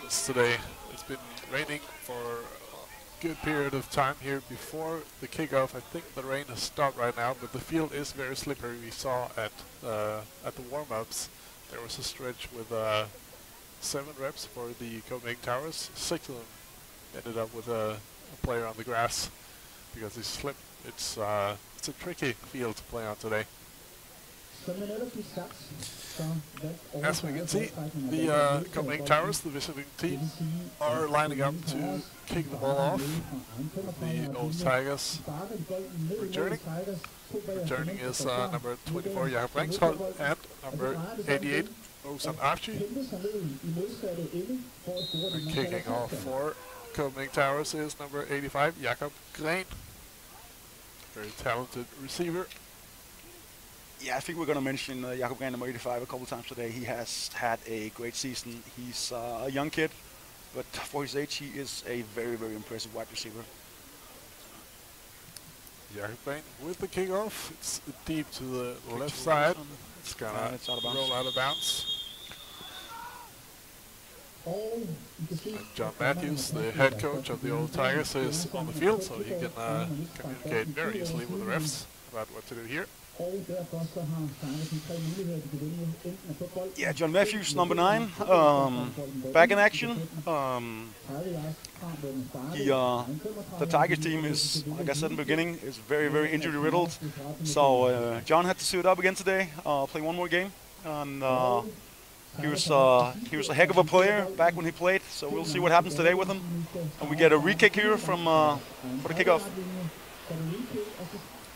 conditions today. It's been raining for a good period of time here before the kickoff. I think the rain has stopped right now, but the field is very slippery. We saw at the warm-ups there was a stretch with 7 reps for the Copenhagen Towers. 6 of them ended up with a player on the grass because they slipped. It's a tricky field to play on today. As we can see, the Copenhagen Towers, the visiting team, are lining up to kick the ball off. The Old Tigers returning. Returning is number 24, Jakob Rengsholdt, and number 88, Osan Archie. Kicking off for Copenhagen Towers is number 85, Jakob Green. Very talented receiver. Yeah, I think we're going to mention Jakob Green, number 85, a couple times today. He has had a great season. He's a young kid, but for his age, he is a very, very impressive wide receiver. Jakob Green with the kickoff. It's deep to the left side. It's going to roll out of bounds. And John Matthews, the head coach of the Old Tigers, is on the field, so he can communicate very easily with the refs about what to do here. Yeah, John Matthews, number 9, back in action. The Tigers team is, like I said in the beginning, is very, very injury riddled. So John had to suit up again today, play one more game, and he was a heck of a player back when he played. So we'll see what happens today with him. And we get a re-kick here from for the kickoff.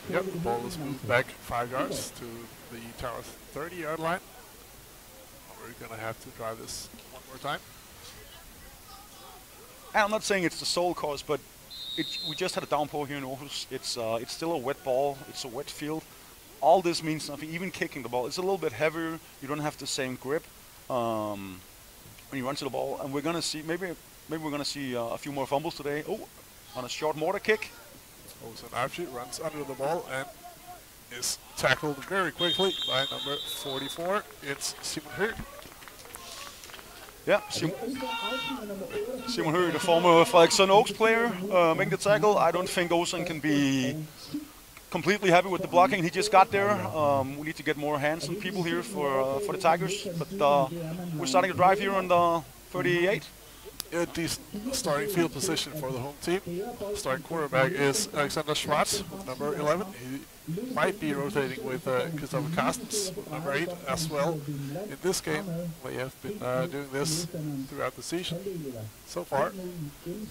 Yep, the ball is moved back 5 yards to the Towers' 30-yard line. We're going to have to try this one more time. And I'm not saying it's the sole cause, but we just had a downpour here in Aarhus. It's still a wet ball. It's a wet field. All this means nothing. Even kicking the ball, it's a little bit heavier. You don't have the same grip when you run to the ball. And we're going to see maybe we're going to see a few more fumbles today. Oh, on a short mortar kick. Osan Archie runs under the ball and is tackled very quickly by number 44. It's Simon Høgh. Yeah, Simon Høgh, the former Frederiksen Oaks player, making the tackle. I don't think Osan can be completely happy with the blocking. He just got there. We need to get more hands on people here for the Tigers. But we're starting a drive here on the 38. A decent starting field position for the home team. Starting quarterback is Alexander Schwartz, number 11. He might be rotating with Christopher Carstens, number 8, as well. In this game, we have been doing this throughout the season so far.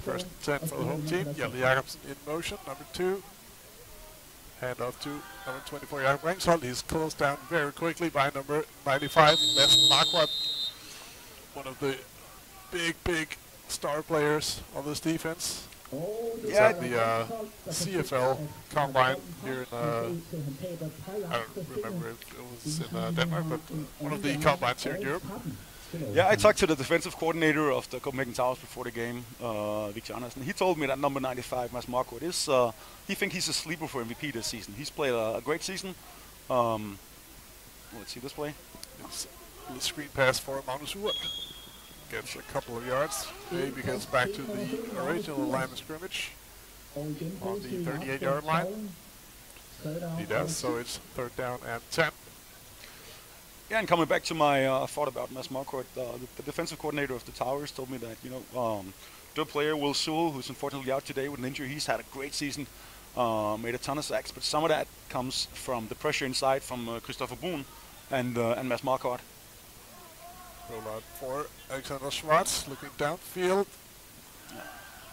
First and 10 for the home team. Hjalte Jacobsen in motion, number 2. Hand off to number 24, Jakob Rengsholdt. He's closed down very quickly by number 95, Mads Marquardt. One of the big star players on this defense. He's at the CFL combine here in, I don't remember if it was in Denmark, but one of the combines here in Europe. Yeah, I talked to the defensive coordinator of the Copenhagen Towers before the game, Victor Andersen. He told me that number 95, Mads Marquardt, is, he thinks he's a sleeper for MVP this season. He's played a great season. Let's see this play. It's a screen pass for Magnus Urt. Gets a couple of yards, maybe gets back to the original line of scrimmage on the 38-yard line. He does, so it's 3rd down and 10. Yeah, and coming back to my thought about Mads Marquardt, the defensive coordinator of the Towers told me that, their player, Will Sewell, who's unfortunately out today with an injury, he's had a great season, made a ton of sacks, but some of that comes from the pressure inside from Christopher Boone and Mads Marquardt. Roll out for Alexander Schwartz, looking downfield.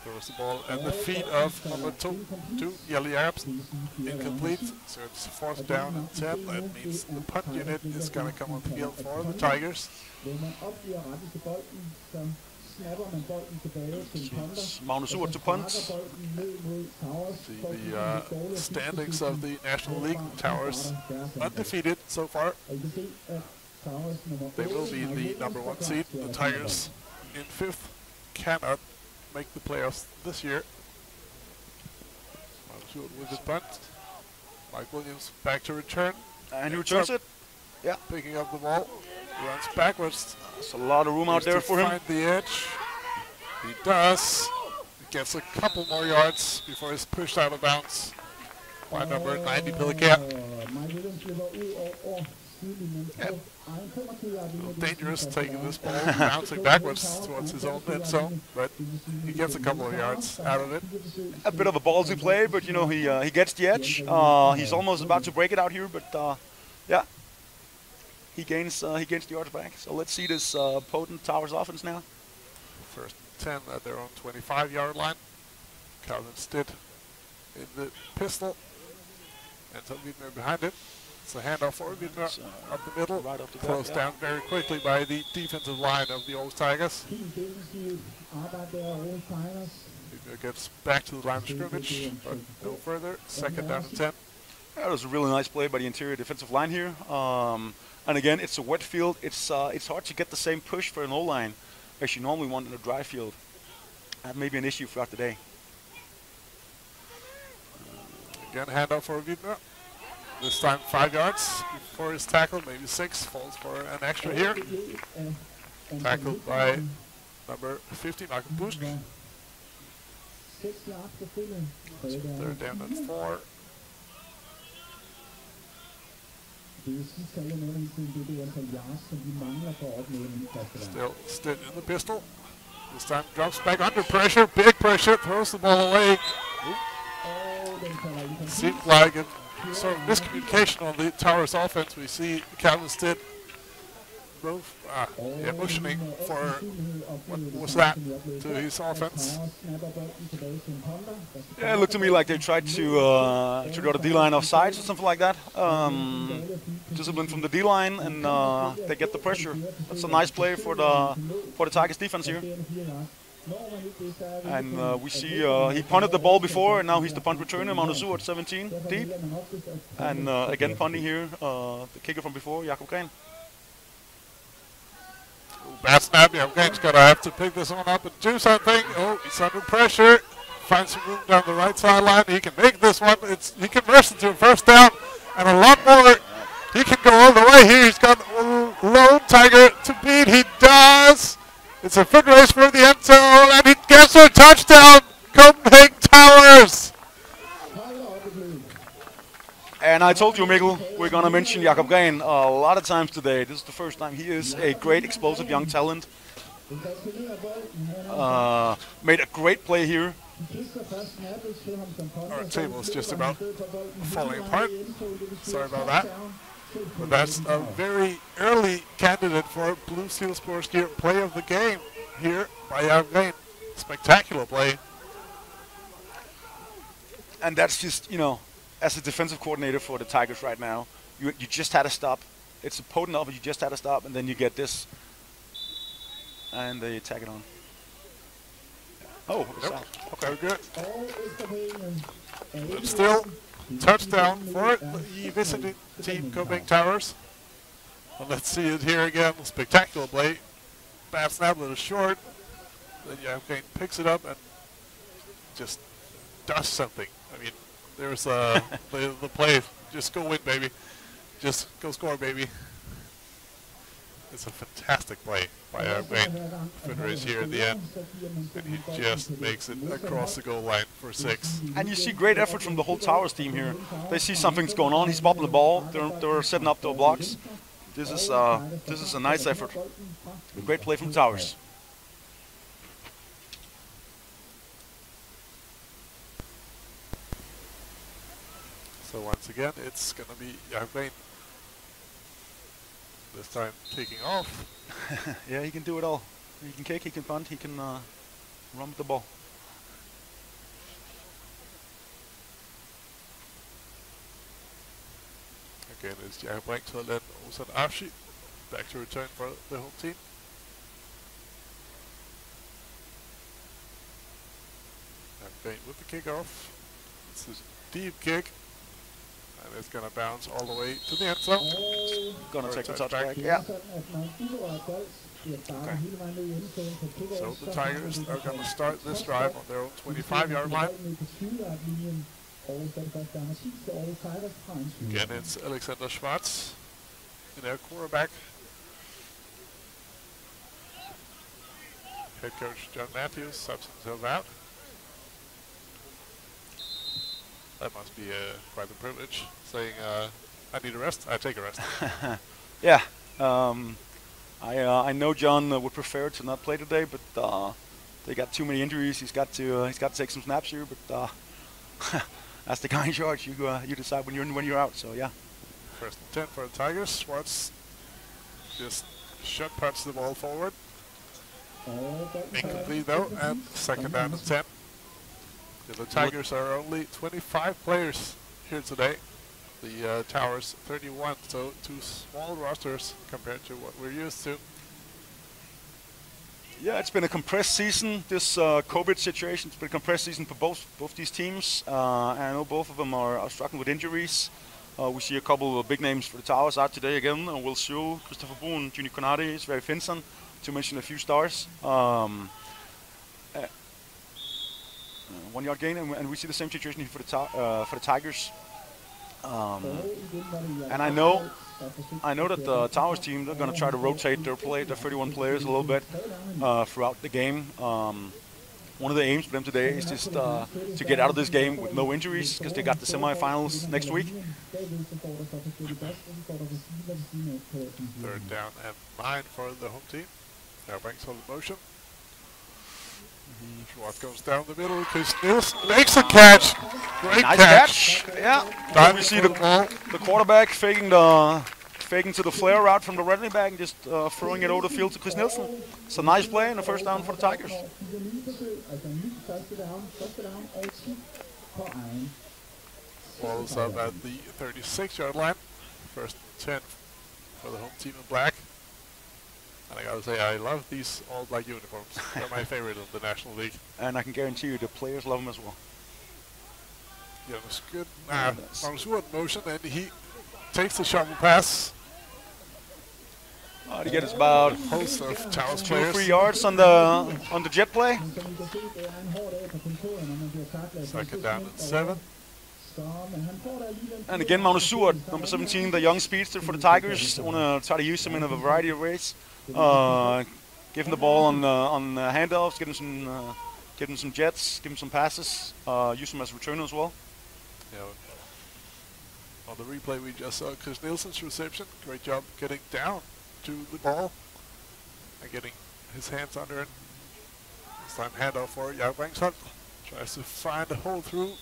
Throws the ball at the feet of number 2, Hjalte Jacobsen. Incomplete, so it's 4th down and 10. That means the punt unit is going to come on the field for the Tigers. Magnus Urt to punt. See the standings of the National League. Towers undefeated so far. They will be the number 1 seed. The Tigers in 5th cannot make the playoffs this year. With the punt. Mike Williams back to return. And he returns it. Yeah. Picking up the ball. Runs backwards. There's a lot of room out there for him. Find the edge. He does. He gets a couple more yards before he's pushed out of bounds by number 90 Pelican. Yeah. Dangerous taking this ball, bouncing backwards towards his own end zone, but he gets a couple of yards out of it. A bit of a ballsy play, but you know he gets the edge. He's almost about to break it out here, but yeah, he gains the yards back. So let's see this potent Towers offense now. First 10 at their own 25-yard line. Calvin Stitt in the pistol, and Tom Wiedmer behind it. It's a handoff for Wiedmer up the middle, right up the closed down very quickly by the defensive line of the Aarhus Tigers. Wiedmer gets back to the line of scrimmage, but no further. Second down and 10. That was a really nice play by the interior defensive line here. And again, it's a wet field. It's hard to get the same push for an O-line as you normally want in a dry field. That may be an issue throughout the day. Again, handoff for Wiedmer. This time 5 yards before his tackle, maybe 6. Falls for an extra here. Tackled by number 50, Michael Busk. Third down and 4. Still Stitt in the pistol. This time drops back under pressure, big pressure, throws the ball away. Seems like a sort of miscommunication on the Towers offense. We see Calvin Stitt motioning for, what was that, to his offense. Yeah, it looked to me like they tried to go to D-line off sides or something like that. Discipline from the D-line, and they get the pressure. That's a nice play for the Tigers defense here. And we see he punted the ball before, and now he's the punt returner, Manusu at 17 deep. And again punting here, the kicker from before, Jakob Green. Bad snap. Jakob Green's going to have to pick this one up and do something. Oh, he's under pressure. Finds some room down the right sideline. He can make this one. He converts it to a first down and a lot more. He can go all the way here. He's got Lone Tiger to beat. He does. It's a foot race for the end zone, and he gets a touchdown. Copenhagen Towers. And I told you, Mikkel, we're going to mention Jakob Green a lot of times today. This is the first time. He is a great, explosive young talent. Made a great play here. Our table is just about falling apart. Sorry about that. But that's a very early candidate for Blue Steel Sports Gear play of the game here by Jakob Green. Spectacular play. And that's just, you know, as a defensive coordinator for the Tigers right now, you just had to stop. It's a potent offer, you just had to stop, and then you get this. And they tag it on. Oh, yep. Okay, good. But still, touchdown for the visiting team, Copenhagen Towers. Well, let's see it here again. Spectacular play. Bad snap, a little short. Then Jakob Green picks it up and just does something. I mean, there's the play. Just go win, baby. Just go score, baby. It's a fantastic play by Jakob Green. Fin race here at the end. And he just makes it across the goal line for 6. And you see great effort from the whole Towers team here. They see something's going on. He's bobbing the ball. They're setting up their blocks. This is a nice effort. A great play from Towers. So once again, it's going to be Jakob Green. This time kicking off. Yeah, he can do it all. He can kick, he can punt, he can run with the ball. Again, it's Jakob Green to then Ozan Afshi. Back to return for the home team. Jakob Green with the kickoff. It's a deep kick. And it's going to bounce all the way to the end zone. Going to take the touchback. Yeah. Okay. So the Tigers are going to start this drive on their own 25-yard line. Again, it's Alexander Schwartz in their quarterback. Head coach John Matthews subs himself out. That must be quite a privilege, saying, I need a rest, I take a rest. Yeah, I know John would prefer to not play today, but they got too many injuries. He's got to take some snaps here. But as the guy in charge, you decide when you're out. So yeah. First and 10 for the Tigers. Schwartz just shot puts the ball forward. Incomplete though, and second down and 10. The Tigers are only 25 players here today. The Towers 31, so two small rosters compared to what we're used to. Yeah, it's been a compressed season. This COVID situation, it's been a compressed season for both these teams. I know both of them are struggling with injuries. We see a couple of big names for the Towers out today again. Will Sewell, Christopher Boone, Junior Konate, Sverre Finson, to mention a few stars. 1 yard gain, and we see the same situation here for the Tigers. And I know that the Towers team, they're going to try to rotate their 31 players a little bit throughout the game. One of the aims for them today is just to get out of this game with no injuries, because they got the semifinals next week. Third down and 9 for the home team. Now Banks on the motion. Schwartz goes down the middle. Chris Nielsen makes a catch. Great Nice catch. Yeah. Time We see the quarterback faking to the flare route from the running back and just throwing it over the field to Chris Nielsen. It's a nice play and a first down for the Tigers. Ball's up at the 36-yard line. First 10 for the home team in black. And I gotta say, I love these all black uniforms. They're my favorite in the National League. And I can guarantee you the players love them as well. Yeah, it was good. Magnus in motion, and he takes the shovel pass. He gets about Host of Towers 2 or players. 3 yards on the jet play. Second down and 7. And again, Magnus Seward, number 17, the young speedster for the Tigers. I want to try to use him in a variety of ways. Give him the ball on handoffs, give him some jets, give him some passes, use him as a returner as well. Yeah. On the replay, we just saw Chris Nielsen's reception. Great job getting down to the ball and getting his hands under it. This time handoff for Jakob Bangsholt. Tries to find a hole through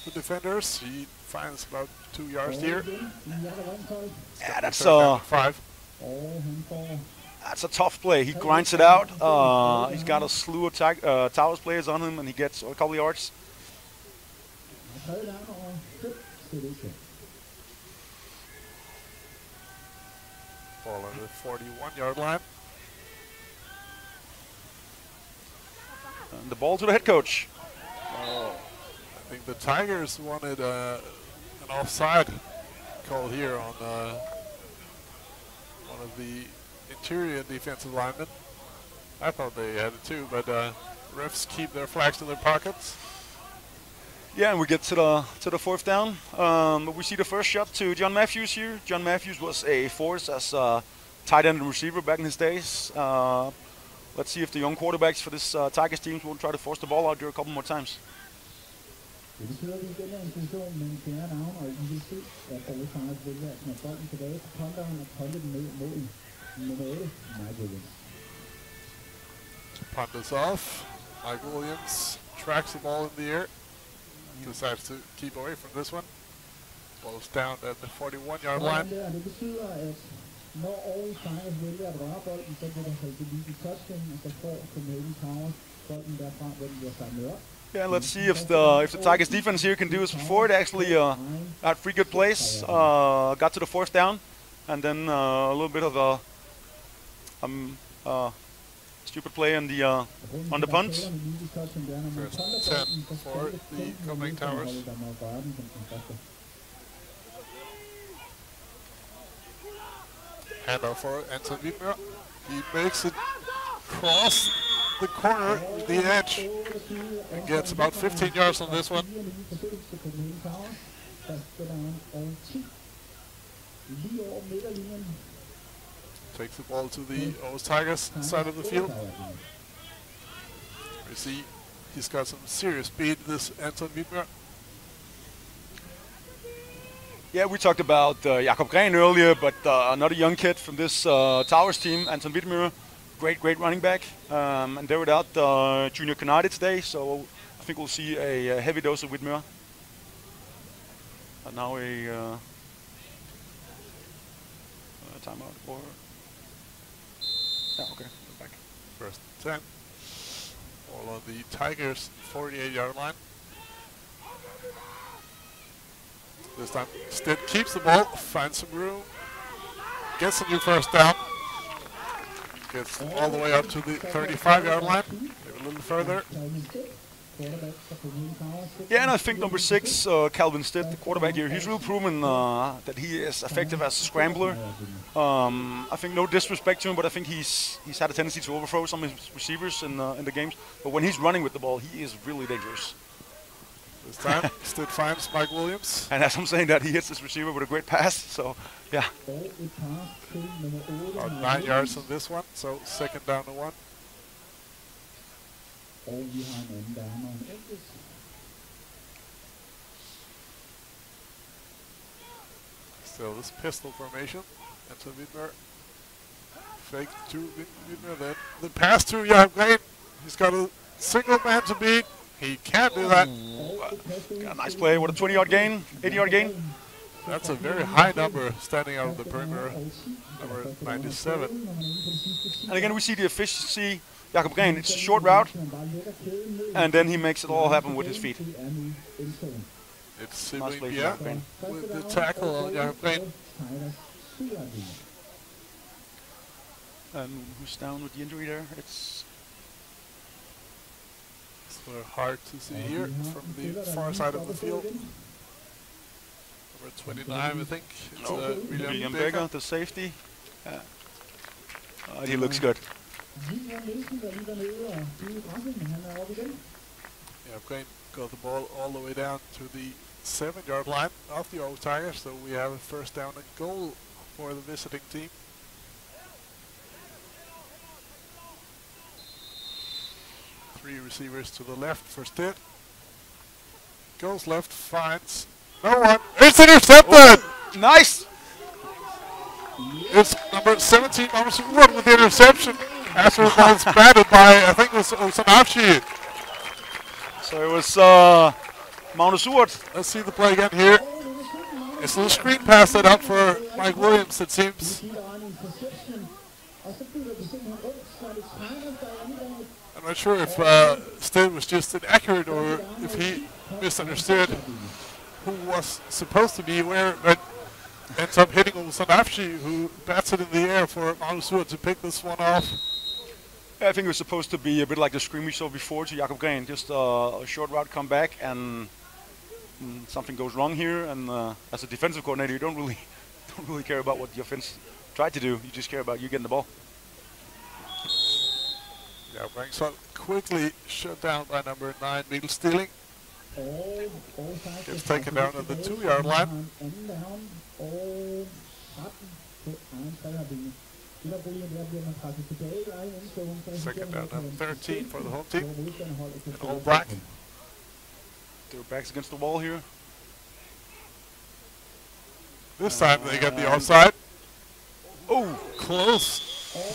the defenders. He finds about 2 yards here. Yeah, that's 5. That's a tough play. He grinds it out. He's got a slew of Towers players on him, and he gets a couple of yards. Ball on the 41-yard line. And the ball to the head coach. I think the Tigers wanted an offside call here on one of the interior defensive linemen. I thought they had it too, but refs keep their flags in their pockets. Yeah, and we get to the fourth down. We see the first shot to John Matthews here. John Matthews was a force as a tight end and receiver back in his days. Let's see if the young quarterbacks for this Tigers team will try to force the ball out there a couple more times. Det betyder, at vi igen er en situation med en fjerde down, og I vil se, at Forestanders vælger at smide bolden tilbage til punteren og punte den ned mod nummer 8, Mike Williams. Punt is off. Mike Williams tracks the ball in the air. Decides to keep away from this one. Ball's down at the 41-yard line. Og det betyder, at når Aarhus Tigers vælger at røre bolden, så vil der holde det lige i touchdown, og så får Copenhagen Towers bolden derfra, hvor den bliver samlet op. Yeah, let's see if the Tigers defense here can do as before. They actually had 3 good plays, got to the fourth down, and then a little bit of a stupid play on the punt. First 10 for the Copenhagen Towers. Handoff for Anton Wittmer. He makes it cross the corner, the edge, and gets about 15 yards on this one. Takes the ball to the Aarhus Tigers side of the field. You see, he's got some serious speed, this Anton Wiedmer. Yeah, we talked about Jakob Gren earlier, but another young kid from this Towers team, Anton Wiedmer, great running back. And they're without Junior Canadi today, so I think we'll see a heavy dose of Wiedmer. And now a timeout or... Yeah, okay, we're back. First 10. All on the Tigers' 48-yard line. This time, Stitt keeps the ball, finds some room, gets a new first down, gets all the way up to the 35-yard line, maybe a little further. Yeah, and I think number 6, Calvin Stitt, the quarterback here, he's really proven that he is effective as a scrambler. I think no disrespect to him, but I think he's had a tendency to overthrow some of his receivers in the games. But when he's running with the ball, he is really dangerous. This time, Stitt finds Mike Williams. And as I'm saying that, he hits his receiver with a great pass, so yeah. About 9 yards on this one, so second down to 1. Still this pistol formation. Anton Wiedmer. Fake to Wiedmer, then the pass to Jakob Gren. He's got a single man to beat. He can't do that. Got a nice play. What a 20-yard gain, 80-yard gain. That's a very high number standing out of the perimeter, number 97. And again, we see the efficiency. Jakob Gren, it's a short route, and then he makes it all happen with his feet. It's Sibling Bia with the tackle on Jakob Gren. And who's down with the injury there? It's sort of hard to see here from the far side of the field. Number 29, I think. It's William Becker, the safety. He looks good. Yeah, Gren got the ball all the way down to the 7-yard line of the Old Tigers, so we have a first down and goal for the visiting team. Three receivers to the left for Stitt. Goes left, finds no one. It's intercepted! Oh, nice! It's number 17, Magnus Wood with the interception. After the ball was batted by, I think it was Osanavchi. So it was Magnus Wood. Let's see the play again here. It's a little screen pass set out for Mike Williams, it seems. I'm not sure if Stitt was just inaccurate or if he misunderstood who was supposed to be where, but ends up hitting Osanavchi, who bats it in the air for Magnus Wood to pick this one off. I think it was supposed to be a bit like the screen we saw before to Jakob Gren, just a short route come back, and something goes wrong here. And as a defensive coordinator, you don't really care about what the offense tried to do. You just care about you getting the ball. Yeah, Brangshaw quickly shut down by number 9, Mikkel Stilling. Gets taken down at the 2-yard line. Second down and 13 for the home team. And all black. Their backs against the wall here. This time they get the offside. Oh, close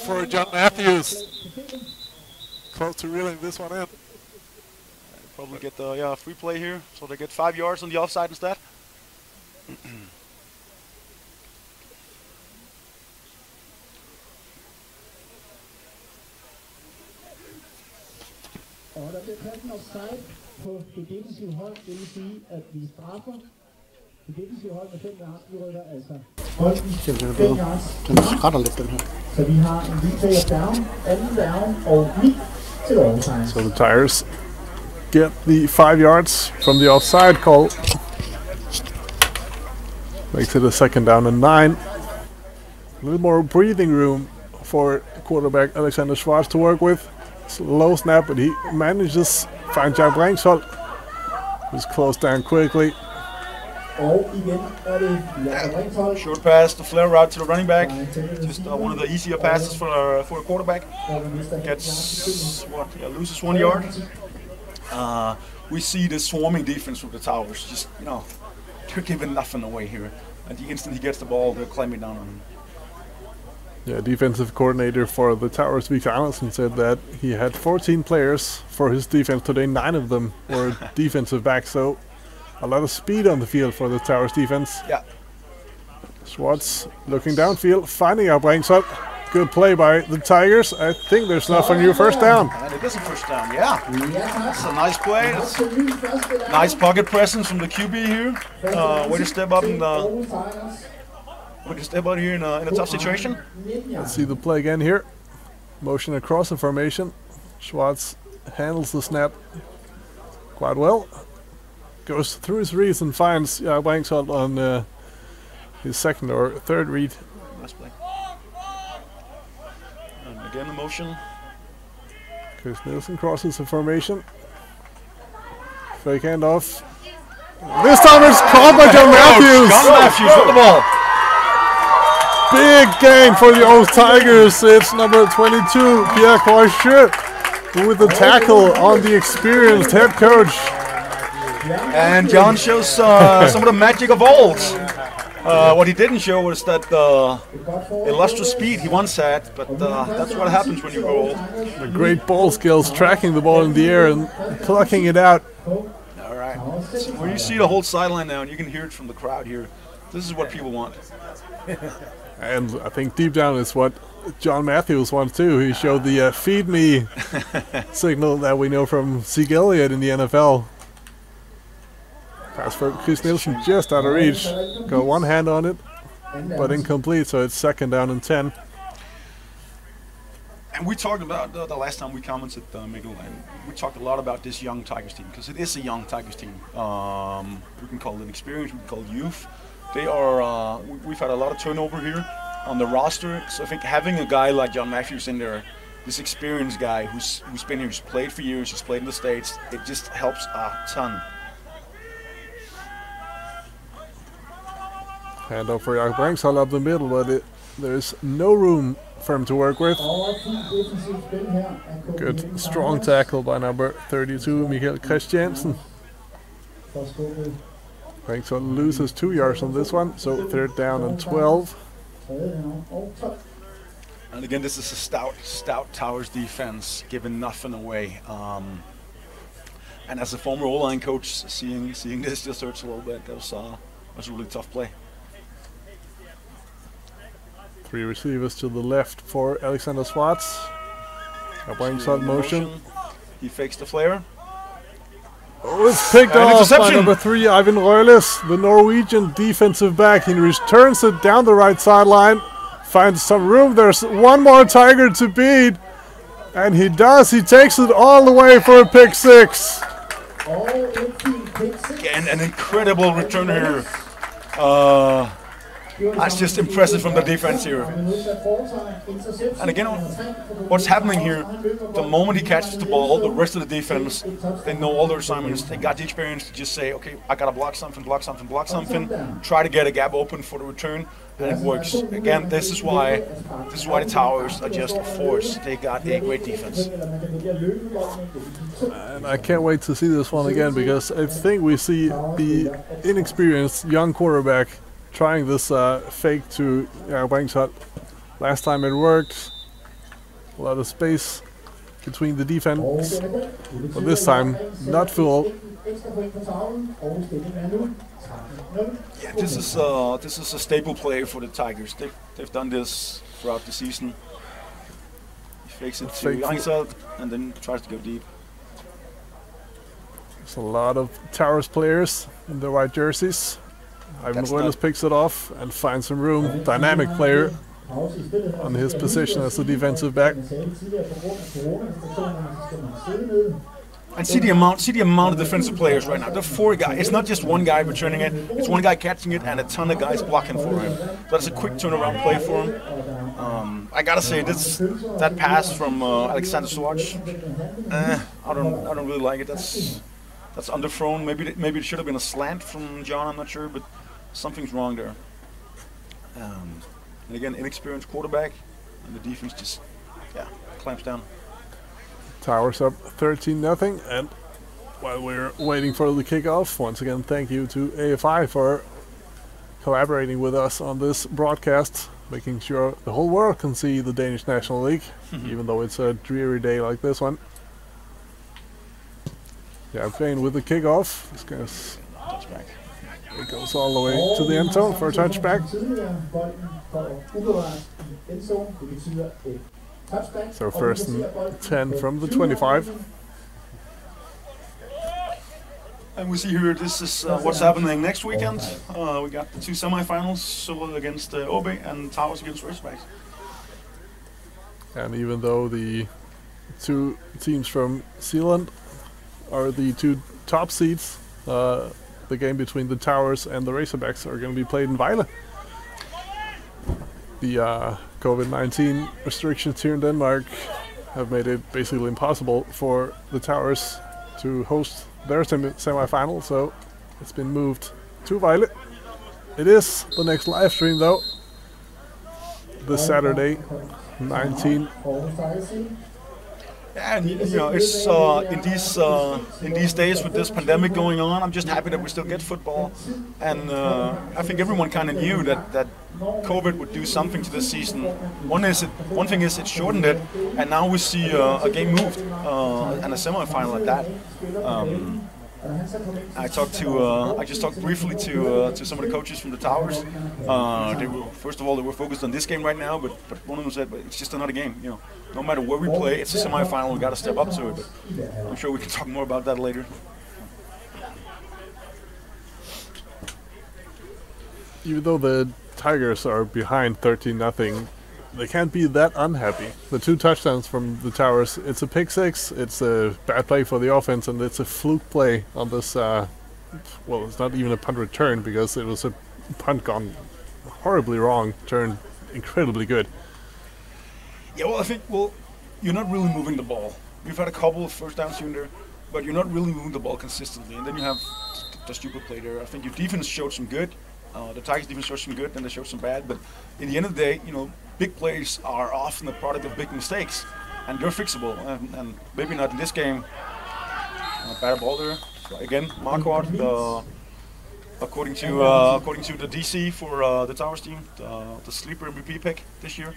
for John Matthews. Close to reeling this one in. Probably get the free play here, so they get 5 yards on the offside instead. Og der bliver kaldt en offside på det defensive hold, det vil sige, at vi straffer det defensive hold med 5 yards, vi rykker altså bolden 5 yards. Den skrætter lidt, den her. Så vi har en replay down, anden down og 9 til overtime. So the Tigers get the 5 yards from the offside call. Makes it a second down and 9. A little more breathing room for quarterback Alexander Schwartz to work with. Low snap, but he manages to find Jakob Brangsholt, who's closed down quickly. Og igen det Jakob Ringtold. Short pass, the flare route to the running back. Just one of the easier passes for a quarterback. Gets loses 1 yard. We see the swarming defense with the Towers. Just they're giving nothing away here. And the instant he gets the ball, they're climbing down on him. Yeah, defensive coordinator for the Towers, Victor Andersen, said that he had 14 players for his defense today. 9 of them were defensive backs, so a lot of speed on the field for the Towers defense. Yeah. Schwartz looking downfield, finding out Bringsholt. Good play by the Tigers. I think there's enough for a new first down. And it is a first down, yeah. That's a nice play. That's nice pocket presence from the QB here. Way to step up here in a tough situation. Let's see the play again here. Motion across the formation. Schwartz handles the snap quite well. Goes through his reads and finds Bringsholt on his second or third read. Nice play. And again the motion. Chris Nielsen crosses the formation. Fake handoff. This time it's caught by John Matthews. John Matthews with the ball. Big game for the old Tigers. It's number 22, Pierre Croixeux, with the tackle on the experienced head coach. And John shows some of the magic of old. What he didn't show was that illustrious speed he once had, but that's what happens when you grow old. The great ball skills, tracking the ball in the air and plucking it out. All right. So when you see the whole sideline now, and you can hear it from the crowd here, this is what people want. And I think deep down it's what John Matthews wants too. He showed the feed me signal that we know from Zeke Elliott in the NFL. Pass for Chris Nielsen just out of reach. Got one hand on it, but incomplete, so it's second down and 10. And we talked about the last time we commented, Mikkel, and we talked a lot about this young Tigers team, because it is a young Tigers team. We can call it experience, we can call it youth. They are. We've had a lot of turnover here on the roster, so I think having a guy like John Matthews in there, this experienced guy who's been here, who's played for years, who's played in the States, it just helps a ton. Hand off for Jakob Bringsholt up the middle, but there's no room for him to work with. Good strong tackle by number 32, Michael Christiansen. Bringsholt loses 2 yards on this one, so third down and 12. And again, this is a stout Towers defense, giving nothing away. And as a former O-line coach, seeing this just hurts a little bit. That was a really tough play. 3 receivers to the left for Alexander Schwartz. A Bringsholt motion. He fakes the flare. Oh, it's picked off by number 3, Ivan Røles, the Norwegian defensive back. He returns it down the right sideline, finds some room. There's one more Tiger to beat, and he does. He takes it all the way for a pick 6. Again, an incredible return here. That's just impressive from the defense here. And again, what's happening here, the moment he catches the ball, the rest of the defense, they know all their assignments. They got the experience to just say, okay, I got to block something, try to get a gap open for the return, and it works. Again, this is why the Towers are just a force. They got a great defense. And I can't wait to see this one again, because I think we see the inexperienced young quarterback trying this fake to Bringsholt. Last time it worked. A lot of space between the defense, but this time not full. Yeah, this is a staple play for the Tigers. They've done this throughout the season. He fakes it to Bringsholt and then tries to go deep. There's a lot of Towers players in the white jerseys. Ivan Røles picks it off and finds some room. Dynamic player on his position as a defensive back. And see the amount of defensive players right now. There are 4 guys. It's not just one guy returning it. It's one guy catching it and a ton of guys blocking for him. So that's a quick turnaround play for him. I gotta say, that pass from Alexander Schwartz, I don't really like it. that's underthrown. Maybe it should have been a slant from John. I'm not sure, but something's wrong there. And again, inexperienced quarterback, and the defense just clamps down. Towers up 13-0, and while we're waiting for the kickoff, once again, thank you to AFI for collaborating with us on this broadcast, making sure the whole world can see the Danish National League, even though it's a dreary day like this one. Yeah, Fane with the kickoff. This goes, Touchback. it goes all the way to the end zone for a touchback. So first and 10 from the 25. And we see here, this is what's happening next weekend. We got the 2 semifinals, Solo against OB and Towers against Razorbacks. And even though the 2 teams from Zealand are the 2 top seeds, the game between the Towers and the Razorbacks are going to be played in Vejle. The COVID-19 restrictions here in Denmark have made it basically impossible for the Towers to host their semi-final, so it's been moved to Vejle. It is the next live stream though, this Saturday, 19. Yeah, and you know, it's in these days with this pandemic going on, I'm just happy that we still get football. And I think everyone kind of knew that COVID would do something to this season. One thing is it shortened it, and now we see a game moved and a semi-final at that. I just talked briefly to some of the coaches from the Towers. First of all, they were focused on this game right now, but one of them said, "But it's just another game. You know, no matter where we play, it's a semi-final. We got to step up to it." But I'm sure we can talk more about that later. Even though the Tigers are behind 13-0, they can't be that unhappy. The 2 touchdowns from the Towers, it's a pick 6, it's a bad play for the offense, and it's a fluke play on this, well, it's not even a punt return because it was a punt gone horribly wrong, turned incredibly good. Yeah, well, I think, you're not really moving the ball. We've had a couple of first downs here and there, but you're not really moving the ball consistently, and then you have the stupid play there. I think your defense showed some good. The Tigers defense showed some good, and they showed some bad, but in the end of the day, you know, big plays are often the product of big mistakes, and they're fixable, and maybe not in this game. Bad ball there. So again, Marquardt, according to the DC for the Towers team, the sleeper MVP pick this year.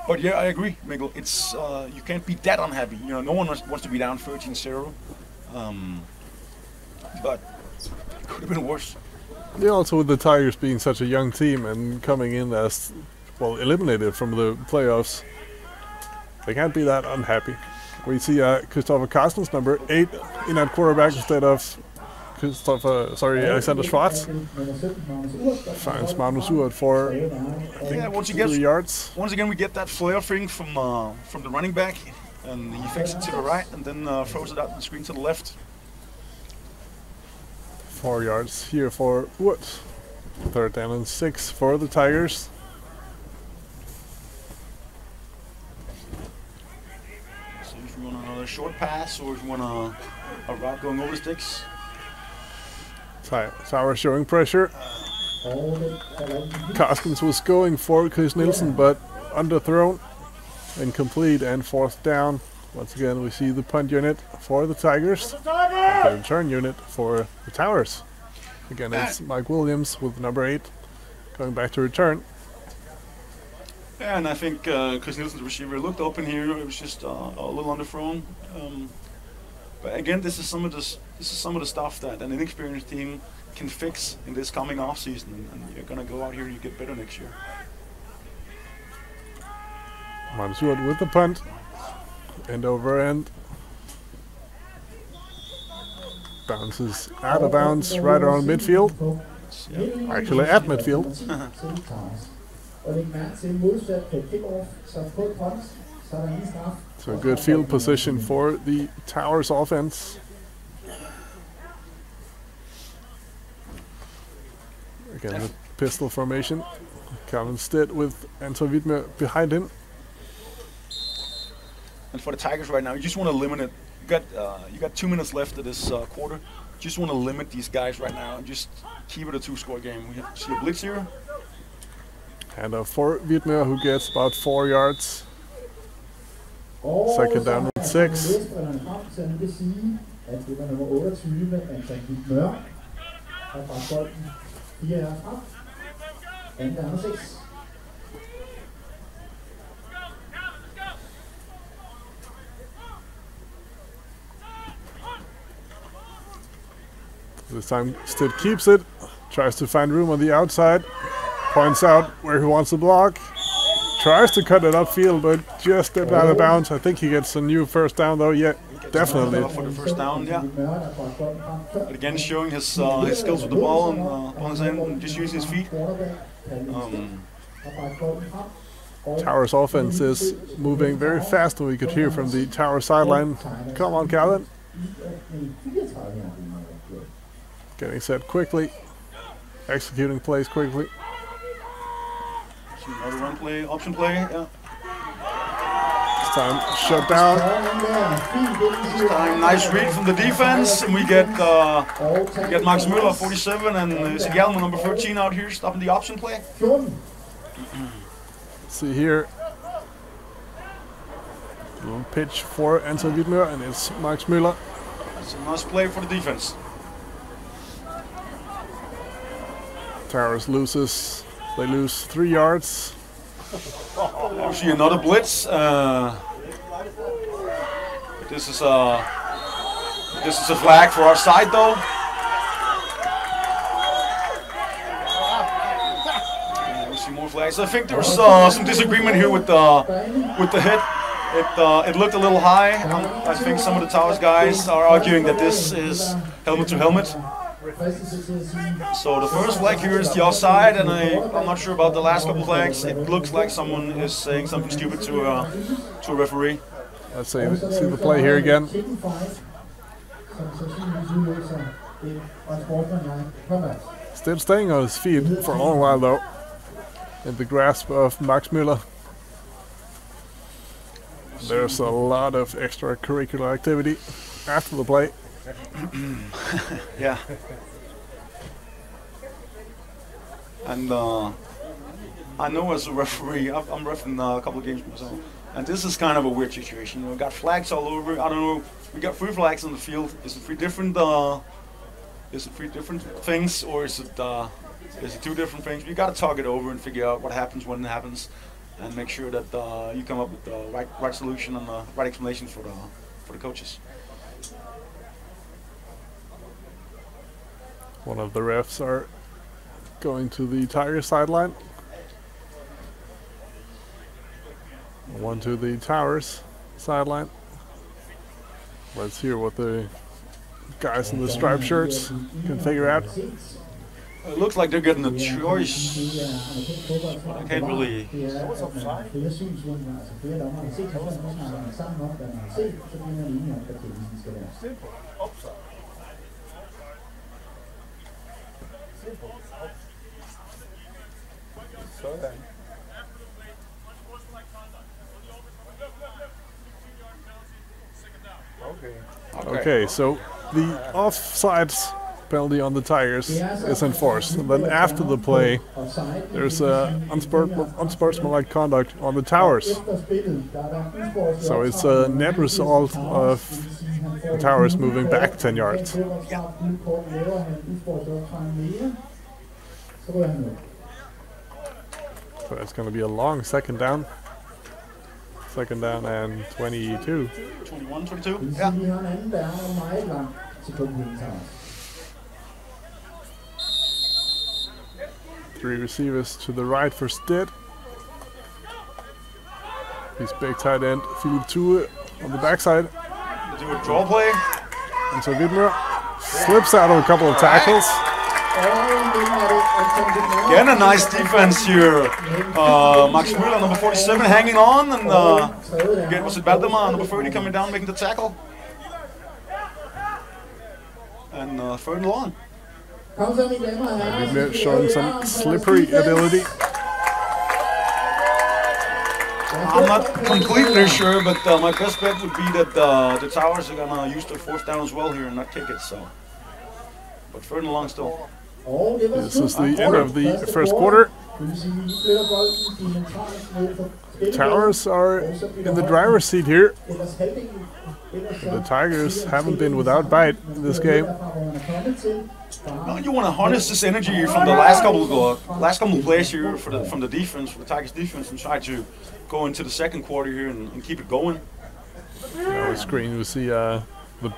But yeah, I agree, Mikkel. It's you can't be that unhappy. You know, no one wants to be down 13-0. But it could have been worse. Yeah, also with the Tigers being such a young team and coming in as, well, eliminated from the playoffs, they can't be that unhappy. We see Christopher Carstens, number 8, in at quarterback instead of Alexander Schwartz. Finds Magnus Urt for, I think, 3 yards. Once again, we get that flare thing from the running back, and he fakes it to the right and then throws it out the screen to the left. 4 yards here for Woods. 3rd down and 6 for the Tigers. So if you want another short pass, or if you want a route going over the sticks. Towers showing pressure. Carstens was going for Chris Nielsen, but underthrown. Incomplete, and 4th down. Once again, we see the punt unit for the Tigers, the return unit for the Towers. Again, it's Mike Williams with number 8 going back to return. Yeah, and I think Chris Nielsen's receiver looked open here. It was just a little underthrown. But again, this is some of the stuff that an inexperienced team can fix in this coming off season, and you're gonna go out here and you get better next year. Mansur with the punt. End over end. Bounces out of bounds right around midfield. Actually at midfield. So a good field position for the Towers offense. Again, the pistol formation. Calvin Stitt with Anton Widmer behind him. And for the Tigers right now, you just want to limit You got 2 minutes left of this quarter. Just want to limit these guys right now and just keep it a 2-score game. We see a blitz here. And for Widmer, who gets about 4 yards. Second down and 6. At det var nummer 28, Anton Widmer, og fra bolden 4 yards frem. Anden down og 6. This time Stitt keeps it, tries to find room on the outside, points out where he wants to block, tries to cut it upfield, but just stepped out of bounds. I think he gets a new first down though. Yeah, definitely. For the first down, yeah. But again, showing his skills with the ball and on his end, and just using his feet. Towers offense is moving very fast, and we could hear from the Tower sideline. Come on, Calvin. Getting set quickly, executing plays quickly. Another run play, option play, yeah. This time shut down. This time nice read from the defense, and we get Max Müller 47 and Sigalman number 13 out here stopping the option play. See here, little pitch for Anton Widmer, and it's Max Müller. That's a nice play for the defense. Towers loses. They lose 3 yards. We see another blitz. This is a flag for our side, though. We see more flags. I think there's some disagreement here with the hit. It looked a little high. I think some of the Towers guys are arguing that this is helmet to helmet. So the first flag here is the offside, and I'm not sure about the last couple flags. It looks like someone is saying something stupid to a referee. Let's see the play here again. Still staying on his feet for a long while though, in the grasp of Max Müller. There's a lot of extracurricular activity after the play. Yeah. And I know as a referee, I'm refereeing a couple of games myself, and this is kind of a weird situation. You know, we got flags all over. I don't know. We got 3 flags on the field. Is it 3 different? Is it 3 different things, or is it 2 different things? We got to talk it over and figure out what happens when it happens, and make sure that you come up with the right solution and the right explanation for the coaches. One of the refs are going to the Tiger sideline. One to the Towers sideline. Let's hear what the guys in the striped shirts can figure out. It looks like they're getting a choice. I can't really. Okay, so the offsides penalty on the Tigers is enforced. And then after the play, there's unsportsmanlike conduct on the Towers. So it's a net result of the Towers moving back 10 yards. Yeah. So it's going to be a long second down. Second down and 22. 21, 22. Yeah. 3 receivers to the right for Stitt. He's big tight end, field 2 on the backside. Do a draw play. And so Widmer slips out of a couple of tackles. Again, a nice defense here. Max Müller, number 47, hanging on, and again, was it Valdemar, number 30, coming down, making the tackle. And third and long. Widmer showing some slippery ability. I'm not completely sure, but my best bet would be that the Towers are gonna use their fourth down as well here and not kick it. So, but third and long still. This is the end of the first quarter. Towers are in the driver's seat here. The Tigers haven't been without bite in this game. Well, you want to harness this energy from the last couple of plays here from the defense, for the Tigers defense, and try to go into the second quarter here and keep it going. On the screen we see the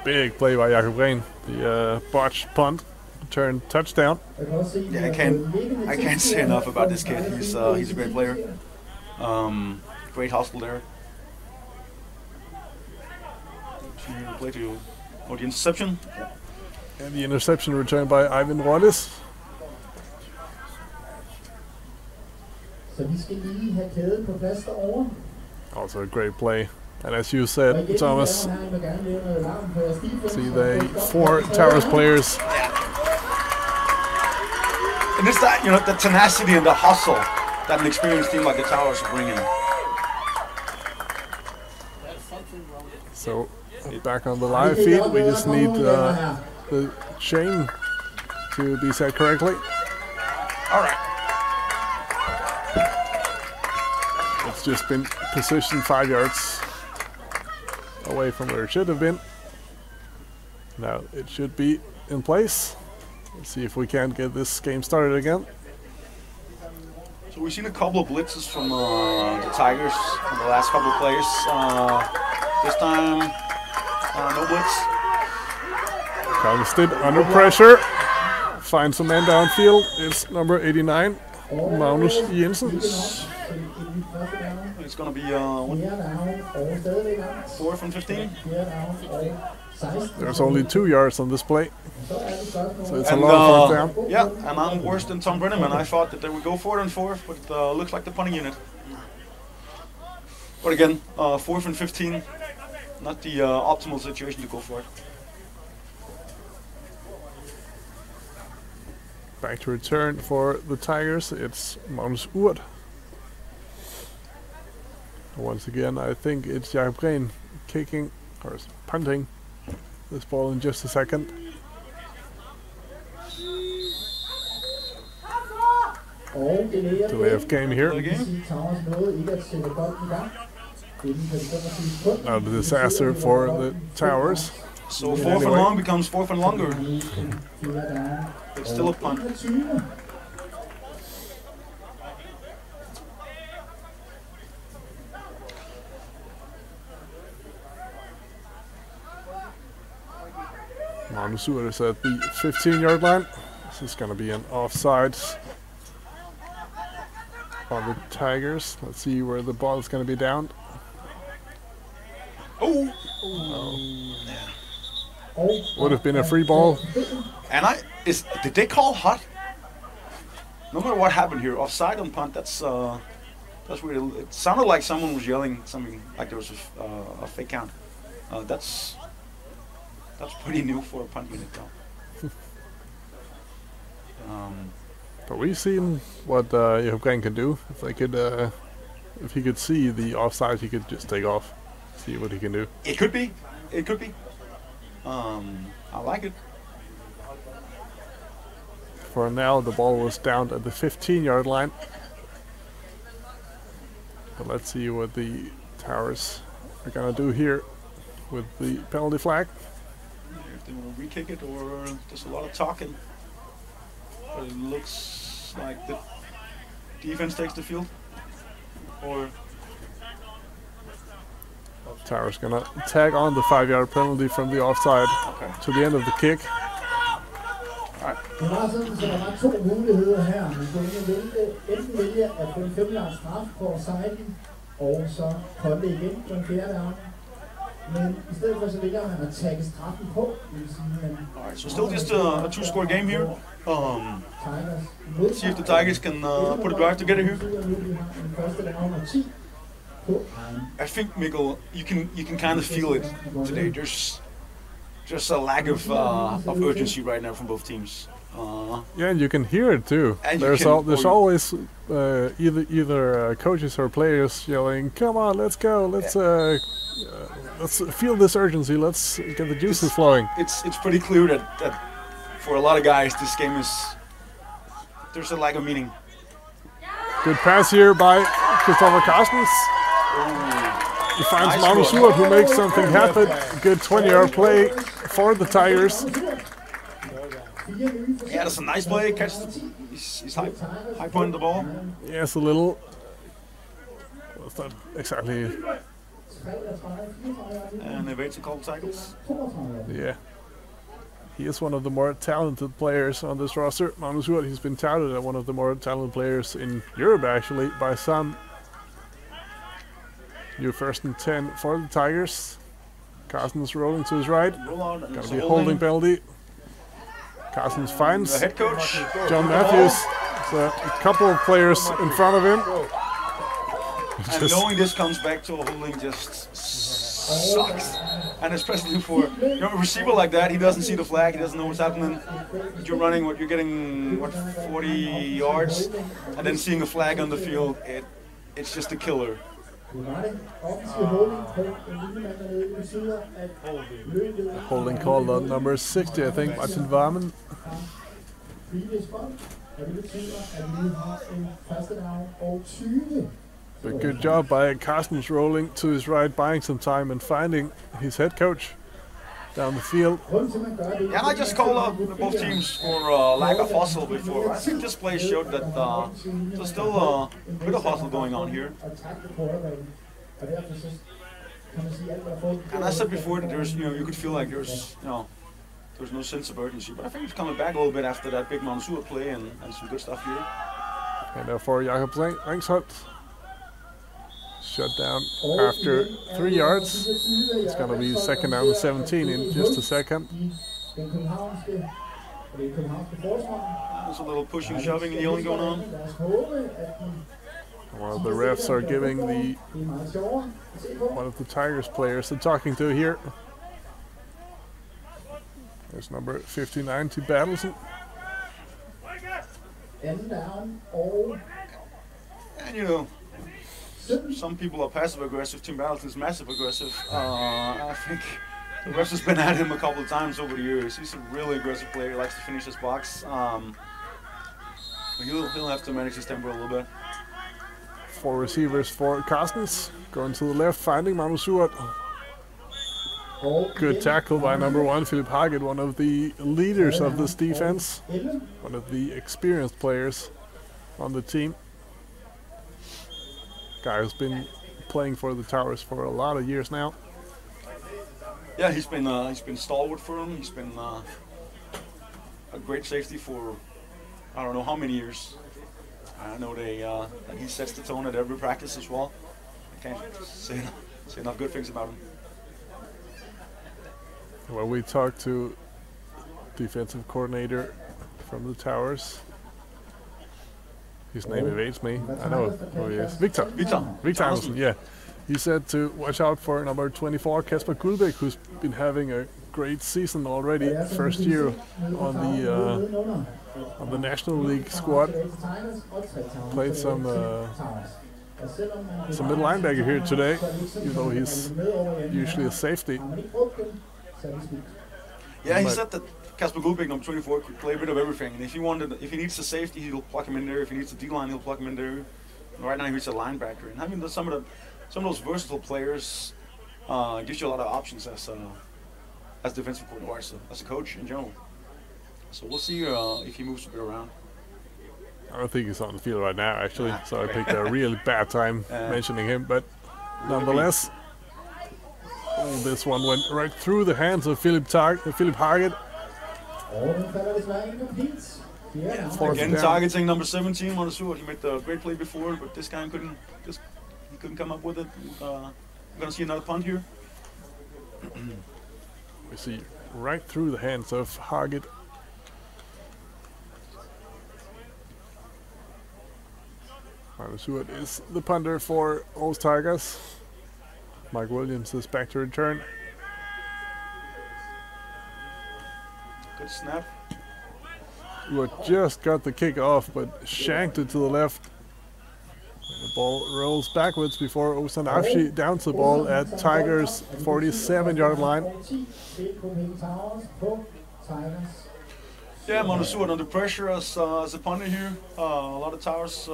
big play by Jakob Rehn, the botched punt, return touchdown. Yeah, I can't say enough about this kid. He's a great player. Great hustle there. Play to the interception. And the interception returned by Ivan Rollis. Also a great play. And as you said, Thomas, see the 4 Towers players. And it's that, the tenacity and the hustle that an experienced team like the Towers are bringing. So back on the live feed, we just need the chain to be set correctly. All right. It's just been positioned 5 yards away from where it should have been. Now it should be in place. Let's see if we can get this game started again. So we've seen a couple of blitzes from the Tigers in the last couple of plays. This time, no blitz. Kalmstedt under pressure. Finds a man downfield. It's number 89, Magnus Jensen. It's going to be 4th and 15. There's only 2 yards on this play. So it's a long 4th down. Yeah, and I'm worse than Tom Brenneman. I thought that they would go 4th and 4th, but it looks like the punting unit. But again, 4th and 15, not the optimal situation to go for it. Back to return for the Tigers. It's Magnus Urt. Once again, I think it's Jakob Rehn kicking or punting this ball in just a second. Delay of game here. Now the disaster for the Towers. So 4th and long becomes 4th and longer. It's still a punt. Magnus Urt is at the 15-yard line. This is going to be an offside on the Tigers. Let's see where the ball is going to be down. Oh! Would have been a free ball. And did they call hot? No matter what happened here, offside on punt. That's weird. It sounded like someone was yelling something, like there was a fake count. That's pretty new for a punt unit, though. But we've seen what Jakob Rehn can do. If they could, if he could see the offside, he could just take off, see what he can do. It could be. It could be. I like it. For now, the ball was down at the 15-yard line. But let's see what the Towers are gonna do here with the penalty flag. If they want to re-kick it, or there's a lot of talking. But it looks like the defense takes the field. Or Towers gonna tag on the 5-yard penalty from the offside to the end of the kick. Det var sådan, så der var 2 muligheder her. Man kunne enten vælge at få en 5-yard straf på offsiden, og så komme det igen på en 4. down. Men I stedet for så vælger man at tagge straffen på. Alright, so still just a 2-score game here. See if the Tigers can put a drive together here. I think, Mikkel, you can kind of feel it today. There's just a lack of urgency right now from both teams. Yeah, and you can hear it too. And There's always either coaches or players yelling, "Come on, let's go! Let's feel this urgency. Let's get the juices flowing." It's pretty clear that for a lot of guys, this game is there's a lack of meaning. Good pass here by Christopher Carstens. He finds Nice Magnus one. Uart, who makes something happen. Good 20-yard play for the Tigers. Yeah, that's a nice play. Catch. He's high pointing the ball. Yes, a little. Well, it's not exactly. And evades a couple tackles. Yeah. He is one of the more talented players on this roster. Magnus Uart, he's been touted as one of the more talented players in Europe, actually, by some. New 1st and 10 for the Tigers. Carstens rolling to his right. Roll out. And Gonna it's be a holding penalty. Carstens finds The head coach. John Matthews. So a couple of players in front of him. And knowing this comes back to a holding just sucks. And especially for a receiver like that, he doesn't see the flag, he doesn't know what's happening. You're running you're getting 40 yards, and then seeing a flag on the field, it's just a killer. Holding call on number 60, I think, Martin Warman. But good job by Carstens rolling to his right, buying some time and finding his head coach down the field. Yeah, I just called out both teams for lack of hustle before. I think this play showed that there's still a bit of hustle going on here. And I said before that there's, you could feel like there's no sense of urgency. But I think it's coming back a little bit after that big Magnus Uart play and some good stuff here. And therefore Jakob Rengsholt shut down after 3 yards. It's going to be 2nd down and 17 in just a second. There's a little pushing, shoving, and yelling going on. Well, the refs are giving one of the Tigers players a talking to here. There's number 59, Tim Bertelsen. And some people are passive aggressive. Tim Bertelsen is massive aggressive. I think the refs has been at him a couple of times over the years. He's a really aggressive player. He likes to finish his box. He'll have to manage his temper a little bit. 4 receivers for Carstens. Going to the left, finding Magnus Uart. Good tackle by number 1, Philip Haget, one of the leaders of this defense. One of the experienced players on the team. Guy who's been playing for the Towers for a lot of years now. Yeah, he's been stalwart for him. He's been a great safety for I don't know how many years. I know that he sets the tone at every practice as well. I can't say enough good things about him. Well, we talked to defensive coordinator from the Towers. His name evades me. I know who he is. Victor Hansen, yeah. He said to watch out for number 24, Kasper Guldbæk, who's been having a great season already. First year on the National League squad. Played some middle linebacker here today, even though he's usually a safety. Yeah, he said that Kasper Guldbæk, number 24, could play a bit of everything. And if he needs a safety, he'll plug him in there. If he needs a D-line, he'll plug him in there. And right now he's a linebacker. And having some of those versatile players gives you a lot of options as defensive coordinator, as a coach in general. So we'll see if he moves a bit around. I don't think he's on the field right now, actually. So I picked a really bad time mentioning him. But nonetheless, this one went right through the hands of Philip Haget. Again, targeting number 17, Magnus Uart. He made the great play before, but this guy couldn't come up with it. We're gonna see another punt here. We see right through the hands of Haget. Magnus Uart is the punter for Aarhus Tigers. Mike Williams is back to return. Good snap. who had just got the kick off, but shanked it to the left. The ball rolls backwards before Ozan Afshi downs the ball at Tigers' 47-yard line. Yeah, Mansour under pressure as a punter here. A lot of Towers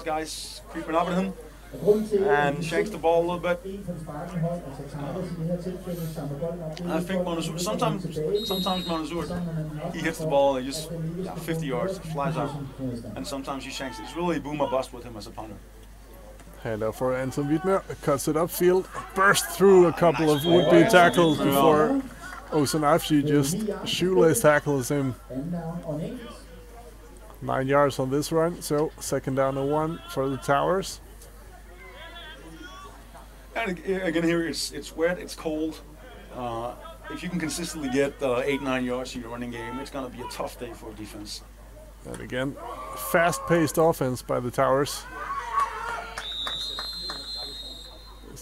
guys creeping up at him, and shanks the ball a little bit. I think Mansour, sometimes Mansour, he hits the ball and just 50 yards, flies out, and sometimes he shanks it. It's really boom or bust with him as a punter. Handoff for Anton Wiedmer, cuts it upfield, bursts through a couple of would-be tackles before Ozan Afshi just shoelace tackles him. 9 yards on this run, so second down and 1 for the Towers. And again here, it's wet, it's cold. If you can consistently get 8-9 yards in your running game, it's going to be a tough day for defense. And again, fast-paced offense by the Towers.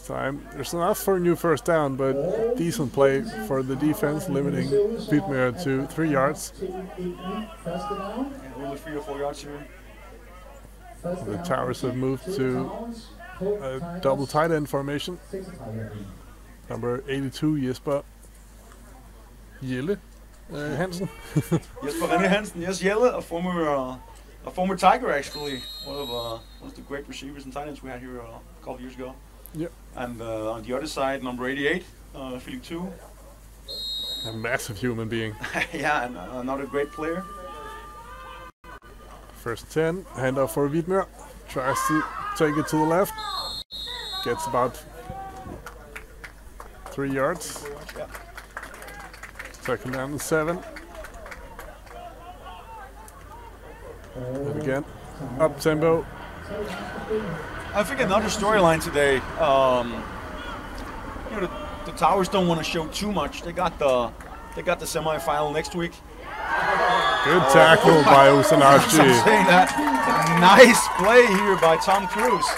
Time. There's enough for a new first down, but decent play for the defense, limiting Wiedmer to 3 yards. Yeah, only 3 or 4 yards here. The Towers have moved to a double tight end formation. Number 82, Jesper Jelle Hansen. Jesper René Hansen, yes, Jelle, a former Tiger actually, one of the great receivers and tight ends we had here a couple of years ago. Yep. And on the other side, number 88, Philippe Two. A massive human being. Yeah, and another great player. First 10, handoff for Wiedmer. Tries to take it to the left. Gets about 3 yards. Yeah. Second down and 7. And again, up tempo. I think another storyline today. The Towers don't want to show too much. They got the semifinal next week. Good tackle by Ozan Afshi. I'm saying that. Nice play here by Tom Cruise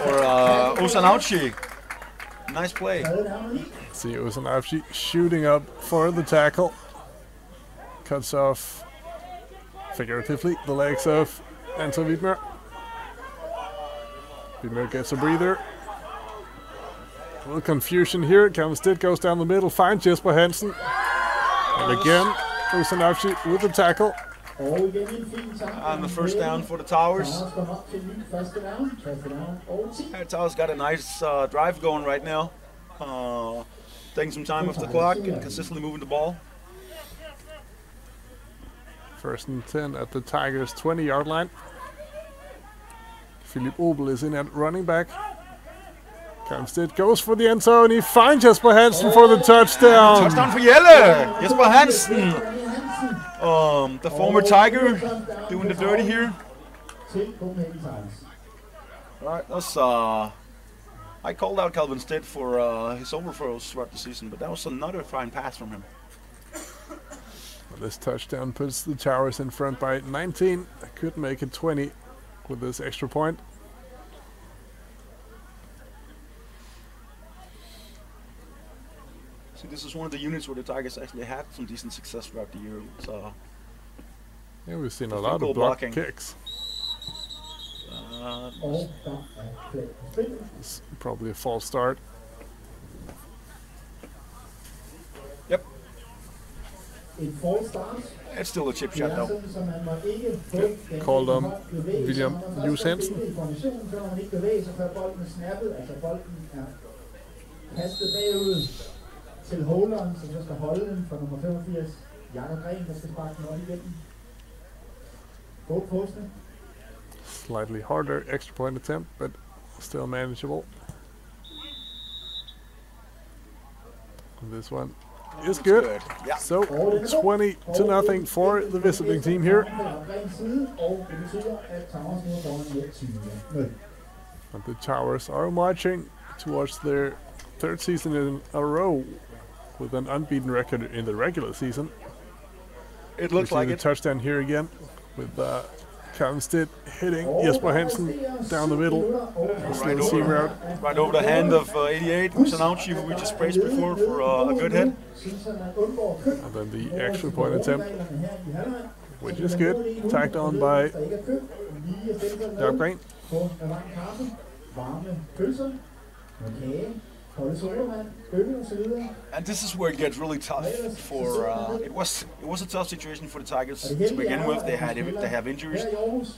or Ozan Afshi. Nice play. See Ozan Afshi shooting up for the tackle. Cuts off figuratively the legs of Anton Wiedmer. Wiedmer gets a breather. A little confusion here. Kalmstedt goes down the middle, finds Jesper Hansen. And again, Ozan Afshi with the tackle. And the first down for the Towers. Towers got a nice drive going right now. Taking some time off the clock and consistently moving the ball. First and 10 at the Tigers' 20-yard line. Philippe Obel is in at running back. Kalmstedt goes for the end zone. He finds Jesper Hansen for the touchdown. Touchdown for Jelle. Jesper Hansen. The former Tiger doing the dirty here. Alright, that's I called out Kalmstedt for his overthrows throughout the season, but that was another fine pass from him. This touchdown puts the Towers in front by 19. Could make it 20 with this extra point. See, this is one of the units where the Tigers actually had some decent success throughout the year. So, yeah, we've seen a lot of block kicks. It's probably a false start. Yep. It's still a chip shot though. Yeah. Called on William Hughes Hansen. Til holderen, som så skal holde den for nummer 85, Jakob Gren, der skal sparke den op igennem. Gå posten. Slightly harder extra point attempt, but still manageable. This one is good. Yeah. So 20-0 for the visiting team here. And the Towers are marching towards their third season in a row with an unbeaten record in the regular season. It looks like a touchdown here again with Kalmstedt hitting Jesper Hansen down the middle. Right over the hand of 88, Ozan Afshi, who we just praised before for a good hit. And then the extra point attempt. which is good. Tagged on by Jørgen. På med varm kaffe, varme pølser, med kage, kolde sodavand, øl og så videre. And this is where it gets really tough for. It was a tough situation for the Tigers to begin with. They have injuries.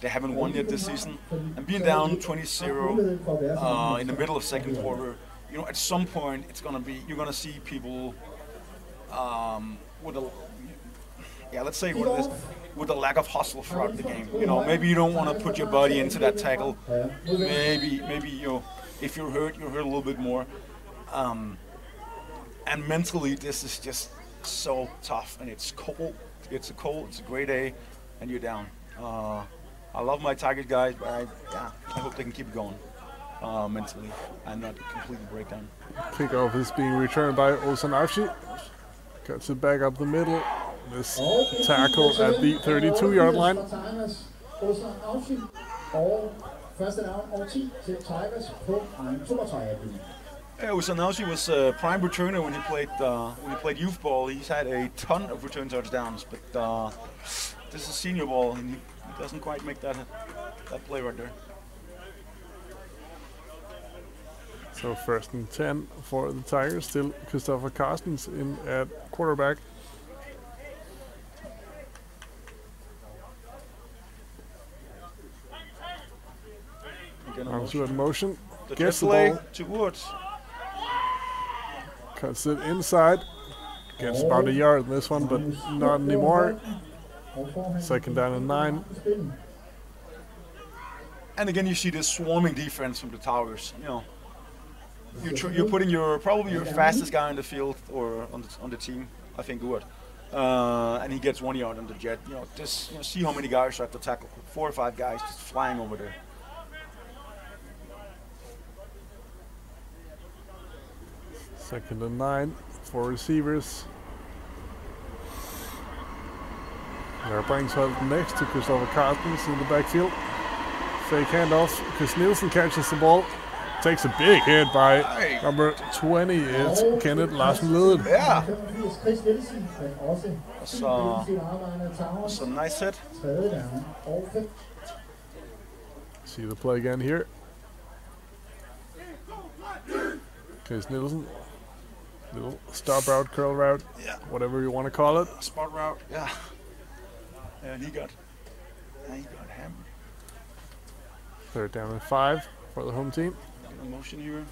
They haven't won yet this season, and being down 20-0 in the middle of second quarter, you know, at some point you're gonna see people with a, yeah, let's say what it is, with a lack of hustle throughout the game. You know, maybe you don't want to put your body into that tackle. Maybe you know, if you're hurt a little bit more. And mentally, this is just so tough, and it's cold. It's a gray day, and you're down. I love my Tigers guys, but I hope they can keep it going mentally and not completely break down. Kickoff is being returned by Ozan Avci. Cuts it back up the middle. This tackle at the 32-yard line. Første down og 10 til Tigers på egen 32-yard. Ozan Avci was a prime returner when he played youth ball. He's had a ton of return touchdowns, but this is senior ball, and he doesn't quite make that play right there. So 1st and 10 for the Tigers. Still Christopher Carstens in at quarterback. Onto in motion. Gets the ball to Woods. Cuts it inside. Gets about a yard in this one, but not anymore. 2nd down and 9. And again, you see this swarming defense from the Tigers. You know, you're putting probably your fastest guy on the field or on the team. I think Wood, and he gets 1 yard on the jet. You know, see how many guys are at the tackle. 4 or 5 guys just flying over there. 2nd and 9 for receivers. There brings up next to Christopher Carstens in the backfield. Fake handoff. Chris Nielsen catches the ball. Takes a big hit by number 20. It's Kenneth Larsen Leden. Yeah. That's a nice hit. See the play again here. Chris Nielsen. Little stop route, curl route, whatever you want to call it. Spot route, yeah. And he got hammered. 3rd down and 5 for the home team. Motion here,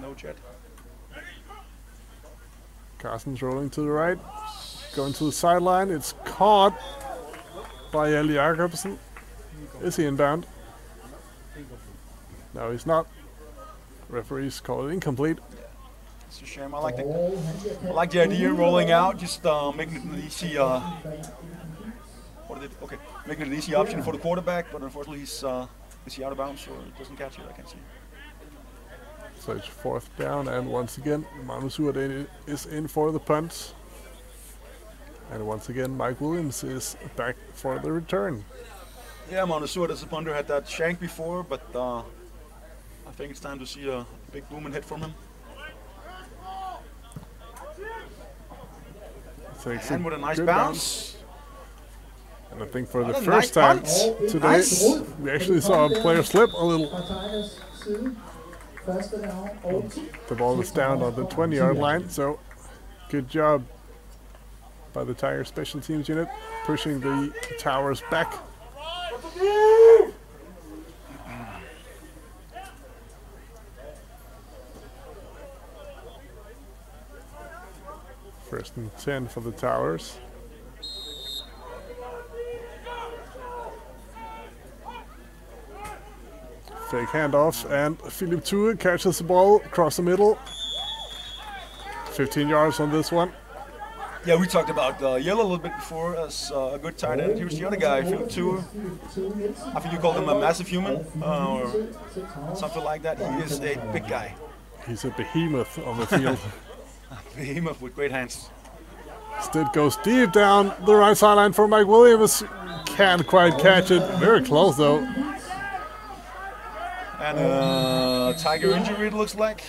no jet. Carstens rolling to the right, going to the sideline. It's caught by Eli Jacobsen. Is he inbound? No, he's not. Referees call it incomplete. It's a shame. I like the idea of rolling out, just making it an easy. Making it an easy option for the quarterback, but unfortunately he's out of bounds, so it doesn't catch it. I can see. So it's 4th down, and once again, Manu Suhadeni is in for the punt. And once again, Mike Williams is back for the return. Yeah, Manu Suhadeni as a punter had that shank before, but I think it's time to see a big booming hit from him. And with a nice bounce. And I think for the first time today, we actually saw a player slip a little. The ball is down on the 20-yard line, so good job by the Tigers special teams unit, pushing the Towers back. First and 10 for the Towers. Fake handoff, and Philip Thue catches the ball across the middle. 15 yards on this one. Yeah, we talked about Yellow a little bit before as a good tight end. Here's the other guy, Philip Thue. I think you called him a massive human or something like that. He is a big guy. He's a behemoth on the field. Behemoth with great hands. Still goes deep down the right sideline for Mike Williams. Can't quite catch it. Very close though. And Tiger injury, it looks like.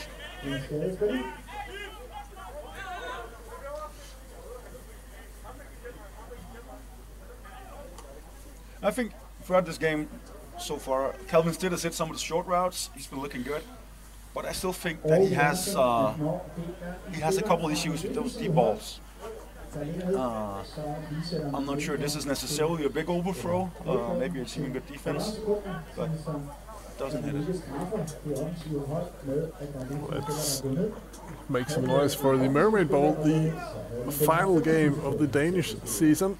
I think throughout this game so far, Calvin Stitt has hit some of the short routes. He's been looking good, but I still think that he has a couple issues with those deep balls. I'm not sure this is necessarily a big overthrow. Maybe it's even good defense, but doesn't hit it. Let's make some noise for the Mermaid Bowl, the final game of the Danish season.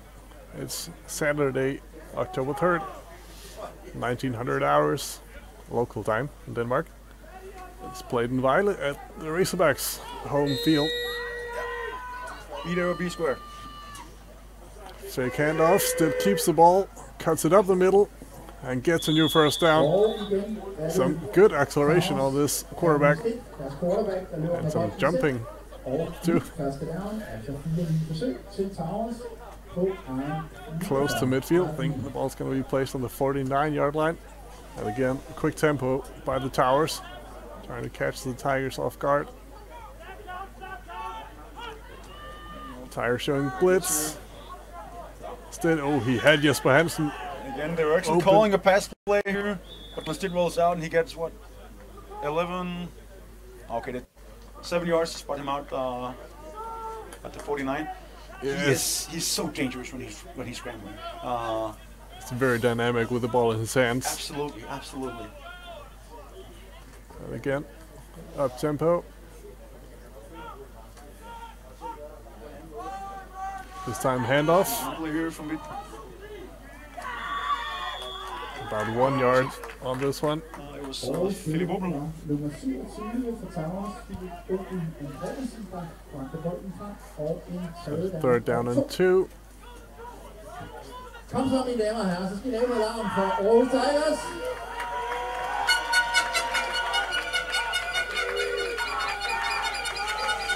It's Saturday, October 3rd, 1900 hours, local time in Denmark. It's played in Vejle at the Razorbacks home field. B there or B square. Fake handoff, Stitt keeps the ball, cuts it up the middle, and gets a new first down. Some good acceleration on this quarterback, and some jumping too. Close to midfield. I think the ball's going to be placed on the 49-yard line. And again, quick tempo by the Towers, trying to catch the Tigers off guard. Tigers showing blitz. Stitt, oh, he had Jesper Hansen. Again, they're actually calling a pass play here, but when Stitt rolls out and he gets what? 11? Okay, 7 yards to spot him out at the 49. Yes. He's so dangerous when he's scrambling. It's very dynamic with the ball in his hands. Absolutely, absolutely. And again, up tempo. This time handoff. About 1 yard on this one. It was Philip Obel. Third down and 2. Kom så, mine damer og herrer, så skal vi lave en alarm for Aarhus Tigers.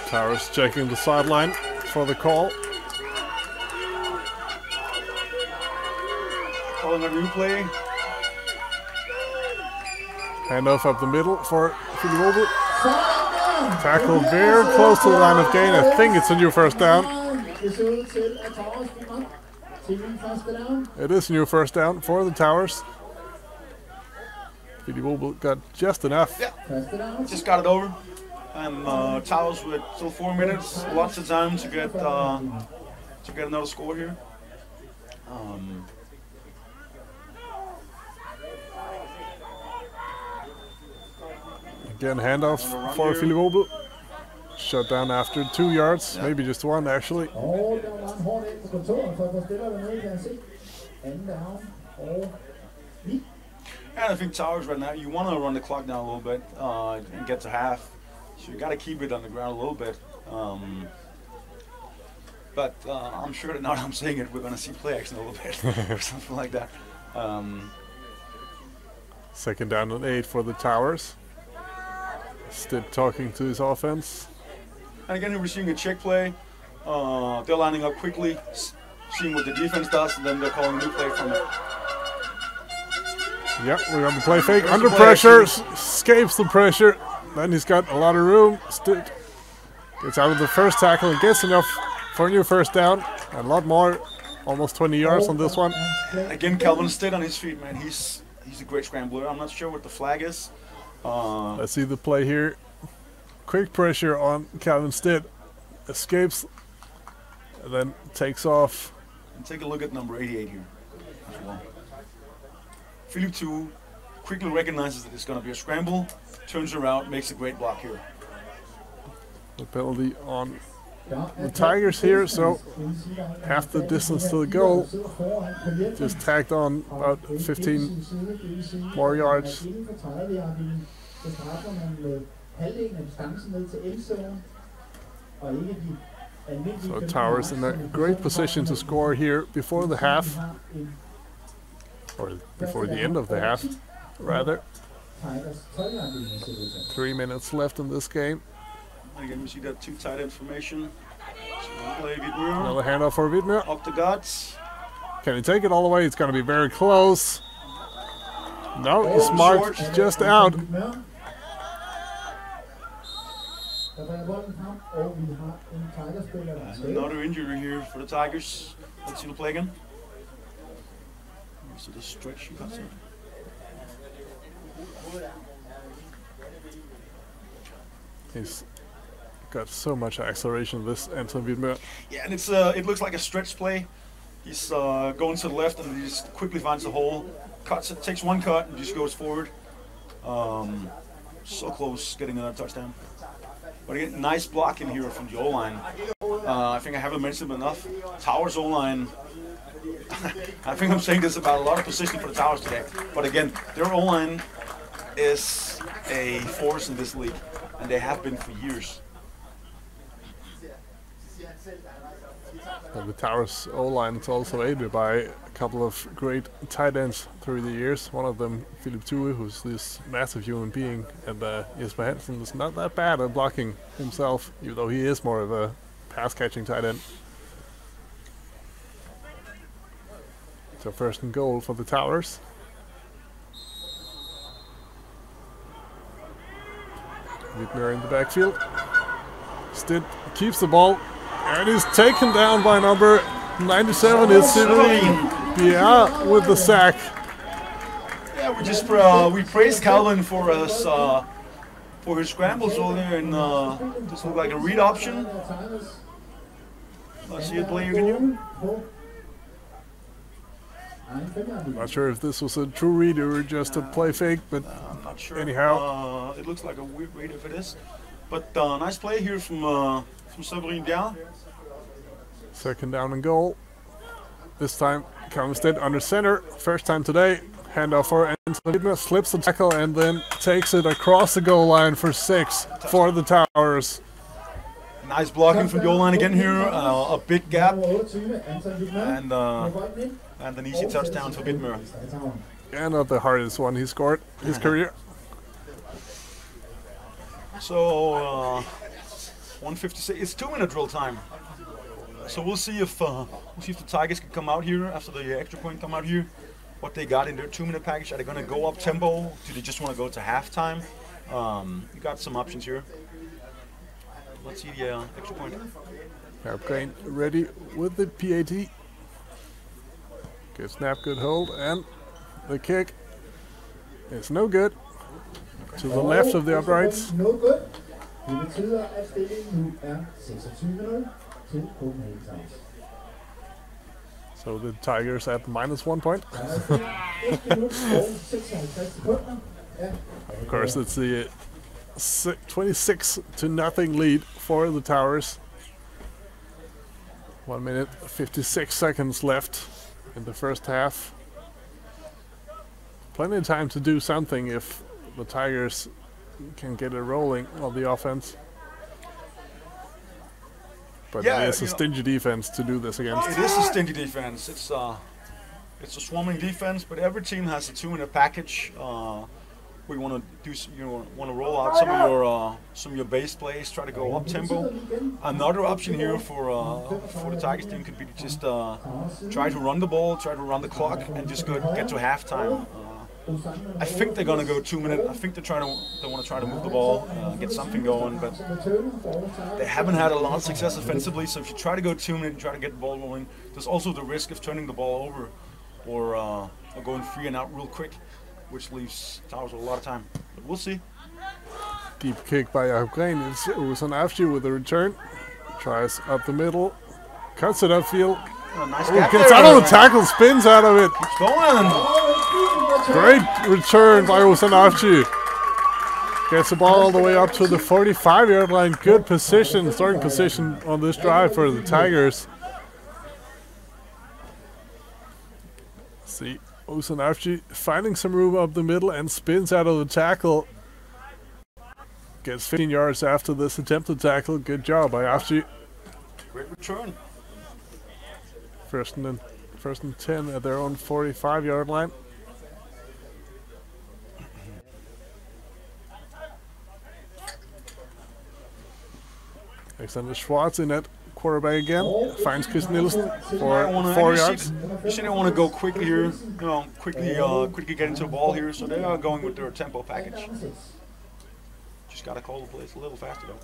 Towers checking the sideline for the call. Calling a new play. Handoff up the middle for Philip Obel. Tackle very close to the line of gain. I think it's a new first down. It is a new first down for the Towers. Philip Obel got just enough. Yeah, just got it over. And Towers with still 4 minutes, lots of time to get another score here. Again, handoff for Philip Obel. Shut down after 2 yards, maybe just 1 actually. And I think Towers right now, you want to run the clock down a little bit and get to half. So you got to keep it on the ground a little bit. But I'm sure that now that I'm saying it, we're going to see play action a little bit or something like that. Second down and 8 for the Towers. Stitt talking to his offense. And again, we're seeing a check play. They're lining up quickly, seeing what the defense does, and then they're calling a new play from it. Yep, we got the play fake. Under pressure, escapes the pressure. Then he's got a lot of room. Stitt gets out of the first tackle and gets enough for a new first down. And a lot more, almost 20 yards on this one. Again, Calvin Stitt on his feet, man. He's a great scrambler. I'm not sure what the flag is. Let's see the play here. Quick pressure on Calvin Stitt. Escapes and then takes off. And take a look at number 88 here as well. Philip 2 quickly recognizes that it's going to be a scramble, turns around, makes a great block here. The penalty on the Tigers here, so half the distance to the goal. Just tagged on about 15 more yards. So Towers in a great position to score here before the half, or before the end of the half, rather. 3 minutes left in this game. Again, we see that two tight end formation. So another handoff for Widmer. Up the guts. Can he take it all the way? It's going to be very close. No, it's marked just out. Another injury here for the Tigers. Let's see the play again. So the stretch you got to. He's got so much acceleration, this Anton Widmer. Yeah, and it's it looks like a stretch play. He's going to the left and he just quickly finds the hole, cuts it, takes one cut and just goes forward. So close getting another touchdown. But again, nice blocking here from the O-line. I think I haven't mentioned it enough. Towers O-line. I think I'm saying this about a lot of positioning for the Towers today. But again, their O-line is a force in this league, and they have been for years. And the Towers O-line is also aided by a couple of great tight ends through the years. One of them, Philip Thue, who's this massive human being, and Jesper Hansen is not that bad at blocking himself, even though he is more of a pass-catching tight end. So first and goal for the Towers. Widmer in the backfield. Stint keeps the ball. And is taken down by number 97. It's Severin Bier with the sack. Yeah, we praised Calvin for his scrambles over there, and this looked like a read option. Let's see it play again. I'm not sure if this was a true read or just a play fake, but I'm not sure. Anyhow, it looks like a weird read if it is. But nice play here from Severin Bier. Second down and goal. This time Kalmstedt under center. First time today. Handoff for Anton Widmer, slips the tackle and then takes it across the goal line for 6 for the Towers. Nice blocking from the goal line again here. A big gap and an easy touchdown for Widmer. And not the hardest one he scored his career. So 1:56. It's 2-minute drill time. So we'll see if the Tigers can come out here after the extra point come out here. What they got in their 2-minute package. Are they going to go up tempo? Do they just want to go to halftime? You got some options here. Let's see the extra point. Herb Crane ready with the PAT. Good snap, good hold, and the kick is no good. To the left of the uprights. No good. Det betyder, at stillingen nu er 26-0 til Copenhagen Towers. So the Tigers at -1 point. Of course, it's the 26-0 lead for the Towers. 1 minute 56 seconds left in the first half. Plenty of time to do something if the Tigers can get it rolling on the offense. But Yeah, it is a stingy defense to do this against. It is a stingy defense. It's a swarming defense, but every team has a 2-minute package. We want to do, want to roll out some of your base plays, try to go up tempo. Another option here for the Tigers team could be to just try to run the ball, try to run the clock, and just get to halftime. I think they're gonna go 2 minutes. I think they want to try to move the ball, get something going, but they haven't had a lot of success offensively. So if you try to go 2 minutes and try to get the ball rolling, there's also the risk of turning the ball over or going 3 and out real quick, which leaves Towers with a lot of time. But we'll see. Deep kick by Jakob Green. It's Usan Afshu with a return. Tries up the middle, cuts it upfield. Nice Gets out of the tackle, spins out of it. Keeps going. Great return by Usan Afshu. Gets the ball all the way up to the 45-yard line. Good position, starting position on this drive for the Tigers. See, Usan Afshu finding some room up the middle and spins out of the tackle. Gets 15 yards after this attempted tackle. Good job by Afshu. Great return. First and 10 at their own 45-yard line. Alexander Schwartz in at quarterback again. Finds Chris Nielsen for 4 yards. You see they want to go quickly here, quickly get into the ball here, so they are going with their tempo package. Just got to call the plays a little faster though.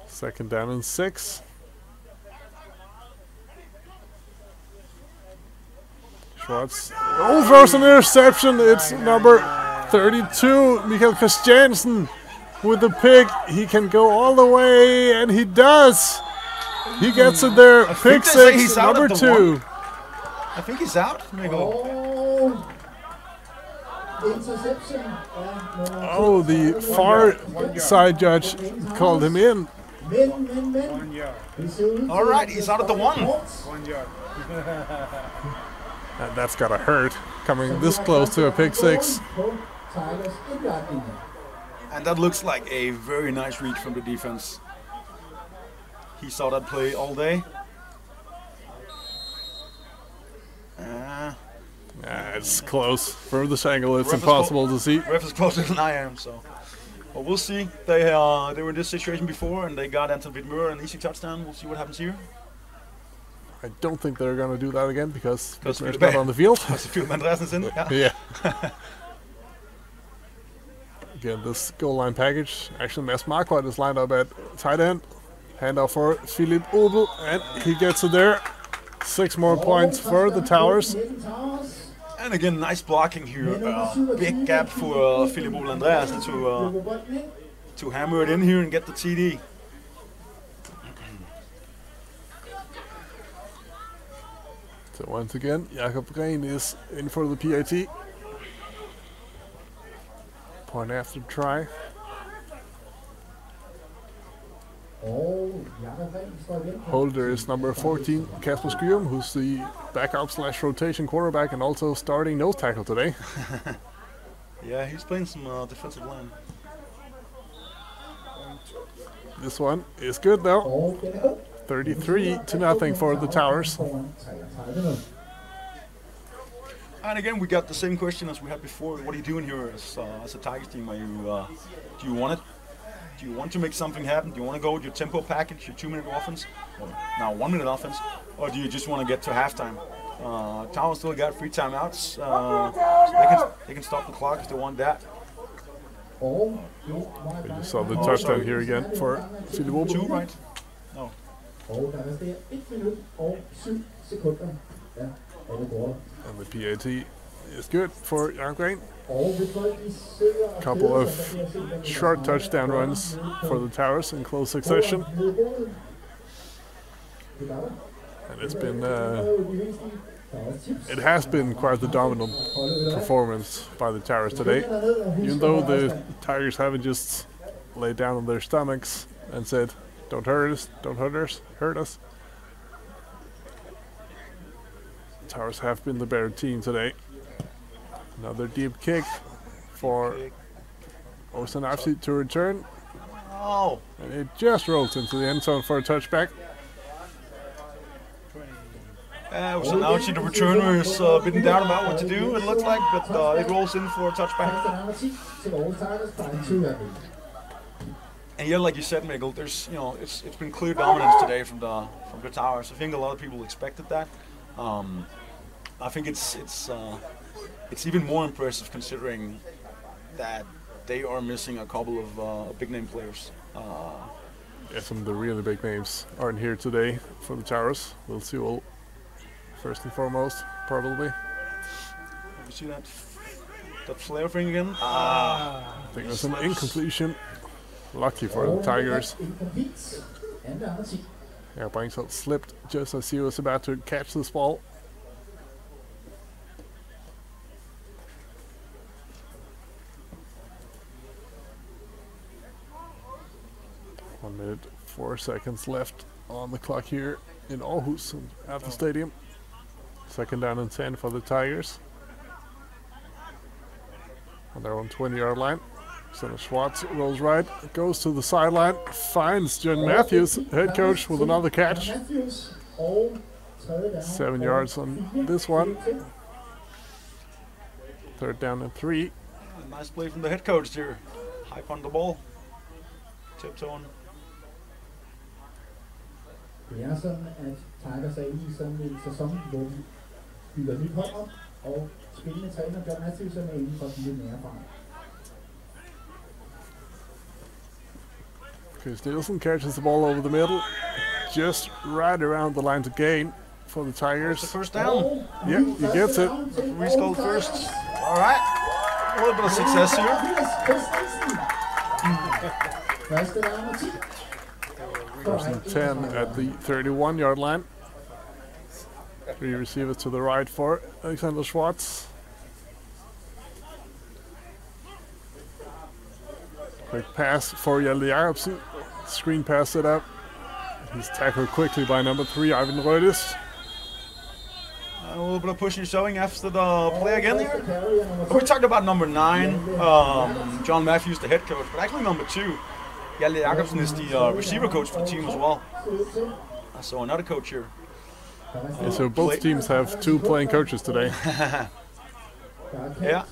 Second down and 6. Schwartz. Oh, throws an interception. It's number 32, Michael Christiansen, with the pick. He can go all the way, and he does. He gets it there. Pick six, number 2. I think he's out, Mikkel. Interception. Oh, the far side judge called him in. All right, he's out at the 1. 1 yard. And that's gotta hurt, coming this close to a pick six. And that looks like a very nice read from the defense. He saw that play all day. It's close. From this angle, it's impossible to see. Ref is closer than I am, so. But we'll see. They were in this situation before, and they got Anton Wittmer an easy touchdown. We'll see what happens here. I don't think they're going to do that again because Wittmer's not on the field. Because the field Andreasen is in. Yeah. Again, this goal line package. Actually, Mads Marquardt is lined up at tight end. Handoff for Philip Obel, and he gets it there. 6 more points for the Towers. And again, nice blocking here. Big gap for Philip Obel Andreasen to hammer it in here and get the TD. So once again, Jakob Rehn is in for the PAT. Point after try. Holder is number 14, Kasper Skyrum, who's the backup/rotation quarterback and also starting nose tackle today. Yeah, he's playing some defensive line. This one is good though. 33-0 for the Towers. And again, we got the same question as we had before. What are you doing here as a Tigers team? Are you, do you want it? Do you want to make something happen? Do you want to go with your tempo package, your 2-minute offense, or now 1-minute offense, or do you just want to get to halftime? Towers still got 3 timeouts, so they can stop the clock if they want that. We just saw the touchdown here again for Philip Obel. 2, right? Og der resterer 1 minut og 7 sekunder. Ja, og det går. And the PAT is good for Jakob Rehn. Couple of short touchdown runs for the Towers in close succession. And it's been, it has been quite the dominant performance by the Towers today. Even though the Tigers haven't just laid down on their stomachs and said, don't hurt us, don't hurt us. Towers have been the better team today. Another deep kick for Osanafsi to return. Oh! And it just rolls into the end zone for a touchback. Osanafsi, the returner, is a bit in doubt about what to do, it looks like, but it rolls in for a touchback. And yeah, like you said, Mikkel, there's it's been clear dominance today from the Towers. I think a lot of people expected that. I think it's even more impressive considering that they are missing a couple of big name players. Yeah, some of the really big names aren't here today for the Towers. We'll see all first and foremost, probably. Have you seen that flare thing again? I think it was an incompletion. Lucky for the Tigers. Yeah, Bangshot slipped just as he was about to catch this ball. One minute, 4 seconds left on the clock here in Aarhus at the stadium. 2nd down and 10 for the Tigers. On their own 20-yard line. So Schwartz rolls right, goes to the sideline, finds John Matthews, head coach, with another catch. 7 yards on this one. 3rd down and 3. Nice play from the head coach there. Hype on the ball. Tiptoeing. Det sådan, at Tigers er i sådan en sæson, hvor vi bygger nyt hold op, og spillende træner John Matthews er med inden for at blive mere erfaren. Chris Nielsen catches the ball over the middle, just right around the line to gain. for the Tigers. The first down. Yeah, he gets it. Reese called first. All right. A little bit of success here. First and 10 at the 31-yard line. 3 receivers to the right for Alexander Schwartz. Quick pass for Hjalte Jacobsen. Screen pass set up. He's tackled quickly by number 3, Ivan Rødis. A little bit of pushing and shoving after the play again here. We talked about number 9, John Matthews, the head coach, but actually number 2, Hjalte Jacobsen, is the receiver coach for the team as well. So another coach here. Yeah, so both teams have 2 playing coaches today. Yeah.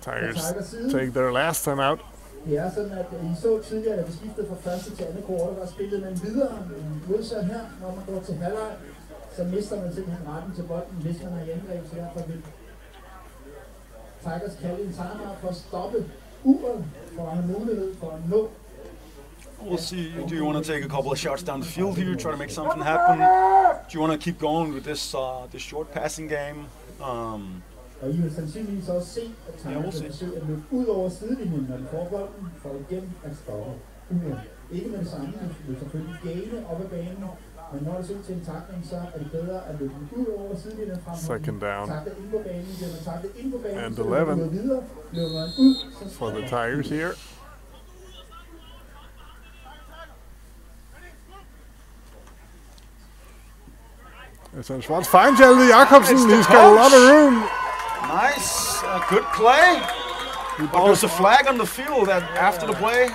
Tigers take their last time out. Det er sådan, at I så tidligere, at vi skiftede fra første til andet kvartal, der spillede man videre modsat her. Når man går til halvleg, så mister man simpelthen retten til bolden, hvis man er i angreb, så derfor vil Tigers kalde en timeout for at stoppe uret, for at have mulighed for at nå. We'll see. Do you want to take a couple of shots down the field here, try to make something happen? Do you want to keep going with this this short passing game? Og I vil sandsynligvis også se, at Tigers vil forsøge at løbe ud over sidelinjen, når de får bolden, for igen at stoppe uret. Ikke med det samme, du vil selvfølgelig gaine op ad banen, men når det ser ud til en takling, så er det bedre at løbe ud over sidelinjen frem. Second down. Takle ind på banen, bliver man taklet ind på banen, And så 11 løber videre, løber man ud. for the Tigers here. Alexander Schwartz finds Hjalte Jacobsen. He's got a lot of room. Nice, good play. But there's a flag on the field after the play.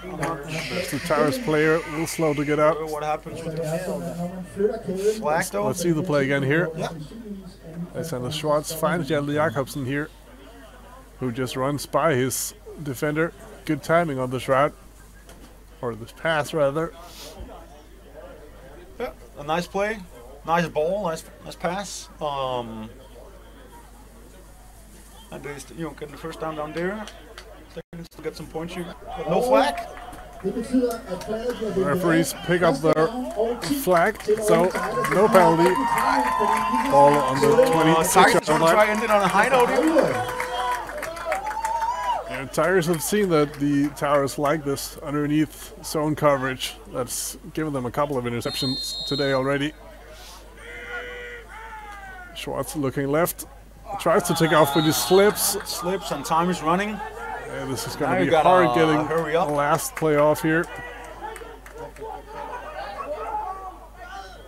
There's the Tigers player, a little slow to get up. What happens with the field? Flag though. Let's see the play again here. Yeah. Alexander Schwartz finds Hjalte Jacobsen here, who just runs by his defender. Good timing on this route, or this pass rather. Yeah, a nice play, nice ball, nice pass. And they getting the first down there. Seconds to get some points here, but no flag. Referees pick up their flag, so no penalty. Ball on the 26-yard line. Try ended on a high note here. And Tigers have seen that the Towers like this underneath zone coverage. That's given them a couple of interceptions today already. Schwartz looking left, tries to take off, but he slips. Slips and time is running. And this is going to be hard getting the last play off here.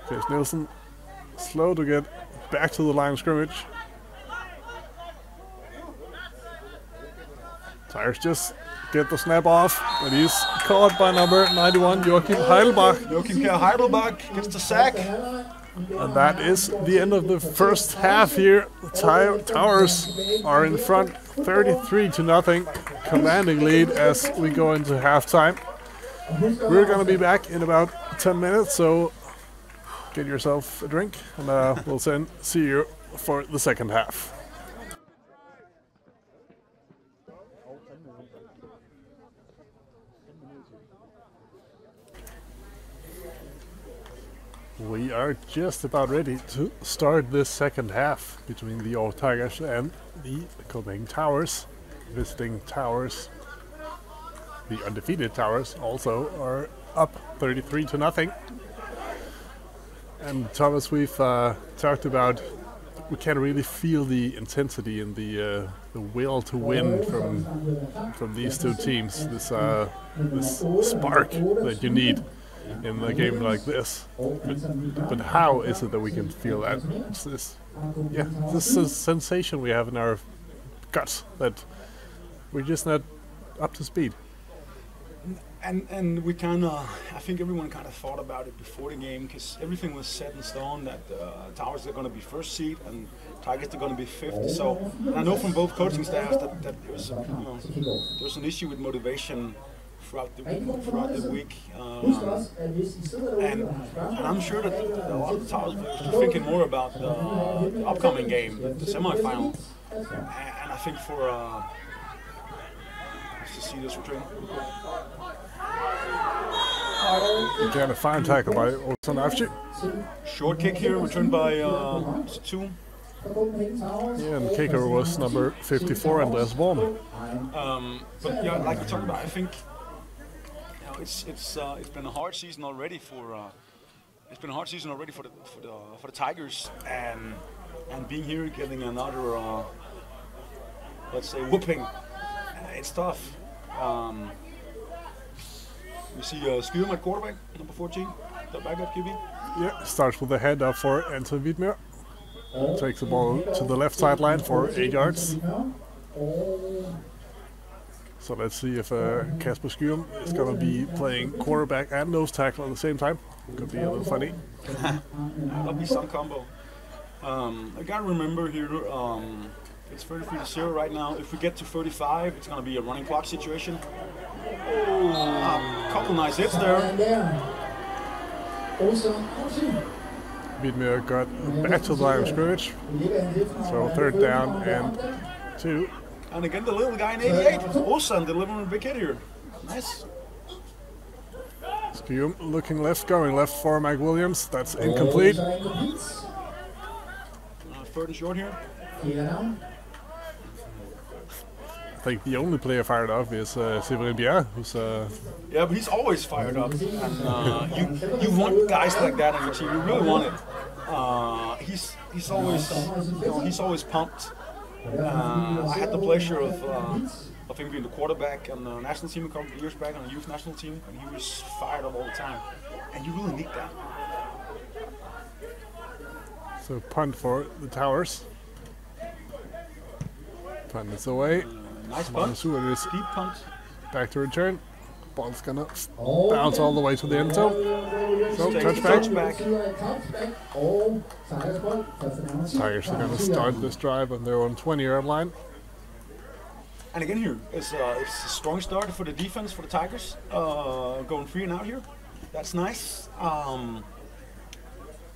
Chase Nielsen, slow to get back to the line of scrimmage. Tigers just get the snap off, but he's caught by number 91, Joachim Heidelbach. Joachim Heidelbach gets the sack. And that is the end of the first half here. The Towers are in front 33-0, commanding lead as we go into halftime. We're going to be back in about 10 minutes, so get yourself a drink, and we'll see you for the second half. We are just about ready to start this second half between the Aarhus Tigers and the Copenhagen Towers. Visiting Towers, the undefeated Towers, also are up 33-0. And Thomas, we've talked about, we can really feel the intensity and the will to win from these two teams. This spark that you need in a game like this. But how is it that we can feel that? It's this sensation we have in our guts that we're just not up to speed. And we kind of, I think everyone kind of thought about it before the game, because everything was set in stone that Towers are going to be first seed and Tigers are going to be fifth. So and I know from both coaching staffs that there was an issue with motivation throughout the week, and I'm sure that a lot of the Towers players are thinking more about the upcoming game, the semifinal, and I think for let's just see this return. Again, a fine tackle by Olsen Afschi. Short kick here, returned by Two. Yeah, and kicker was number 54, Andreas Worm. But yeah, like we talked about, I think it's been a hard season already for the Tigers, and being here, getting another let's say whooping, it's tough. We see Skyum at quarterback, number 14, the backup QB. Yeah, starts with the head up for Anton Widmer. Takes the ball to the left sideline for 8 yards. So let's see if Kasper Skyum is going to be playing quarterback and nose tackle at the same time. Could be a little funny. That'll be some combo. I gotta remember here, it's 33-0 right now. If we get to 35, it's going to be a running clock situation. Oh, couple nice hits there. Widmer got back to the line of scrimmage. So 3rd down and 2. And again, the little guy in 88, Olsen delivering a big hit here. Nice. Skyum looking left, going left for Mike Williams. That's incomplete. 3rd and short here. I think the only player fired up is Severin Bjerre, who's yeah, but he's always fired up. And you want guys like that on your team. You really want it. He's always pumped. I had the pleasure of him being the quarterback on the national team a couple of years back on the youth national team, and he was fired up all the time. And you really need that. So punt for the Towers. Punt is away. Nice punt. Deep punt. Back to return. Ball's gonna bounce all the way to the end zone. So touchback. Tigers are gonna start this drive on their own 20-yard line. And again here, it's a strong start for the defense for the Tigers. Going 3 and out here. That's nice.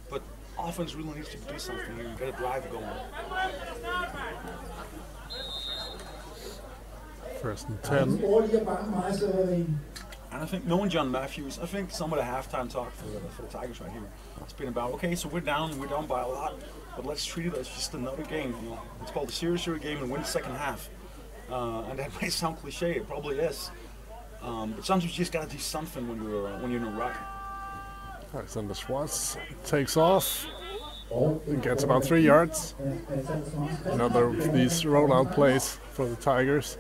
But offense really needs to do something here. You got a drive going. 1st and 10. And I think knowing John Matthews, I think some of the halftime talk for the Tigers right here, it's been about, okay, so we're down by a lot, but let's treat it as just another game. You know, it's called a series game and win the second half. And that may sound cliche, it probably is. But sometimes you just gotta do something when you're in a rut. Alexander Schwartz takes off and gets about 3 yards. Another of these rollout plays for the Tigers.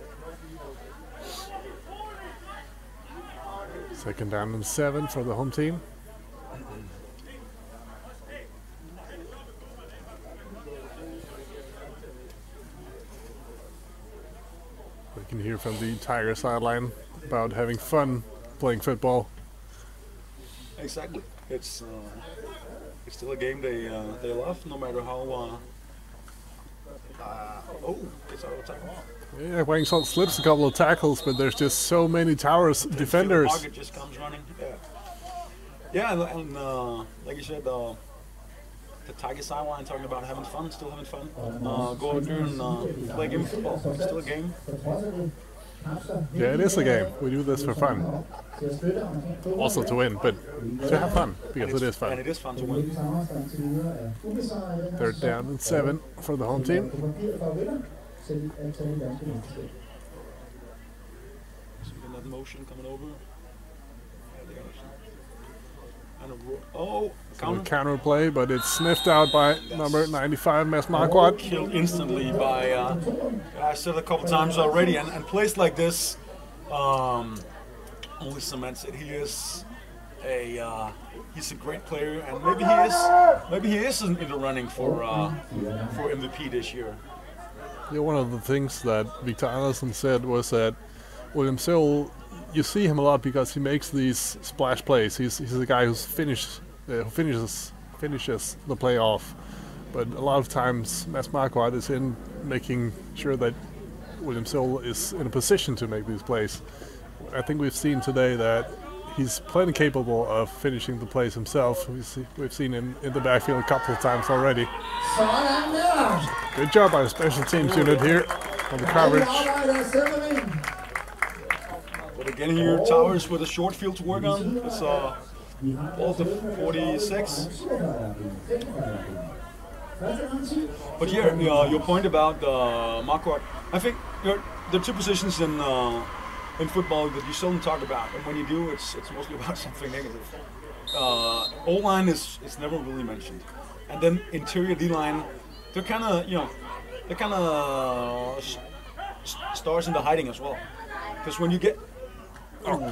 2nd down and 7 for the home team. We can hear from the Tiger sideline about having fun playing football. Exactly. It's still a game they love, no matter how. It's out of tackle. Yeah, Wangsholt slips a couple of tackles, but there's just so many Towers defenders. The just comes running. Yeah, and like you said, the Tiger sideline talking about having fun, still having fun. Go out there and play a game of football. It's still a game. Yeah, it is a game. We do this for fun. Also to win, but to have fun, because it is fun. And it is fun to win. 3rd down and 7 for the home team. So that motion coming over. And counter play, but it's sniffed out by number 95, Mads Marquardt. Killed instantly by, I said it a couple times already, and plays like this only cements it. He's a great player, and maybe he is in the running for MVP this year. Yeah, one of the things that Victor Andersen said was that William Sewell, you see him a lot because he makes these splash plays. He's a guy who finishes the play off. But a lot of times, Mads Marquardt is in making sure that William Sewell is in a position to make these plays. I think we've seen today that he's plenty capable of finishing the plays himself. We've seen him in the backfield a couple of times already. Good job by the special teams unit here on the coverage. But again here, Towers with a short field to work on. It's ball to 46. But here, your point about Marquardt, I think there are two positions in football that you seldom talk about, and when you do, it's mostly about something negative. O-line is never really mentioned, and then interior D-line, they're kind of stars in the hiding as well, because when you get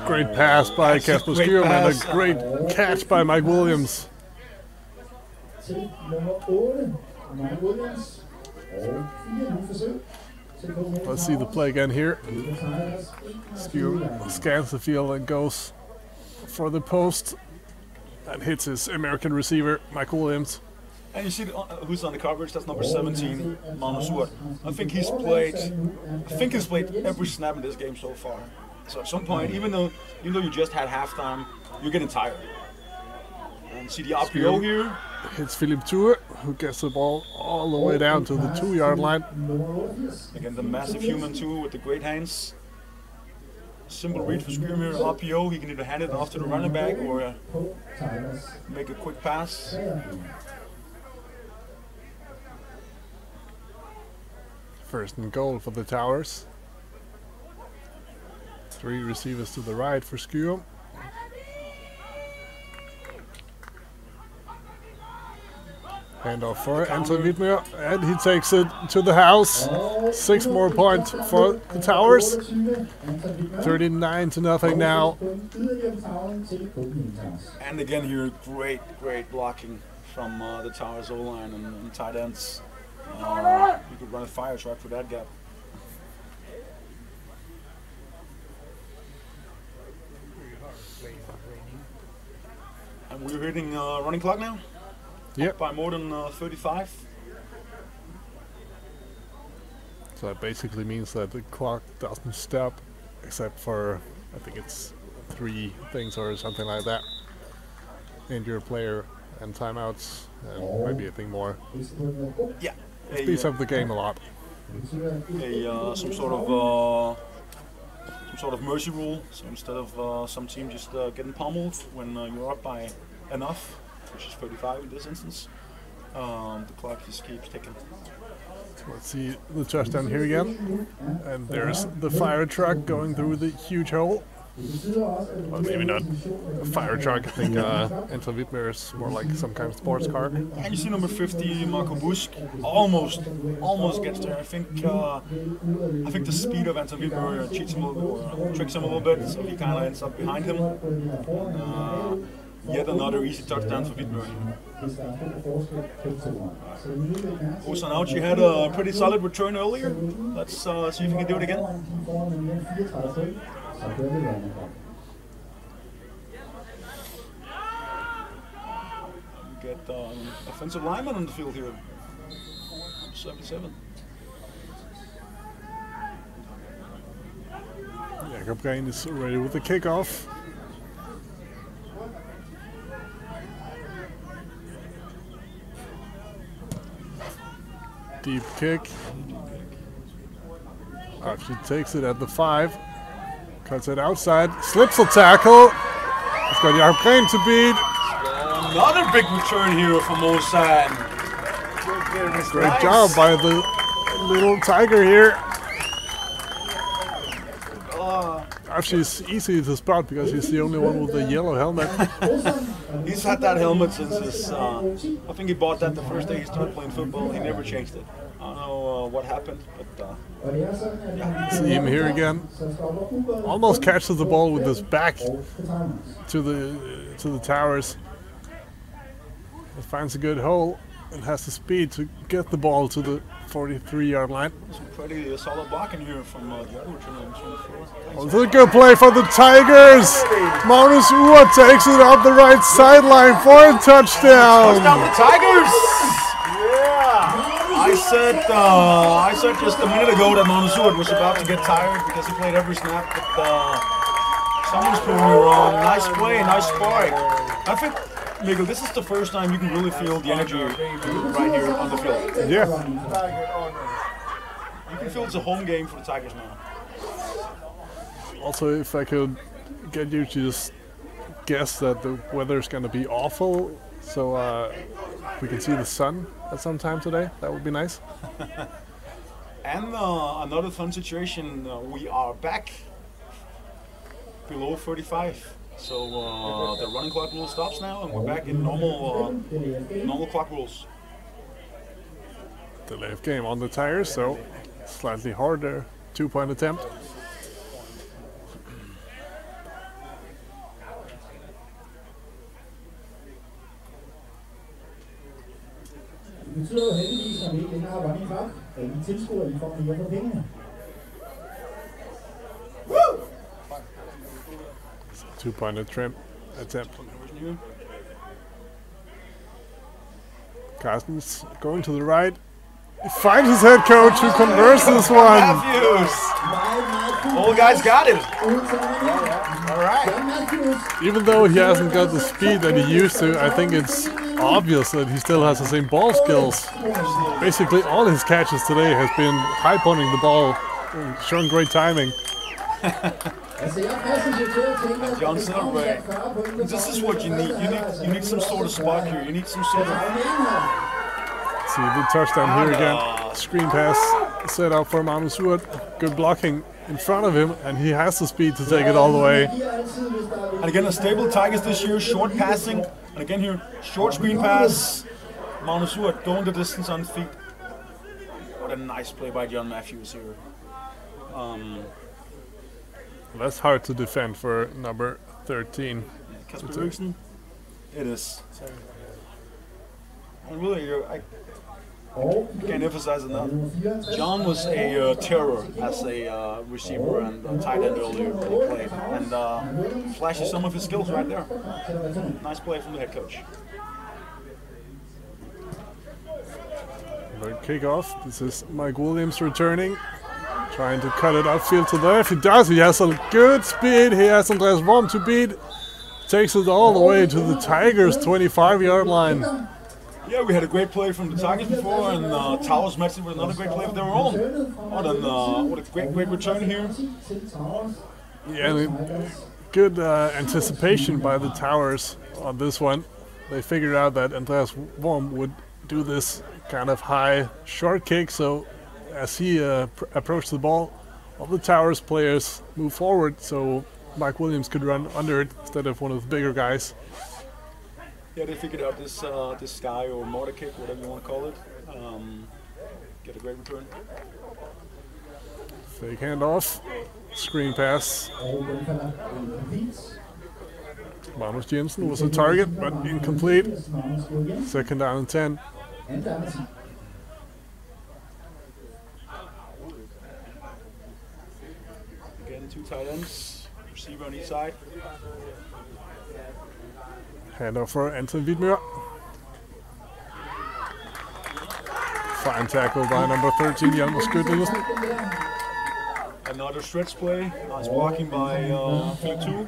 Great pass by Kasper great Skyum and pass. a great catch by Mike Williams. Til nummer 8, Mike Williams. Og 4 nye forsøg. Let's see the play again here. Skyum scans the field and goes for the post and hits his American receiver, Mike Williams. And you see who's on the coverage. That's number 17, Magnus Urt. I think he's played every snap in this game so far. So at some point, even though you just had halftime, you're getting tired. And see the RPO here. Hits Philippe Tour, who gets the ball all the way down to the 2-yard line. Again, the massive human too with the great hands. Simple read for Skyum here. RPO, he can either hand it off to the running back or make a quick pass. First and goal for the Towers. 3 receivers to the right for Skyum. Handoff for Anton Wittmer, and he takes it to the house. 6 more points for the Towers. 39-0 now. And again here, great blocking from the Towers O-line and tight ends. You could run a fire truck for that gap. And we're hitting running clock now. Yep. By more than 35. So that basically means that the clock doesn't stop, except for, I think it's 3 things or something like that. Injured player and timeouts, and maybe a thing more. Yeah. Speeds up the game a lot. Some sort of mercy rule. So instead of some team just getting pummeled when you're up by enough, which is 35 in this instance, the clock just keeps ticking. Let's see the touchdown here again. And there's the fire truck going through the huge hole. Well, maybe not a fire truck. I think Anton Wittmer is more like some kind of sports car. And you see number 50, Marco Busk, almost gets there. I think the speed of Anton Wittmer cheats him a little, or tricks him a little bit, so he kind of ends up behind him. And, yet another easy touchdown for Wittmer. Osan out, you had a pretty solid return earlier. Let's see if you can do it again. You get offensive lineman on the field here. 77. Jakob Green is ready with the kickoff. Deep kick. Actually takes it at the 5. Cuts it outside. Slips a tackle. It's got Jakob Green to beat. Another big return here from Osan. Great job by the little Tiger here. Actually, it's easy to spot because he's the only one with the yellow helmet. He's had that helmet since his, I think he bought that the first day he started playing football. He never changed it. I don't know what happened, but See him here again. Almost catches the ball with his back to the Towers. He finds a good hole and has the speed to get the ball to the 43-yard line. some pretty solid blocking here from the other returner on 24. It's a good play for the Tigers. Magnus Urt takes it up the right sideline for a touchdown. Touchdown the Tigers! Yeah! I said just a minute ago that Magnus Urt was about to get tired because he played every snap, but someone's proving me wrong. Nice play, nice spark. I think, Mikkel, this is the first time you can really feel the energy right here on the field. Yeah. You can feel it's a home game for the Tigers now. Also, if I could get you to just guess that the weather's going to be awful, so we can see the sun at some time today, that would be nice. And another fun situation, we are back below 35. So the running clock rule stops now, and we're back in normal clock rules. The left game on the tires, so slightly harder 2-point attempt. Det betyder jo heldigvis, når vi ikke længere har running clock, at vi tilskuer, I får mere for pengene. 2-point attempt. Carstens going to the right. He finds his head coach who converts this one. Matthews! All guys got it. All right. Even though he hasn't got the speed that he used to, I think it's obvious that he still has the same ball skills. Basically all his catches today has been high-punting the ball, showing great timing. John Silverberg. This is what you need. You need some sort of spark here. You need some sort of... See the touchdown here again. Screen pass set up for Magnus Urt. Good blocking in front of him, and he has the speed to take it all the way. And again, a stable Tigers this year, short passing. And again here, short screen pass. Magnus Urt going the distance on feet. What a nice play by John Matthews here. That's hard to defend for number 13. Kasper Eriksen. It is. And really, I can't emphasize enough. John was a terror as a receiver and tight end earlier when he played. And flashes some of his skills right there. Nice play from the head coach. The kickoff. This is Mike Williams returning. Trying to cut it upfield to the left. He does. He has some good speed. He has Andreas Worm to beat. Takes it all the way to the Tigers' 25-yard line. Yeah, we had a great play from the Tigers before, and Towers matched it with another great play of their own. What a great return here. Yeah, and good anticipation by the Towers on this one. They figured out that Andreas Worm would do this kind of high short kick, so as he approached the ball, all the Towers players moved forward, so Mike Williams could run under it instead of one of the bigger guys. Yeah, they figured out this sky or mortar kick, whatever you want to call it. Get a great return. Fake handoff, screen pass. Magnus Jensen was a target, but incomplete. 2nd down and 10. Again, 2 tight ends, receiver on each side. Handoff for Anton Wiedmøller. Fine tackle by number 13, Hjalmar Skytte. Another stretch play. Nice blocking by Philip 2.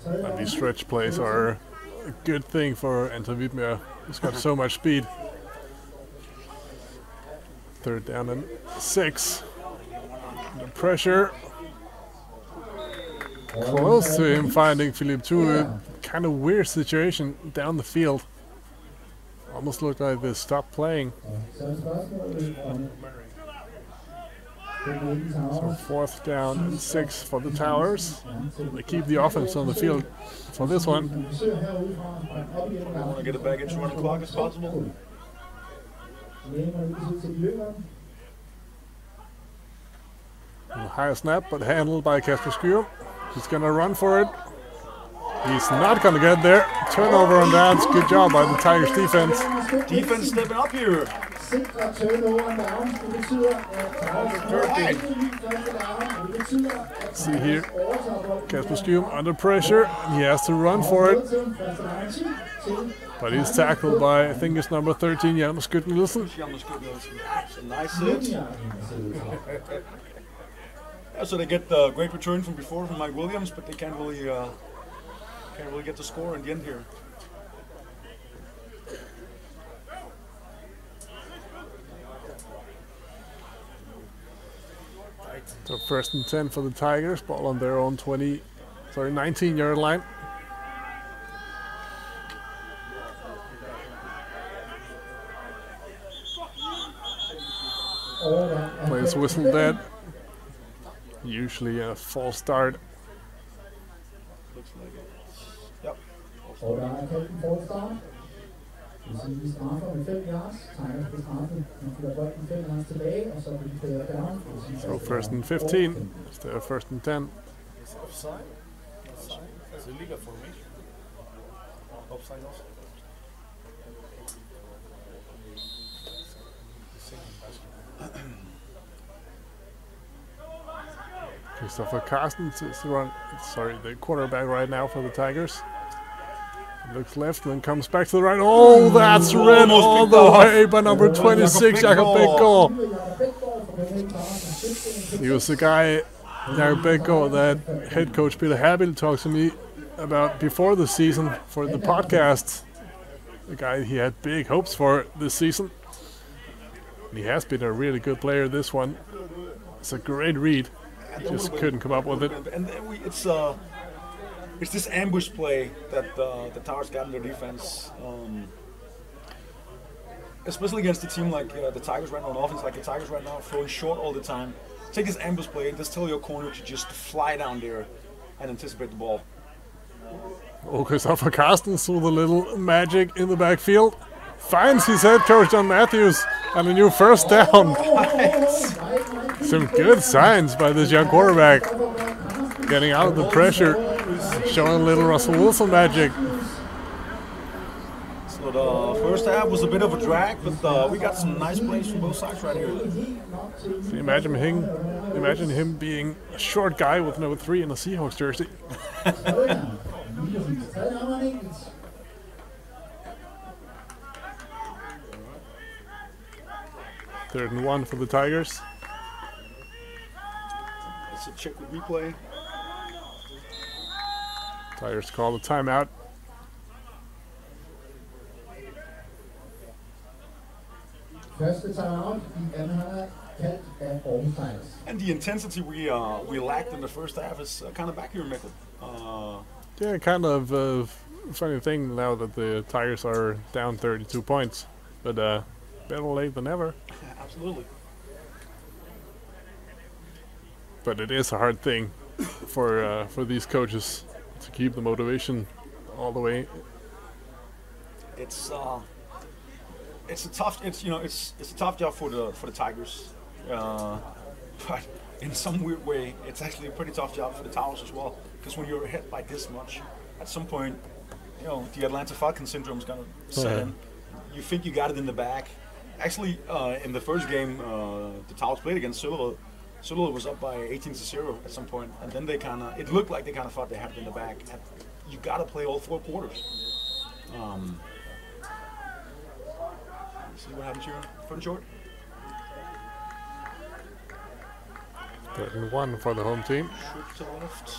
And these stretch plays are a good thing for Anton Wiedmøller. He's got so much speed. 3rd down and 6. The pressure. Close to him finding Philip 2. Kind of weird situation down the field. Almost looked like they stopped playing. So 4th down and 6 for the Towers. They keep the offense on the field for this one. Want to get it back into running clock as possible. High snap, but handled by Kasper Skyum. He's going to run for it. He's not going to get there. Turnover on downs. Good job by the Tigers defense. Defense stepping up here. See here, Kasper Skyum under pressure. He has to run for it. But he's tackled by, I think it's number 13, Hjalmar Skytte Nielsen. Nice hit. Yeah, so they get the great return from before from Mike Williams, but they can't really get the score in the end here. So first and 10 for the Tigers. Ball on their own 19-yard line. Plays whistle dead. Usually a false start. Looks like it. Yep. Og der er kaldt en forstart. Det vil sige, vi straffer med 5 yards. Tigers får straffet. Man får bolden 5 yards tilbage, og så bliver de færre down. So first and 15 instead of first and 10. It's offside. Offside. That's illegal formation. Offside also. Christopher Carstens is the quarterback right now for the Tigers. Looks left and then comes back to the right. Oh, that's red all the way by number 26, Jakob Bækgaard. He was the guy, Jakob Bækgaard, that head coach Peter Habil talked to me about before the season for the podcast. The guy he had big hopes for this season. And he has been a really good player this one. It's a great read. Just couldn't come up with it. And then it's this ambush play that the Tigers got in their defense. Especially against a team like the Tigers right now on offense, like the Tigers right now, throwing short all the time. Take this ambush play and just tell your corner to just fly down there and anticipate the ball. Oh, Christopher Carstens with a little magic in the backfield. Finds his head coach John Matthews on a new first down. Some good signs by this young quarterback. Getting out of the pressure, showing a little Russell Wilson magic. So the first half was a bit of a drag, but we got some nice plays from both sides right here. So imagine him being a short guy with number 3 in a Seahawks jersey. Third and 1 for the Tigers. Let's check the replay. Tigers call the timeout. Første timeout i anden halvleg kaldt af Aarhus Tigers. And the intensity we lacked in the first half is kind of back here, Mikkel. Yeah, kind of a funny thing now that the Tigers are down 32 points. But better late than never. Absolutely. But it is a hard thing for these coaches to keep the motivation all the way. It's a tough job for the Tigers, but in some weird way, it's actually a pretty tough job for the Towers as well. Because when you're ahead by this much, at some point, the Atlanta Falcons syndrome is gonna set in. You think you got it in the bag. Actually, in the first game, the Towers played against Søllerød. Søllerød was up by 18-0 at some point, and then it looked like they kind of thought they had it in the bag. And you got to play all 4 quarters. See what happens here. Front short. Third and 1 for the home team. Shoot to the left.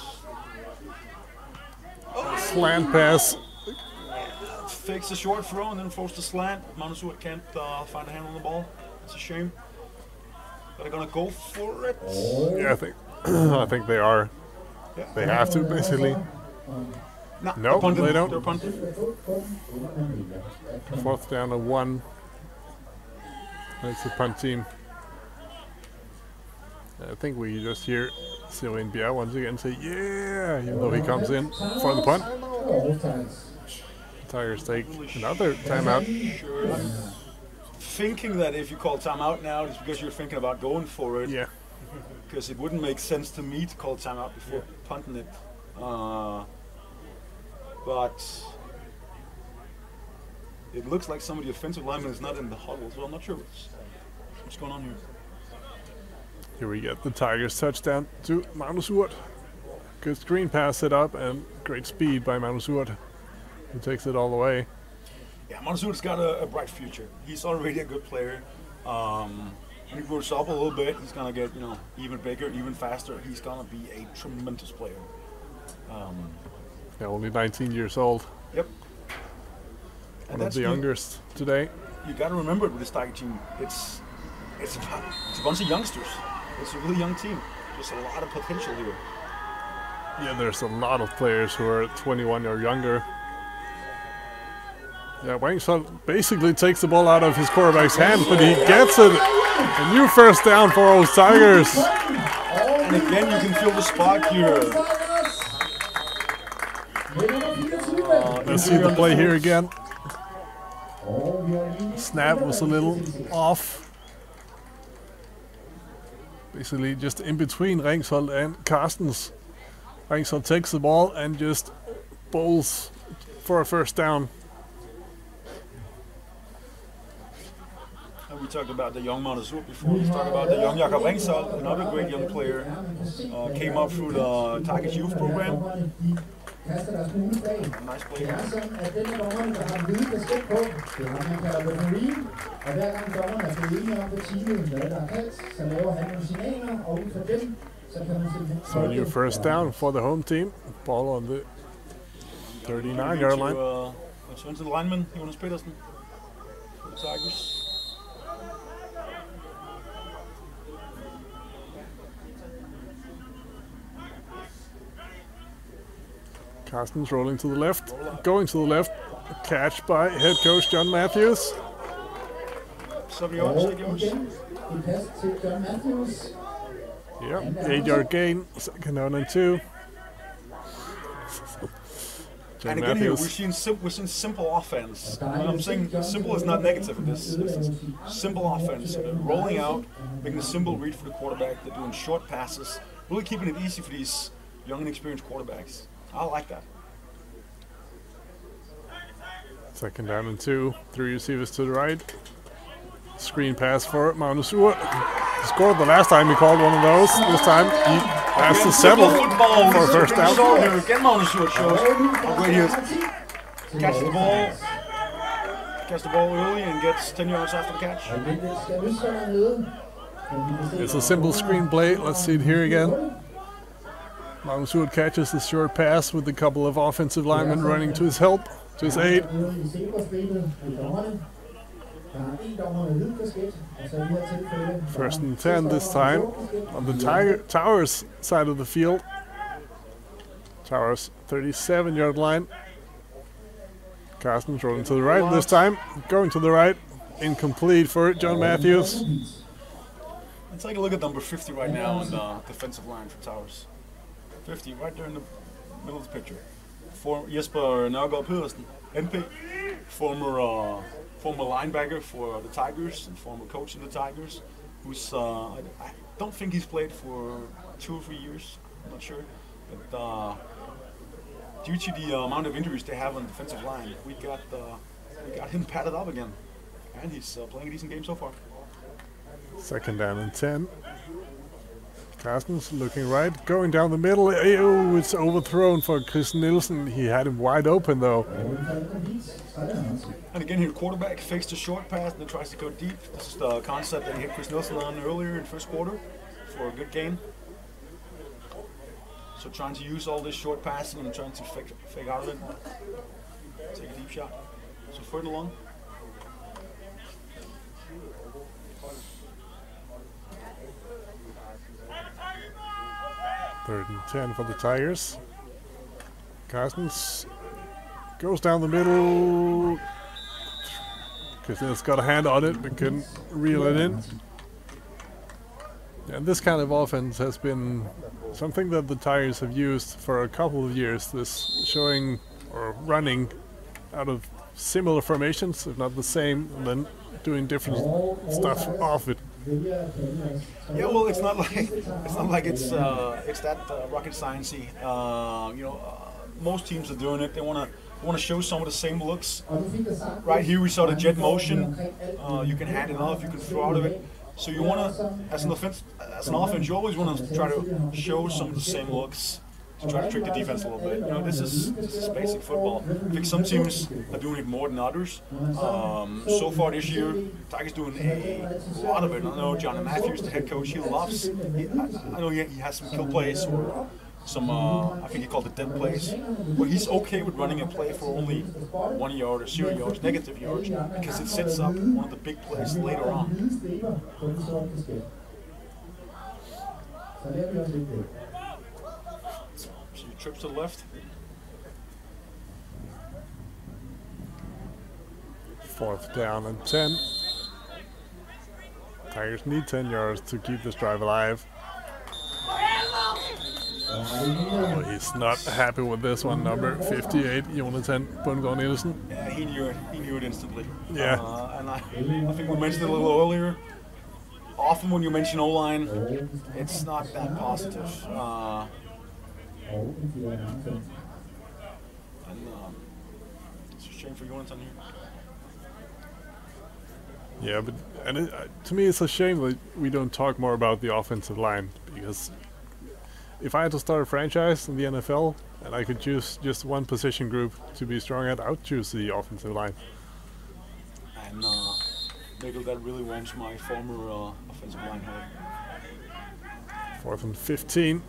Slant pass. Fakes a short throw and then throws the slant. Manusur can't find a hand on the ball. It's a shame. But they're gonna go for it. Yeah, I think they are. Yeah. They have to basically. No, they don't. They're punting. 4th down and 1. It's the punt team. I think we just hear Sylvain Bjerre once again say, yeah, even though he comes in for the punt. Tigers take another timeout. Sure. Thinking that if you call timeout now, it's because you're thinking about going for it. Yeah. Because it wouldn't make sense to me to call timeout before punting it. But it looks like some of the offensive linemen is not in the huddle, so I'm not sure what's going on here. Here we get the Tigers touchdown to Magnus Urt. Good screen pass set up and great speed by Magnus Urt, who takes it all the way. Yeah, Magnus Urt's got a bright future. He's already a good player. When he grows up a little bit, he's gonna get even bigger, even faster. He's gonna be a tremendous player. Yeah, only 19 years old. Yep. One of the youngest today. You got to remember with this Tiger team, it's a bunch of youngsters. it's a really young team. There's a lot of potential here. Yeah, there's a lot of players who are 21 or younger. Yeah, Wangsholt basically takes the ball out of his quarterback's hand, but he gets it. A new first down for Aarhus Tigers. And again, you can feel the spark here. Let's see the play here again. Snap was a little off. Basically just in between Ringsholt and Carstens. Ringsholt takes the ball and just bowls for a first down. And we talked about the young Manasur before. Let's talk about the young Jakob Ringsholt, another great young player. Came up through the Tigers youth program. Kaster deres smule bag. Nice play. Det er sådan, at den dommeren, der har en hvide kasket på, det er ham, man kalder referee. Og hver gang dommeren er blevet enige om på teamet, hvad der er kaldt, så laver han nogle signaler, og ud fra dem, så kan man simpelthen... So a new first down for the home team. Ball on the 39-yard line. Return to the lineman, Jonas Petersen for the Tigers. Carstens rolling to the left, going to the left. Catch by head coach John Matthews. Så vi også, ikke også? En pas til John Matthews. Yep, 8-yard gain, second down and 2. John And again here, we've seen simple offense. I'm saying simple is not negative in this instance. Simple offense, rolling out, making a simple read for the quarterback. They're doing short passes, really keeping it easy for these young and experienced quarterbacks. I like that. Second down and 2. 3 receivers to the right. Screen pass for Manasur. He scored the last time he called one of those. This time he has to settle for a first down. So here again, Manasur shows how great he is. Catch the ball early and gets 10 yards after the catch. It's a simple screen play. Let's see it here again. Manasur catches the short pass with a couple of offensive linemen running to his help, to his aid. First and 10 this time on the Towers side of the field. Towers 37-yard line. Carstens rolling to the right this time, going to the right, incomplete for John Matthews. Let's take a look at number 50 right now on the defensive line for Towers. 50 right there in the middle of the picture. Jesper Nørgaard Pedersen, NP, former linebacker for the Tigers and former coach in the Tigers, who's I don't think he's played for 2 or 3 years. I'm not sure, but due to the amount of injuries they have on the defensive line, we got him padded up again, and he's playing a decent game so far. Second down and 10. Carstens looking right, going down the middle. Oh, it's overthrown for Chris Nielsen. He had him wide open though. And again here, quarterback fakes the short pass and then tries to go deep. This is the concept that he hit Chris Nielsen on earlier in first quarter for a good gain. So trying to use all this short passing and trying to fake out of it. Take a deep shot. So further along. Third and 10 for the Tigers. Carstens goes down the middle. Christian's got a hand on it, but couldn't reel it in. And this kind of offense has been something that the Tigers have used for a couple of years. This showing or running out of similar formations, if not the same, and then doing different stuff off it. Yeah, well, it's not like it's that rocket sciencey. Most teams are doing it. They want to show some of the same looks. Right here, we saw the jet motion. You can hand it off. You can throw out of it. So you want to, as an offense, you always want to try to show some of the same looks to try to trick the defense a little bit. You know, this is basic football. I think some teams are doing it more than others. So far this year, Tigers doing a lot of it. I know John Matthews, the head coach, he loves. I know he has some kill plays or some, I think he called it dead plays. But he's okay with running a play for only 1 yard or 0 yards, negative yards, because it sets up one of the big plays later on. Så det er vi også lidt ved. So you trips to the left. 4th down and 10. Tigers need 10 yards to keep this drive alive. Oh, he's not happy with this one. Number 58, Jonathan Bundgaard Nielsen. Yeah, he knew it. He knew it instantly. Yeah. And I think we mentioned it a little earlier. Often when you mention O-line, it's not that positive. It's a shame for Jonathan here. Yeah, but to me it's a shame that we don't talk more about the offensive line, because if I had to start a franchise in the NFL and I could choose just one position group to be strong at, I would choose the offensive line. And Mikkel, that really warms my former offensive line heart. 4th and 15.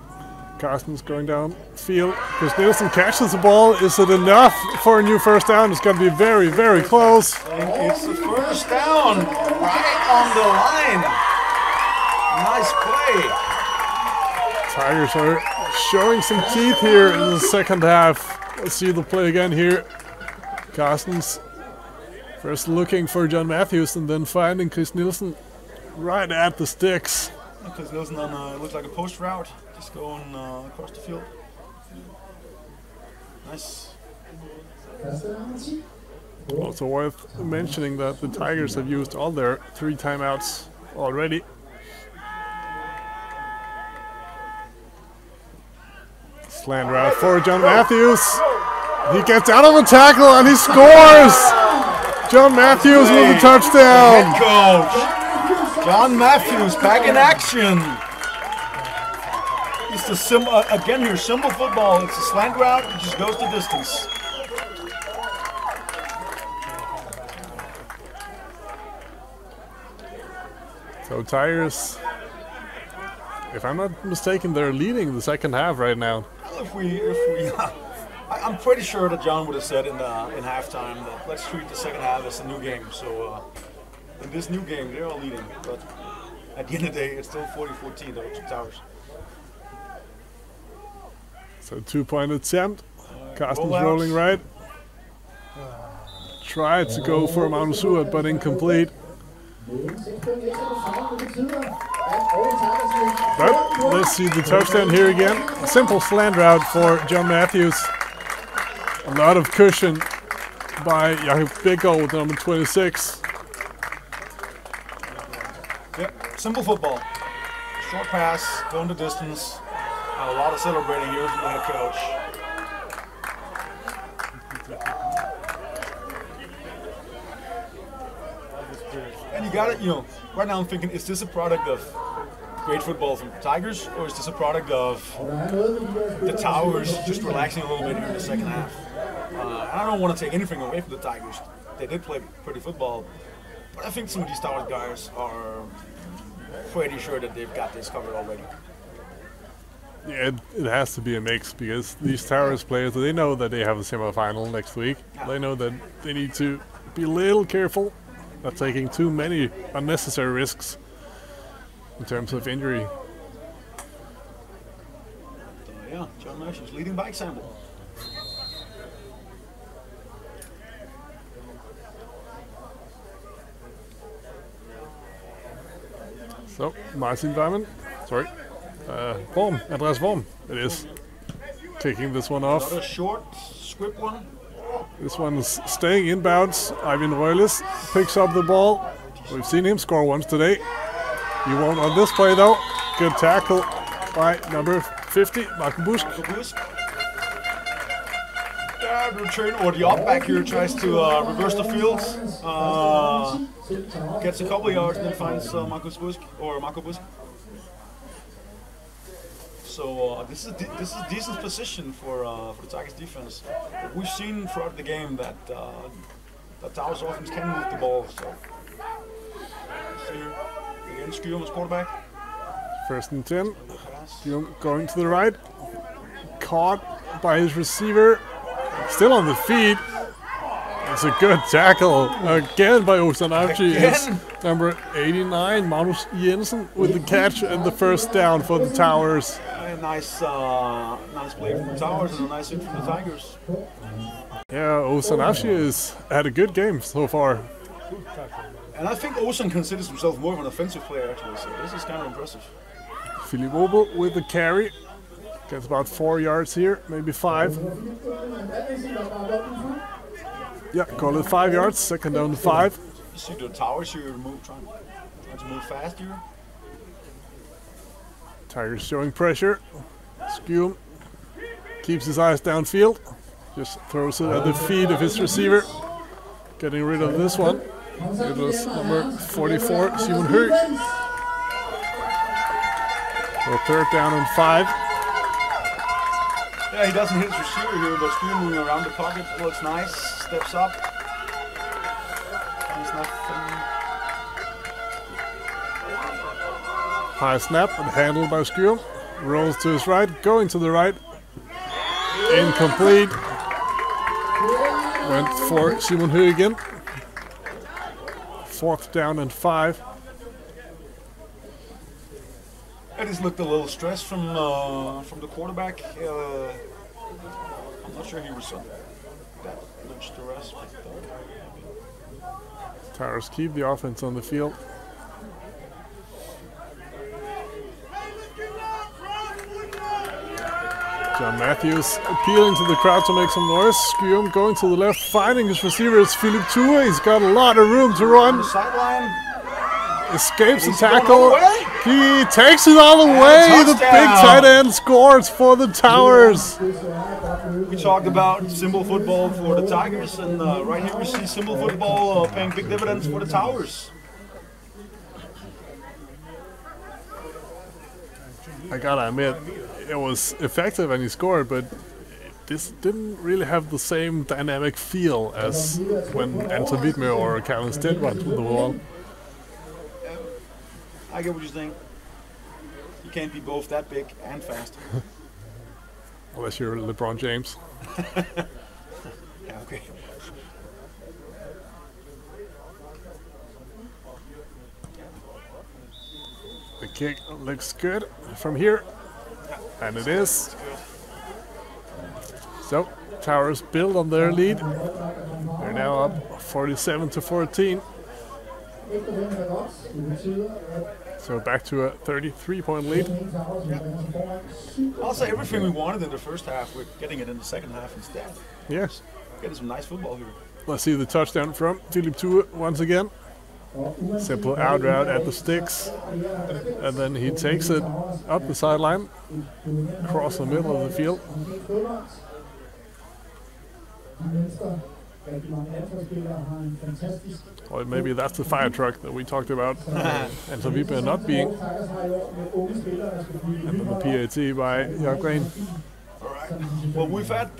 Carstens going down field. Chris Nielsen catches the ball. Is it enough for a new first down? It's going to be very, very close. It's the first down, right on the line. Nice play. Tigers are showing some teeth here in the second half. Let's see the play again here. Carstens first looking for John Matthews and then finding Chris Nielsen right at the sticks. Chris Nielsen on looks like a post route, just going across the field. Nice. Also worth mentioning that the Tigers have used all their 3 timeouts already. Slant route for John Matthews. He gets out of the tackle and he scores! John Matthews with a touchdown. Head coach John Matthews back in action. It's the again here, simple football. It's a slant route. It just goes the distance. So Tigers, if I'm not mistaken, they're leading the second half right now. If we I'm pretty sure that John would have said in halftime that let's treat the second half as a new game. So in this new game, they're all leading, but at the end of the day, it's still 40-14. Those Towers. So 2-point attempt. Carstens rolling right. Tried to go for Magnus Suat, but incomplete. But let's see the touchdown here again. A simple slant route for John Matthews. A lot of cushion by Jakob Biggaard with number 26. Yep, simple football. Short pass, going the distance. A lot of celebrating here from the head coach. And you got it, right now I'm thinking, is this a product of great football from the Tigers, or is this a product of the Towers just relaxing a little bit here in the second half? I don't want to take anything away from the Tigers. They did play pretty football, but I think some of these Towers guys are pretty sure that they've got this covered already. Yeah, it has to be a mix, because these Towers players, they know that they have a semifinal next week. Yeah. They know that they need to be a little careful, not taking too many unnecessary risks in terms of injury. Yeah, John Matthews leading by example. So, Martin Weimann, sorry, Worm, Andreas Worm, it is, kicking this one off. Another short, script one. This one's staying inbounds. Ivan Roylis picks up the ball. We've seen him score once today. He won't on this play though. Good tackle by number 50, Marco Busk. Return, or the up back here tries to reverse the field. Gets a couple of yards and then finds Marco Busk. So this is a decent position for the Tigers defense. We've seen throughout the game that the Towers offense can move the ball. So here again, Skjum as quarterback. 1st and 10. Skjum going to the right. Caught by his receiver. Still on the feet. It's a good tackle again by Osanavci. It's number 89, Magnus Jensen, with the catch and the first down for the Towers. Nice play from the Towers and a nice hit from the Tigers. Yeah, Osanavci has had a good game so far. And I think Osan considers himself more of an offensive player actually, so this is kind of impressive. Philip Obel with the carry. Gets about 4 yards here, maybe 5. Yeah, call it 5 yards, second down to 5. You see the Towers here trying to move fast here. Tigers showing pressure. Skeum keeps his eyes downfield. Just throws it at the feet of his receiver. Getting rid of this one. It was number 44, Simon Høgh. So third down and 5. Yeah, he doesn't hit his receiver here, but Skeum moving around the pocket. Looks nice. Steps up. There's nothing. High snap and handled by Skeum. Rolls to his right, going to the right. Incomplete. Went for Simon Høgh again. Fourth down and 5. It just looked a little stressed from the quarterback. I'm not sure he was under that much duress. Towers keep the offense on the field. John Matthews appealing to the crowd to make some noise. Skeum going to the left, finding his receiver. It's Philip Thue. He's got a lot of room to run. Sideline. Escapes the tackle. He takes it all the way. The big tight end scores for the Towers. We talked about simple football for the Tigers, and right here we see simple football paying big dividends for the Towers. I gotta admit, it was effective and he scored, but this didn't really have the same dynamic feel as when Anton Wittmer or Calvin Stead went with the ball. I get what you're saying. You can't be both that big and fast. Unless you're LeBron James. Yeah, okay. The kick looks good from here, and it is. So, Towers build on their lead. They're now up 47-14. So back to a 33-point lead. I'll say everything we wanted in the first half, we're getting it in the second half instead. Yes. Getting some nice football here. Let's see the touchdown from Philip Thue once again. Simple out route at the sticks. And then he takes it up the sideline, across the middle of the field. Or maybe that's the fire truck that we talked about. And some people not being. And then the PAT by Jörg Green. Alright. Well, we've had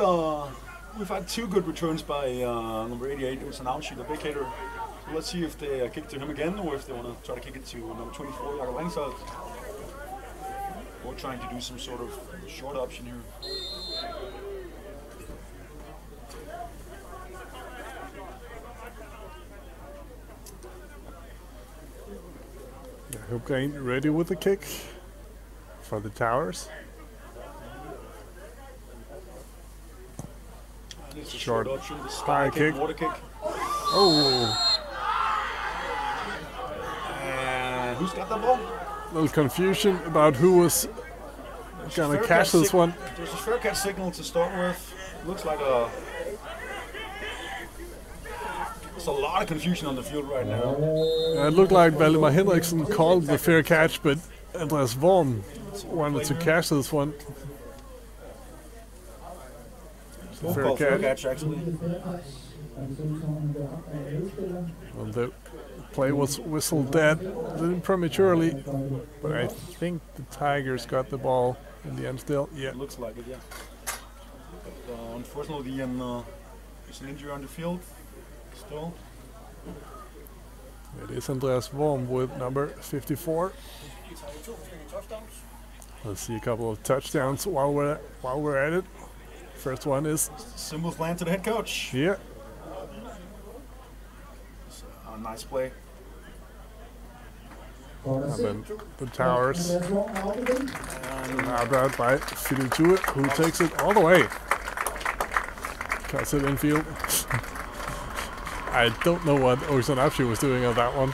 two good returns by number 88, Osanavci, the big hitter. So let's see if they kick it to him again, or if they want to try to kick it to number 24, Jakob Langsholt. Or trying to do some sort of short option here. Jakob Green ready with the kick for the Towers. Short option, the high kick. Water kick. Oh, And who's got the ball? little confusion about who was gonna catch this one. There's a fair catch signal to start with. Looks like a. There's a lot of confusion on the field right now. It looked like Valdemar Henriksen called the fair catch, but Andreas Worm wanted to catch this one. Both called fair catch, actually. Well, the play was whistled dead, a little prematurely, but I think the Tigers got the ball in the end still. Yeah. It looks like it, yeah. But unfortunately, there's an injury on the field still. It is Andreas Worm with number 54. Let's see a couple of touchdowns while we're at it. First one is Symbols land to the head coach. yeah. Nice play. And then the Towers Lad os vognen op igen. grabbed out by Fidutua, who takes it all the way. Cuts it infield. I don't know what Oceanapchi was doing on that one. I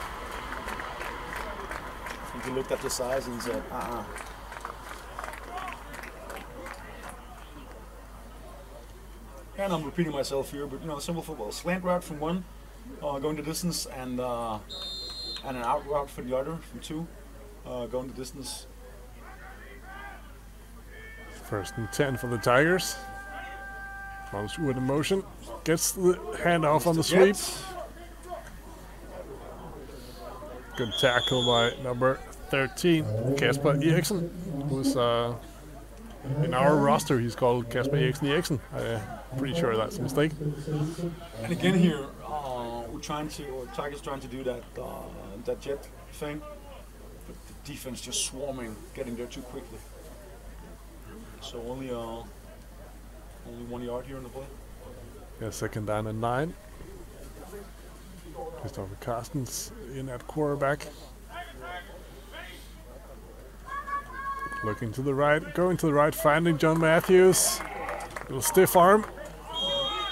think he looked at the size and said, And I'm repeating myself here, but you know, simple football. Slant route from one, going the distance, and an out route for the other, from two, going the distance. First and 10 for the Tigers. Runs with a motion. Gets the handoff on the sweep. Good tackle by number 13, Kasper Eriksen, who's in our roster. He's called Kasper Eriksen. I'm pretty sure that's a mistake. And again here, Tigers trying to do that jet thing, but the defense just swarming, getting there too quickly. So only 1 yard here in the play. Yeah, second down and 9. Christopher Carstens in at quarterback. Looking to the right, going to the right, finding John Matthews. Little stiff arm.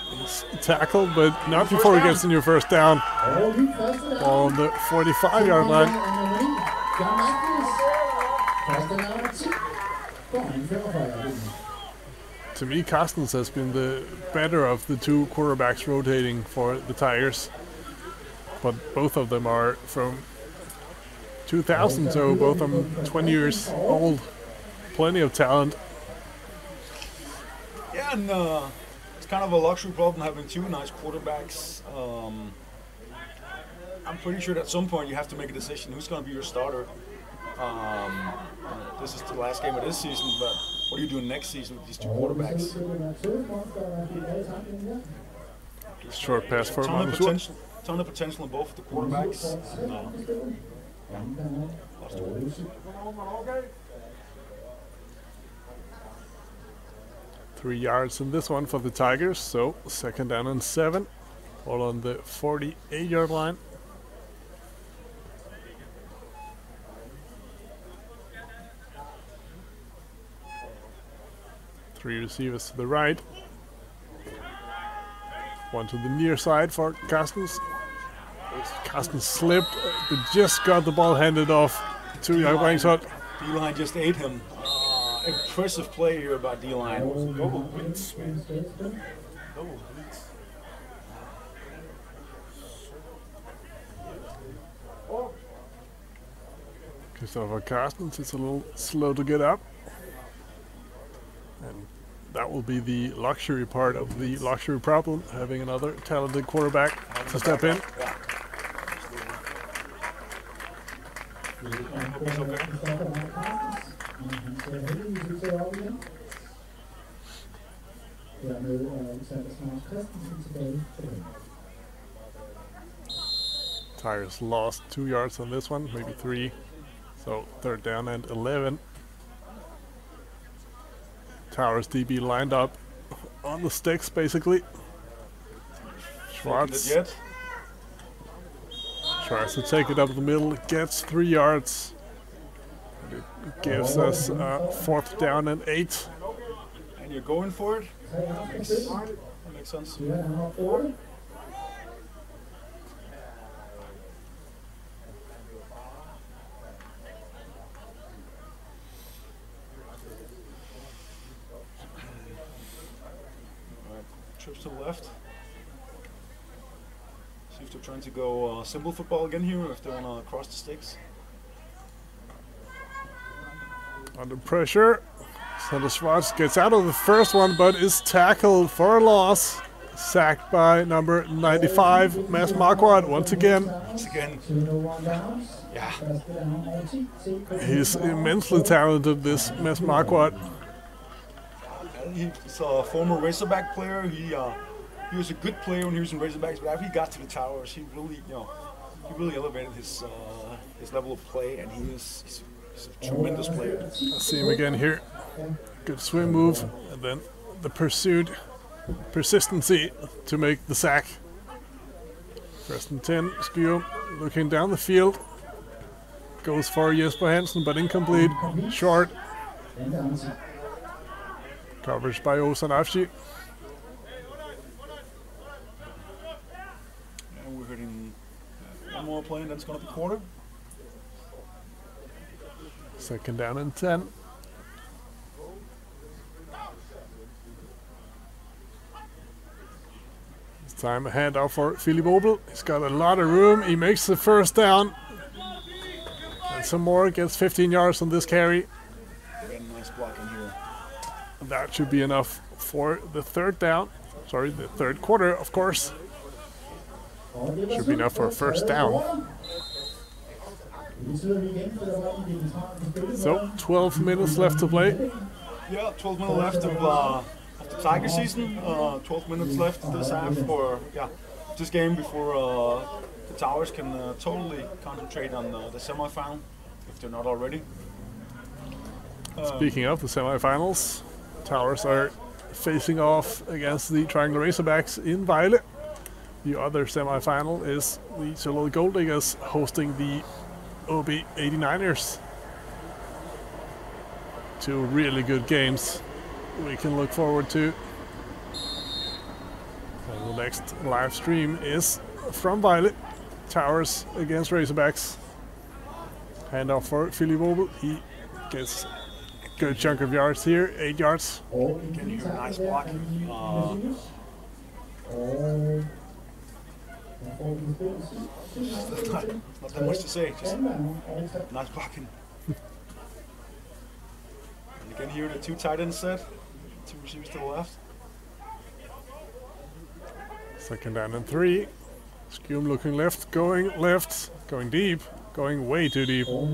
He's tackled, but not before he gets the new first down. Og lige første down. On the 45-yard line. John Matthews. Første down 10. Går han 45. To me, Carstens has been the better of the two quarterbacks rotating for the Tigers. But both of them are from 2000, so both of them 20 years old. Plenty of talent. Yeah, and it's kind of a luxury problem having two nice quarterbacks. I'm pretty sure at some point you have to make a decision who's going to be your starter. This is the last game of this season, but what are you doing next season with these two quarterbacks? Short pass for Ton of Magnus. potential in both of the quarterbacks. And, lost the way. 3 yards in this one for the Tigers, so second down and 7. All on the 48-yard line. Three receivers to the right. One to the near side for Carstens. Carstens slipped, but just got the ball handed off to Rangsholt. D-line just ate him. Impressive play here by D-line. Double blitz, man. Double blitz. Christopher Carstens is a little slow to get up. And that will be the luxury part of the luxury problem, having another talented quarterback to step in. Tigers lost 2 yards on this one, maybe 3. So third down and 11. Towers DB lined up on the sticks, basically. Schwartz tries to take it up the middle, gets 3 yards. It gives us fourth down and 8. And you're going for it? That makes sense. Trips to the left. See if they're trying to go simple football again here, or if they want to cross the sticks. Under pressure. Sander Schwartz gets out of the first one, but is tackled for a loss. Sacked by number 95, Mads Marquardt, once again. Yeah. He's immensely talented, this Mads Marquardt. He's a former Razorback player. He was a good player when he was in Razorbacks, but after he got to the Towers, he really elevated his level of play, and he's a tremendous player. Let's see him again here. Good swim move, and then the persistency to make the sack. First and 10, Skyum looking down the field. Goes for Jesper Hansen, but incomplete. Short. Coverage by Ozan Afshi. And we're hitting one more play, and that's going to be quarter. Second down and 10. This time a handoff for Philip Obel. He's got a lot of room. He makes the first down. And some more, gets 15 yards on this carry. Again, nice blocking here. That should be enough for the third down. Sorry, the third quarter, of course. Should be enough for a first down. So, 12 minutes left to play. Yeah, 12 minutes left of the Tiger season. 12 minutes left this half for this game before the Towers can totally concentrate on the semifinal, if they're not already. Speaking of the semifinals, Towers are facing off against the Triangle Razorbacks in Vejle. The other semifinal is the Charlotte Gold Diggers hosting the OB 89ers. Two really good games we can look forward to. And the next live stream is from Vejle. Towers against Razorbacks. Handoff for Philip Obel. He gets a good chunk of yards here, 8 yards. Again, here, nice blocking. Not that much to say, just nice blocking. And again here, the two tight ends set, two receivers to the left. Second down and 3. Skyum looking left, going deep, going way too deep. There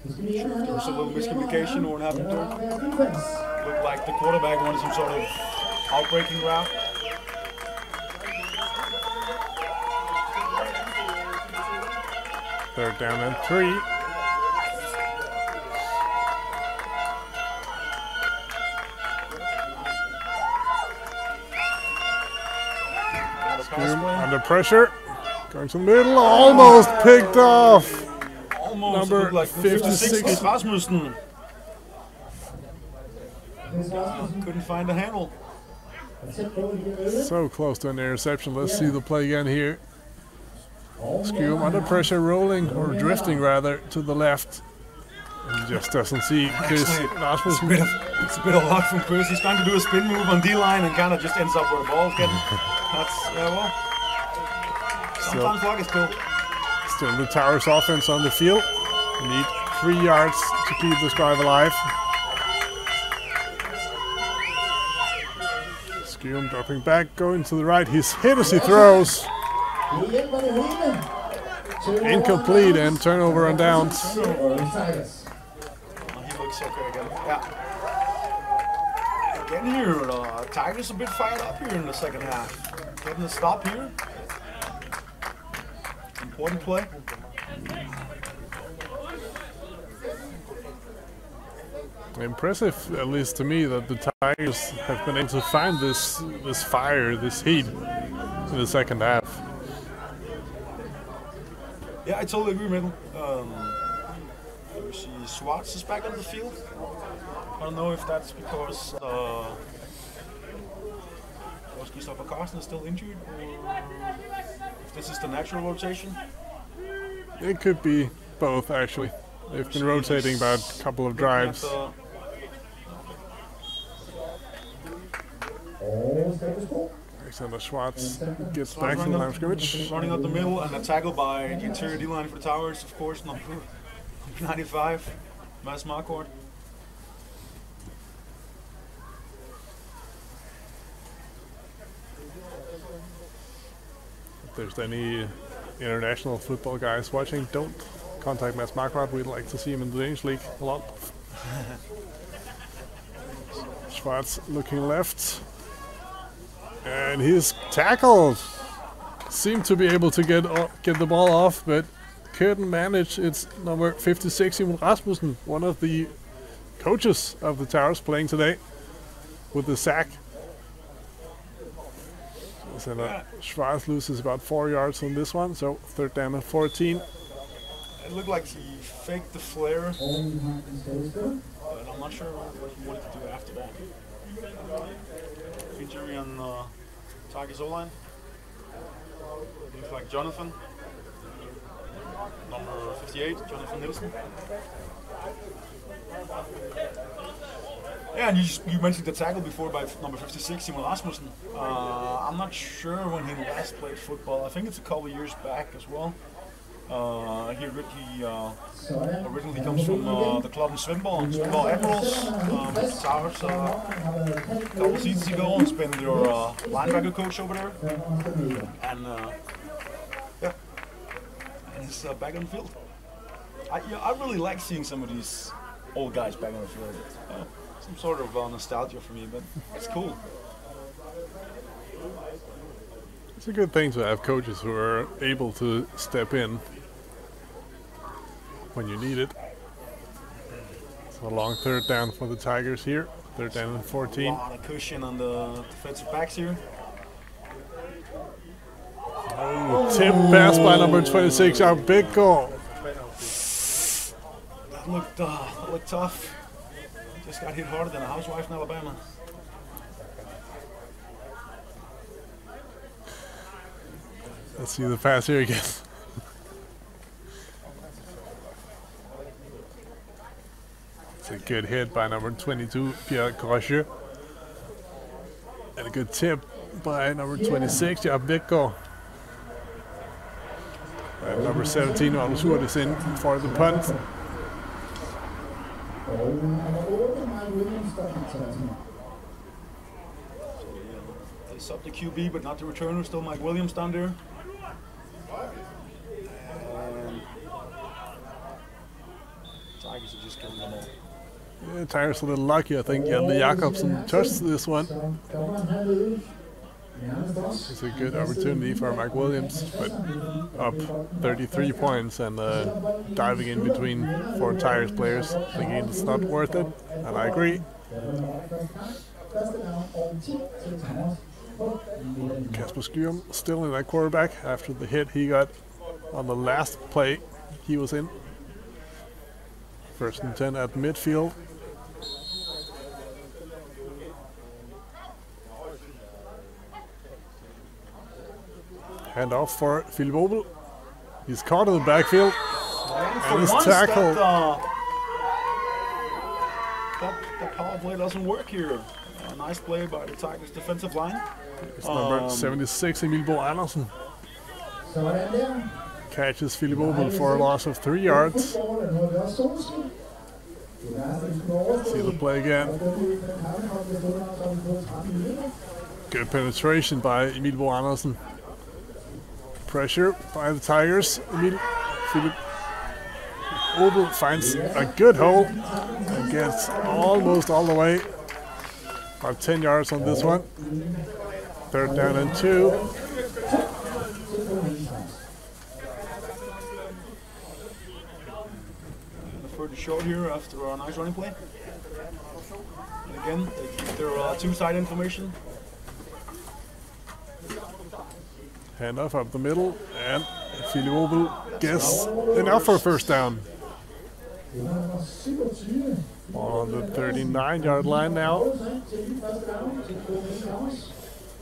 was a little miscommunication on what happened there. Looked like the quarterback wanted some sort of outbreaking route. Third down and 3. Under pressure, going to the middle, almost picked off. Almost Number like 56. Rasmussen. Couldn't find the handle. So close to an interception. Let's see the play again here. Skyum under pressure, rolling, or drifting rather, to the left. And just doesn't see Chris Rasmussen. It's a bit of luck from Chris. He's trying to do a spin move on D-line and kind of just ends up where the ball's getting. That's, well, sometimes luck is cool. Still the Towers offense on the field. Need 3 yards to keep this drive alive. Skyum dropping back, going to the right. He's hit as he throws. Incomplete and turnover on downs. He looks okay again. Yeah. Again here, Tigers a bit fired up here in the second half. Getting a stop here. Important play. Impressive, at least to me, that the Tigers have been able to find this fire, this heat in the second half. Yeah, I totally agree, man. You see Schwartz is back on the field. I don't know if that's because Christopher Carson is still injured, or if this is the natural rotation. It could be both, actually. They've been rotating about a couple of drives. Alexander Schwartz gets back to the line of scrimmage. Running up the middle and a tackle by the interior D-line for the Towers, of course, number 95, Mads Marquardt. If there's any international football guys watching, don't contact Mads Marquardt. We'd like to see him in the Danish league a lot. Schwartz looking left. And he's tackled. Seemed to be able to get the ball off, but couldn't manage. It's number 56, Simon Rasmussen, one of the coaches of the Towers, playing today with the sack. So Schwarz loses about 4 yards on this one, so 3rd down and 14. It looked like he faked the flare, but I'm not sure what he wanted to do after that. Injury on Tigers O-line. Looks like Jonathan. Number 58, Jonathan Nielsen. Yeah, and you mentioned the tackle before by number 56, Simon Rasmussen. I'm not sure when he last played football. I think it's a couple of years back as well. He originally comes from the club in Svendborg Admirals. Towers a couple of seasons ago. He's been their linebacker coach over there. And yeah, and he's back on the field. I really like seeing some of these old guys back on the field. Some sort of nostalgia for me, but it's cool. It's a good thing to have coaches who are able to step in when you need it. So a long 3rd down for the Tigers here. 3rd down and 14. A lot of cushion on the defensive backs here. Oh, tip pass by number 26, our big goal. That looked tough. Just got hit harder than a housewife in Alabama. Let's see the pass here again. It's a good hit by number 22, Pierre Grosje. And a good tip by number 26, Jaap Bikko. And number 17, Anders Hurt is in for the punt. They subbed the QB, but not the returner. Still Mike Williams down there. And Tigers are just killing them all. Yeah, Tigers a little lucky, I think. Hjalte Jacobsen touched this one. It's a good opportunity for Mike Williams, but up 33 points and diving in between 4 Tigers players, thinking it's not worth it, and I agree. Kasper Skyrum still in that quarterback after the hit he got on the last play he was in. 1st and 10 at midfield. Hand off for Philip Obel. He's caught in the backfield and is tackled. That power play doesn't work here. Nice play by the Tigers defensive line. It's number 76, Emil Bo Andersen. Catches Philip Obel for a loss of 3 yards. See the play again. Good penetration by Emil Bo Andersen. Pressure by the Tigers. Philip Obel finds a good hole and gets almost all the way. About 10 yards on this one. 3rd down and 2. Further short here after a nice running play. And again, they keep their 2-side information. Handoff up the middle, and Philip Obel gets enough for a 1st down. On the 39-yard line now.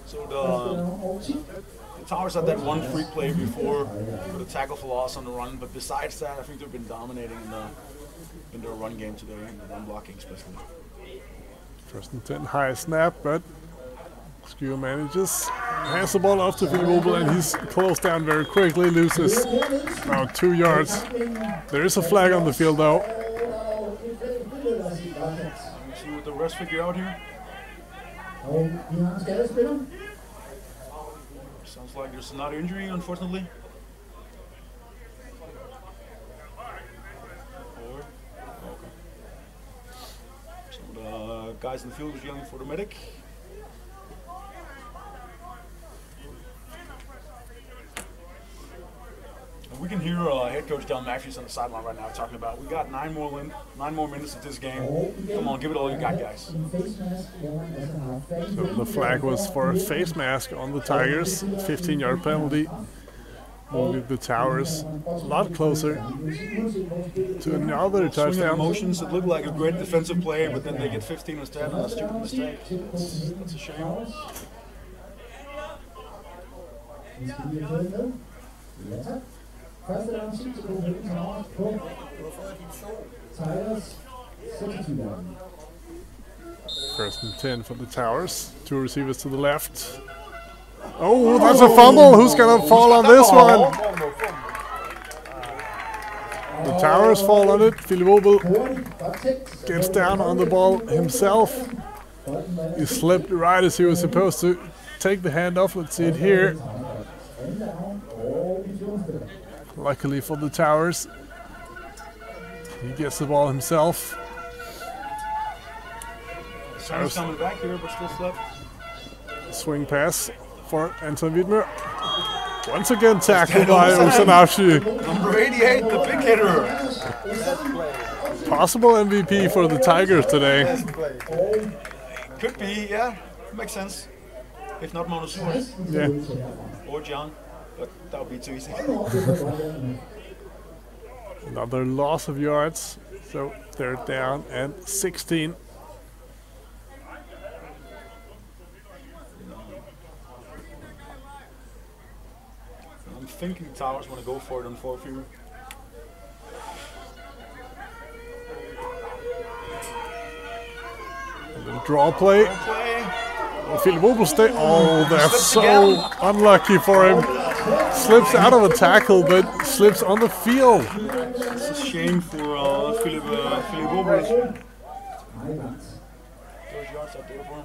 So the Towers had that one free play before with a tackle for loss on the run, but besides that, I think they've been dominating in their run game today, in the run blocking especially. 1st and 10, high snap, but Skewer manages, hands the ball off to Philip Obel, and he's closed down very quickly, loses about 2 yards. There is a flag on the field though. See what the refs figure out here. Sounds like there's another injury, unfortunately. So the guys in the field are yelling for the medic. we can hear head coach Don Matthews on the sideline right now talking about, we got 9 more minutes of this game. Come on, give it all you got, guys. So the flag was for a face mask on the Tigers. 15-yard penalty. Moving the Towers a lot closer to another Swing of touchdown. emotions. It looked like a great defensive play, but then they get 15 instead. And a stupid mistake. That's a shame. Første down 10 til Copenhagen Towers på Tigers 26-yard. First and 10 for the Towers. 2 receivers to the left. Oh, that's a fumble. Who's going to fall on this one? The Towers fall on it. Philip Obel gets down on the ball himself. He slipped right as he was supposed to. Take the handoff. Let's see it here. Luckily for the Towers, he gets the ball himself. Sounds coming back here, but still slept. Swing pass for Anton Widmer. Once again tackled by Osanavshi. Number 88, the big hitter. Possible MVP for the Tigers today. Could be, yeah. Makes sense. If not Monosua. Yeah. Or John. But that would be too easy. Another loss of yards. So they're down and 16. I'm thinking Towers want to go for it on 4th view. A little draw play. Philip Obel stay. Oh, that's so unlucky for him. Slips out of a tackle, but slips on the field. It's a shame for Philip Obel. Those yards are there for him.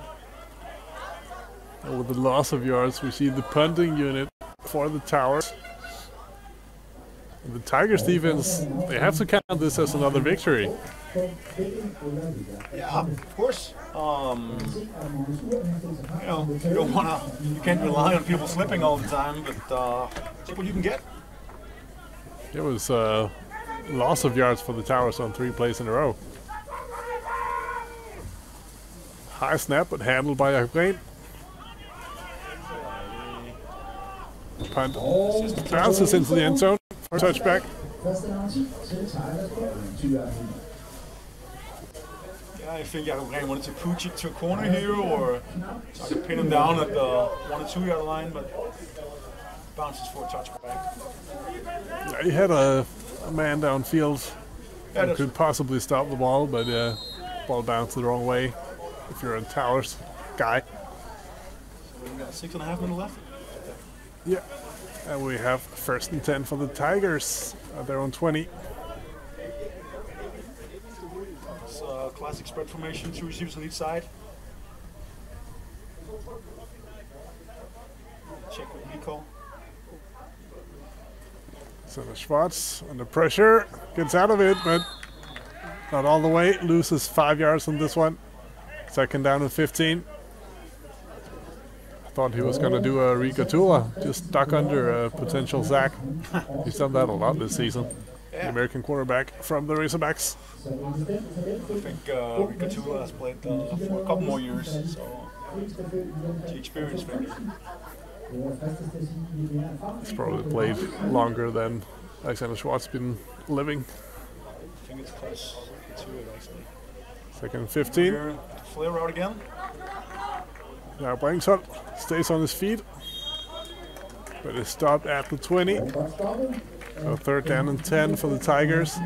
And with the loss of yards, we see the punting unit for the Towers. And the Tigers defense, they have to count this as another victory. Yeah, of course. You know, you can't rely on people slipping all the time, but take what you can get. It was loss of yards for the Towers on 3 plays in a row. High snap, but handled by Agren. Punt bounces into the end zone for a touchback. Yeah, I think Agren wanted to pooch it to a corner here, or try to pin him down at the 1 or 2 yard line, but bounces for a touchback. Yeah, he had a man downfield Yeah, who could possibly stop the ball, but ball bounced the wrong way if you're a Towers guy. So we got 6.5 minutes left. Yeah, and we have 1st and 10 for the Tigers at their own 20. It's a classic spread formation, 2 receivers on each side. Check with Nico. So the Schwartz under pressure, gets out of it, but not all the way. Loses 5 yards on this one. 2nd down and 15. Thought he was going to do a Rico Tula, just duck under a potential sack. He's done that a lot this season. The American quarterback from the Razorbacks. I think Rico Tula has played for a couple more years, so the experience maybe. He's probably played longer than Alexander Schwartz been living. I think it's close to it actually. 2nd and 15. Here, flare out again. Now Blangsholt stays on his feet, but is stopped at the 20. So 3rd down and 10 for the Tigers.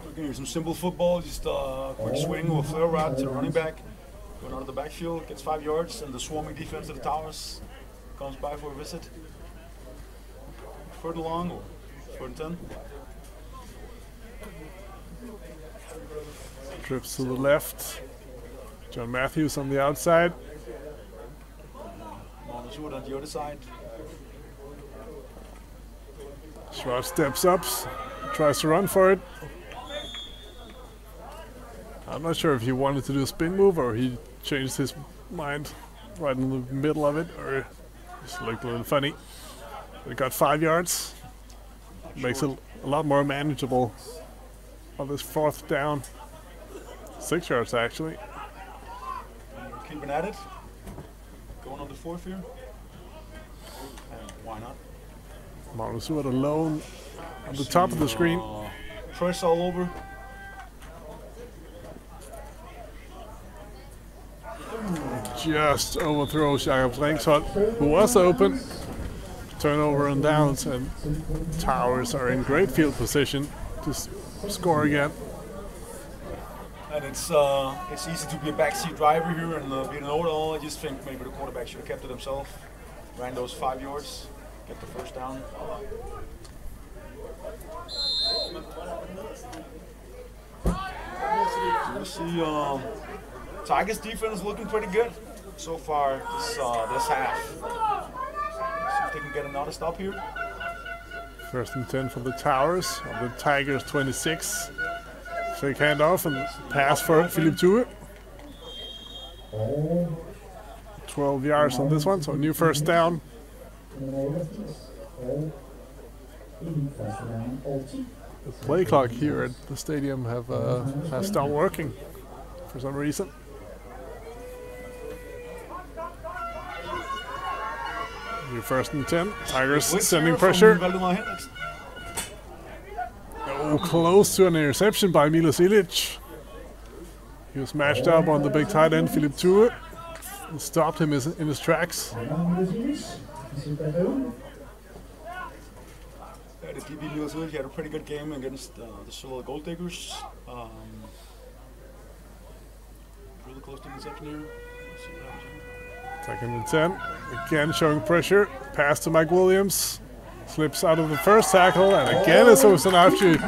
Looking at some simple football, just a quick swing or flare route to the running back. Going out of the backfield, gets 5 yards, and the swarming defense of the Towers comes by for a visit. 3rd and long or 3rd and 10. Trips to the left. John Matthews on the outside. Monoswood on the other side. Schwartz steps up, tries to run for it. I'm not sure if he wanted to do a spin move or he changed his mind right in the middle of it, or just looked a little funny. We got 5 yards. Makes it a lot more manageable on this 4th down. 6 yards actually. Keeping at it. Going on the 4th here. And why not? Magnus Urt alone on the top of the screen. Press all over. Just overthrows Jakob Rengsholt, who was open. Turnover and downs, and Towers are in great field position to score again. And it's easy to be a backseat driver here and be an know-it-all. I just think maybe the quarterback should have kept it himself. Ran those 5 yards, get the first down. You see, Tigers defense looking pretty good so far this half. See if they can get another stop here. 1st and 10 for the Towers on the Tigers 26. Fake handoff and pass for Philippe Thue. 12 yards on this one, so a new 1st down. The play clock here at the stadium has stopped working for some reason. New 1st and 10. Tigers sending pressure. Oh, close to an interception by Milos Ilic. He was matched up on the big tight end Philippe Thue and stopped him in his tracks. The DB Milos Ilic had a pretty good game against the Solo Gold Diggers. Really close to interception here. Let's see what happens here. 2nd and 10. Again showing pressure. Pass to Mike Williams. Slips out of the 1st tackle, and again it's Osanavci.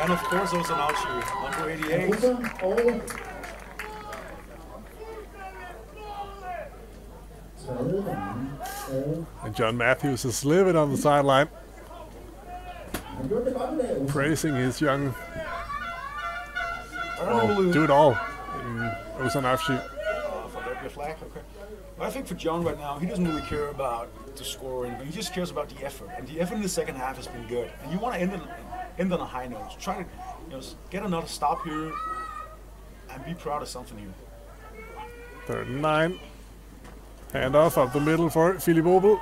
And of course Osanavci, number 88. And John Matthews is livid on the sideline, praising his young do it all in Osanavci. For that flag, okay. I think for John right now, he doesn't really care about the scoring, but he just cares about the effort. And the effort in the 2nd half has been good. And you want to end on a high note. Try to get another stop here and be proud of something here. 3rd and 9. Handoff up the middle for Philippe Obel.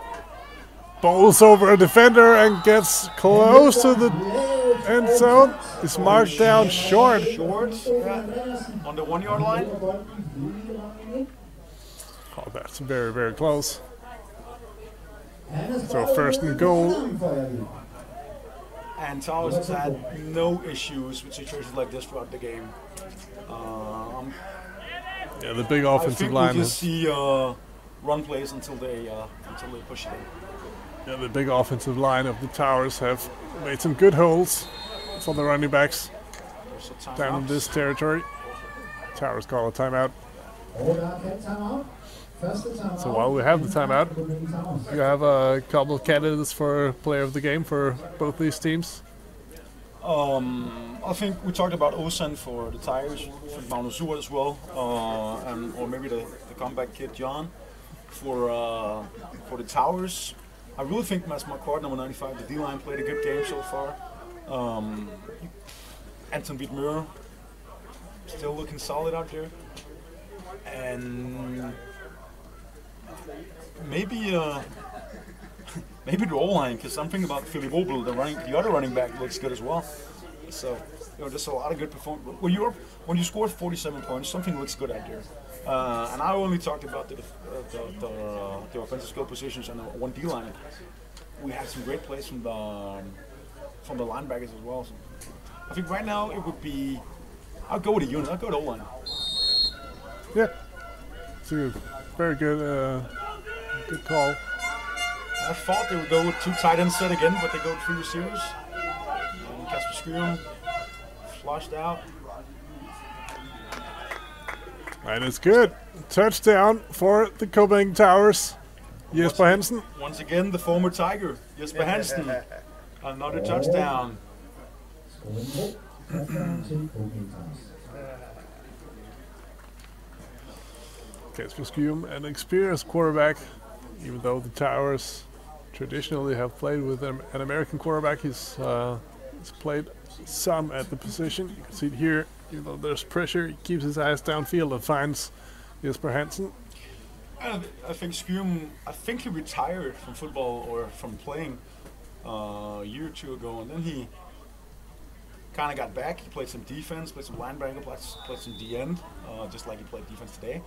Bowls over a defender and gets close to the end zone. Is marked down short. Short, yeah. On the 1 yard line. Oh, that's very, very close. So 1st and goal. And Towers has had no issues with situations like this throughout the game. Yeah, the big offensive I line. think we'll just see run plays until they push it in. Yeah, the big offensive line of the Towers have made some good holes for the running backs down in this territory. Towers call a timeout. So while we have the timeout, you have a couple of candidates for player of the game for both these teams. I think we talked about Osan for the Tigers, for Magnus Urt as well, or maybe the comeback kid John for the Towers. I really think Mads McCord, number 95, the D-line, played a good game so far. Anton Wittmüller still looking solid out there, and maybe the O-line, because I'm thinking about Philippe Obel, the other running back, looks good as well. So there's a lot of good performance. When you score 47 points, something looks good out there. And I only talked about the offensive skill positions and the 1D line. We had some great plays from the linebackers as well. So I think right now it would be, I'll go with the unit. I'll go with O-line. Yeah, it's a very good good call. I thought they would go with 2 tight ends set again, but they go with 3 receivers. Kasper Skyrum flushed out. And it's good. Touchdown for the Copenhagen Towers. Jesper Hansen. Once again, the former Tiger, Jesper Hansen. Another touchdown. Kasper Skyrum, an experienced quarterback, even though the Towers traditionally have played with an American quarterback. He's played some at the position. You can see it here. Even though there's pressure, he keeps his eyes downfield and finds Jesper Hansen. I think Skyum, I think he retired from football or from playing a year or two ago, and then he kind of got back. He played some defense, played some linebacker, played some D-end, just like he played defense today.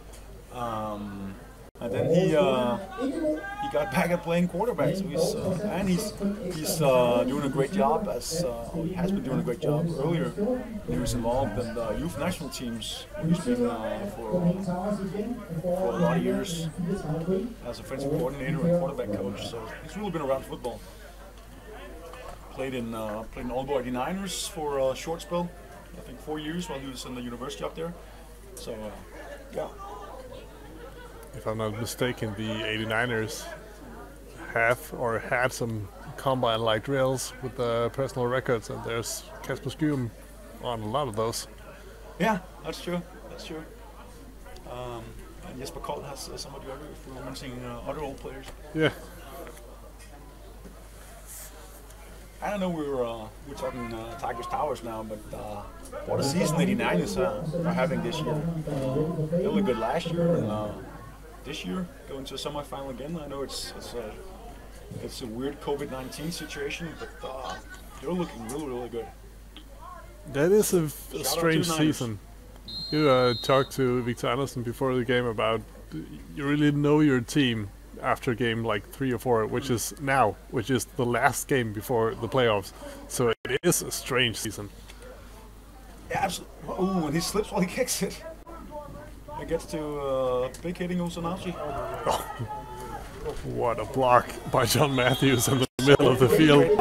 And then he got back at playing quarterback. So he's doing a great job. He has been doing a great job earlier. He was involved in the youth national teams. He's been for a lot of years as offensive coordinator and quarterback coach. So he's really been around football. Played in Aalborg 89ers for a short spell, I think 4 years while he was in the university up there. So yeah. If I'm not mistaken, the 89ers had some combine-like drills with personal records, and there's Kasper Skyum on a lot of those. Yeah, that's true. That's true. And Jesper Kold has some of the other, if we're mentioning other old players. Yeah. I don't know, we're talking Tigers Towers now, but what a season 89ers are having this year. They looked good last year, and this year going to a semifinal again. I know it's a weird COVID-19 situation, but they're looking really, really good. That is a strange season. You talked to Victor Andersen before the game about you really know your team after game like 3 or 4, which is the last game before the playoffs. So it is a strange season. Yeah, absolutely. Ooh, and he slips while he kicks it. It gets to big hitting Usanachi. Oh, what a block by John Matthews in the middle of the field.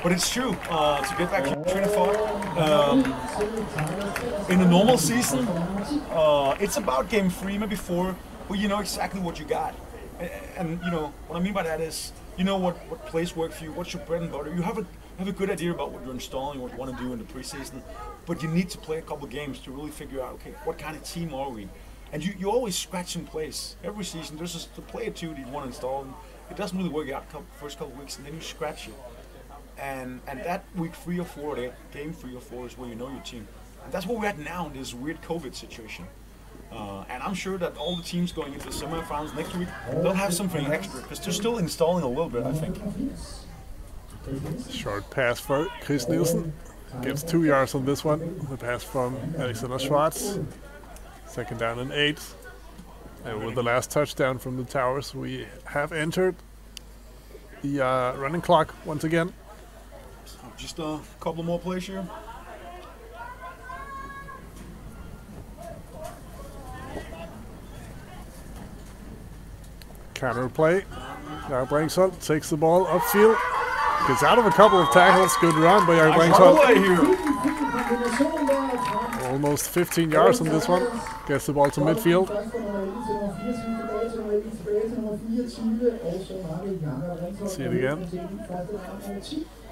But it's true, to get back to train of thought, in a normal season, it's about game 3, maybe 4, where you know exactly what you got. And you know, what I mean by that is, you know what plays work for you, what's your bread and butter. You have a good idea about what you're installing, what you want to do in the preseason, but you need to play a couple games to really figure out, okay, what kind of team are we? And you always scratch in place. Every season, there's just a play or two that you want to install, and it doesn't really work out the first couple weeks, and then you scratch it. And that week 3 or 4, game 3 or 4 is where you know your team. And that's what we're at now in this weird COVID situation. And I'm sure that all the teams going into the semifinals next week, they'll have something extra, because they're still installing a little bit, I think. Short pass for Chris Nielsen. Gets 2 yards on this one. The pass from Alexander Schwartz. 2nd down and 8. And with the last touchdown from the Towers, we have entered the running clock once again. Just a couple more plays here. Counter play. Jakob Bringsholt takes the ball upfield. Gets out of a couple of tackles. Good run by Jakob Bringsholt. Almost 15 yards on this one. Gets the ball to midfield. See it again.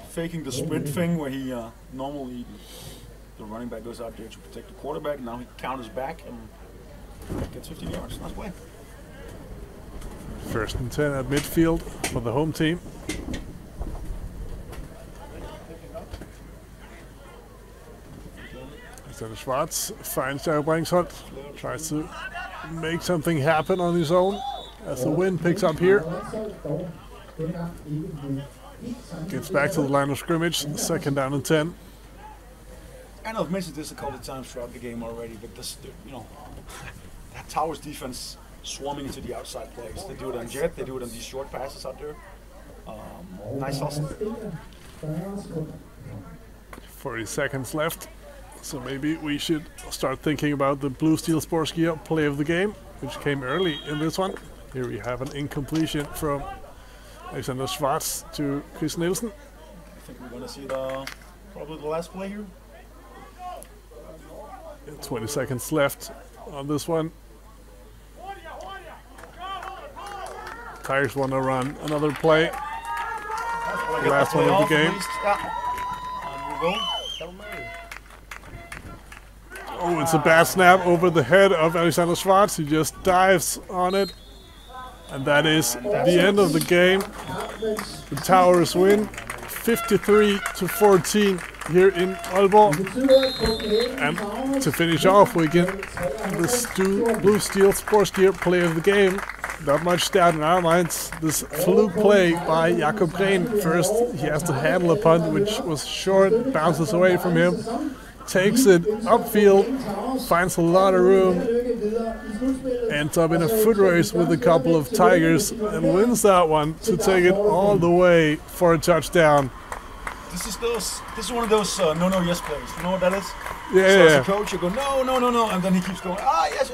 Faking the sprint thing where he normally, the running back goes out there to protect the quarterback. Now he counters back and gets 15 yards. Nice play. 1st and 10 at midfield for the home team. Alexander Schwartz finds Jakob Bringsholt. Tries to make something happen on his own as the wind picks up here. Gets back to the line of scrimmage. 2nd down and 10. I know I've mentioned this a couple of times throughout the game already, but this, you know, that Towers defense swarming into the outside plays. They do it on jet, they do it on these short passes out there. Nice hustle. 40 seconds left. So maybe we should start thinking about the Blue Steel Sports Gear play of the game, which came early in this one. Here we have an incompletion from Alexander Schwartz to Chris Nielsen. I think we're going to see probably the last play here. 20 seconds left on this one. Tigers want to run another play. Last one of the game. Oh, it's a bad snap over the head of Alexander Schwartz. He just dives on it. And that is the end of the game. The Towers win 53-14 here in Aalborg. And to finish off, we get the Blue Steel Sports Gear Player of the Game. Not much doubt in our minds. This fluke play by Jakob Gren. First, he has to handle a punt which was short, bounces away from him, takes it upfield, finds a lot of room, ends up in a foot race with a couple of Tigers and wins that one to take it all the way for a touchdown. This is one of those no yes plays. You know what that is? Yeah, so yeah. as a coach, you go no, and then he keeps going yes.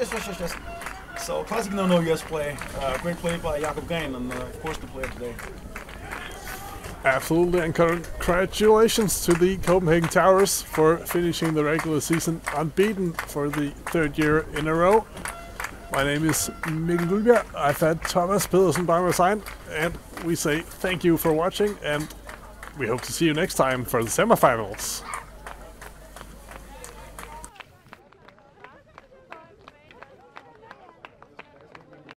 So classic no yes play. Great play by Jakob Gren, and of course the player today. Absolutely, and congratulations to the Copenhagen Towers for finishing the regular season unbeaten for the third year in a row. My name is Mikkel Guldbjerg. I've had Thomas Pedersen by my side, and we say thank you for watching, and we hope to see you next time for the semifinals.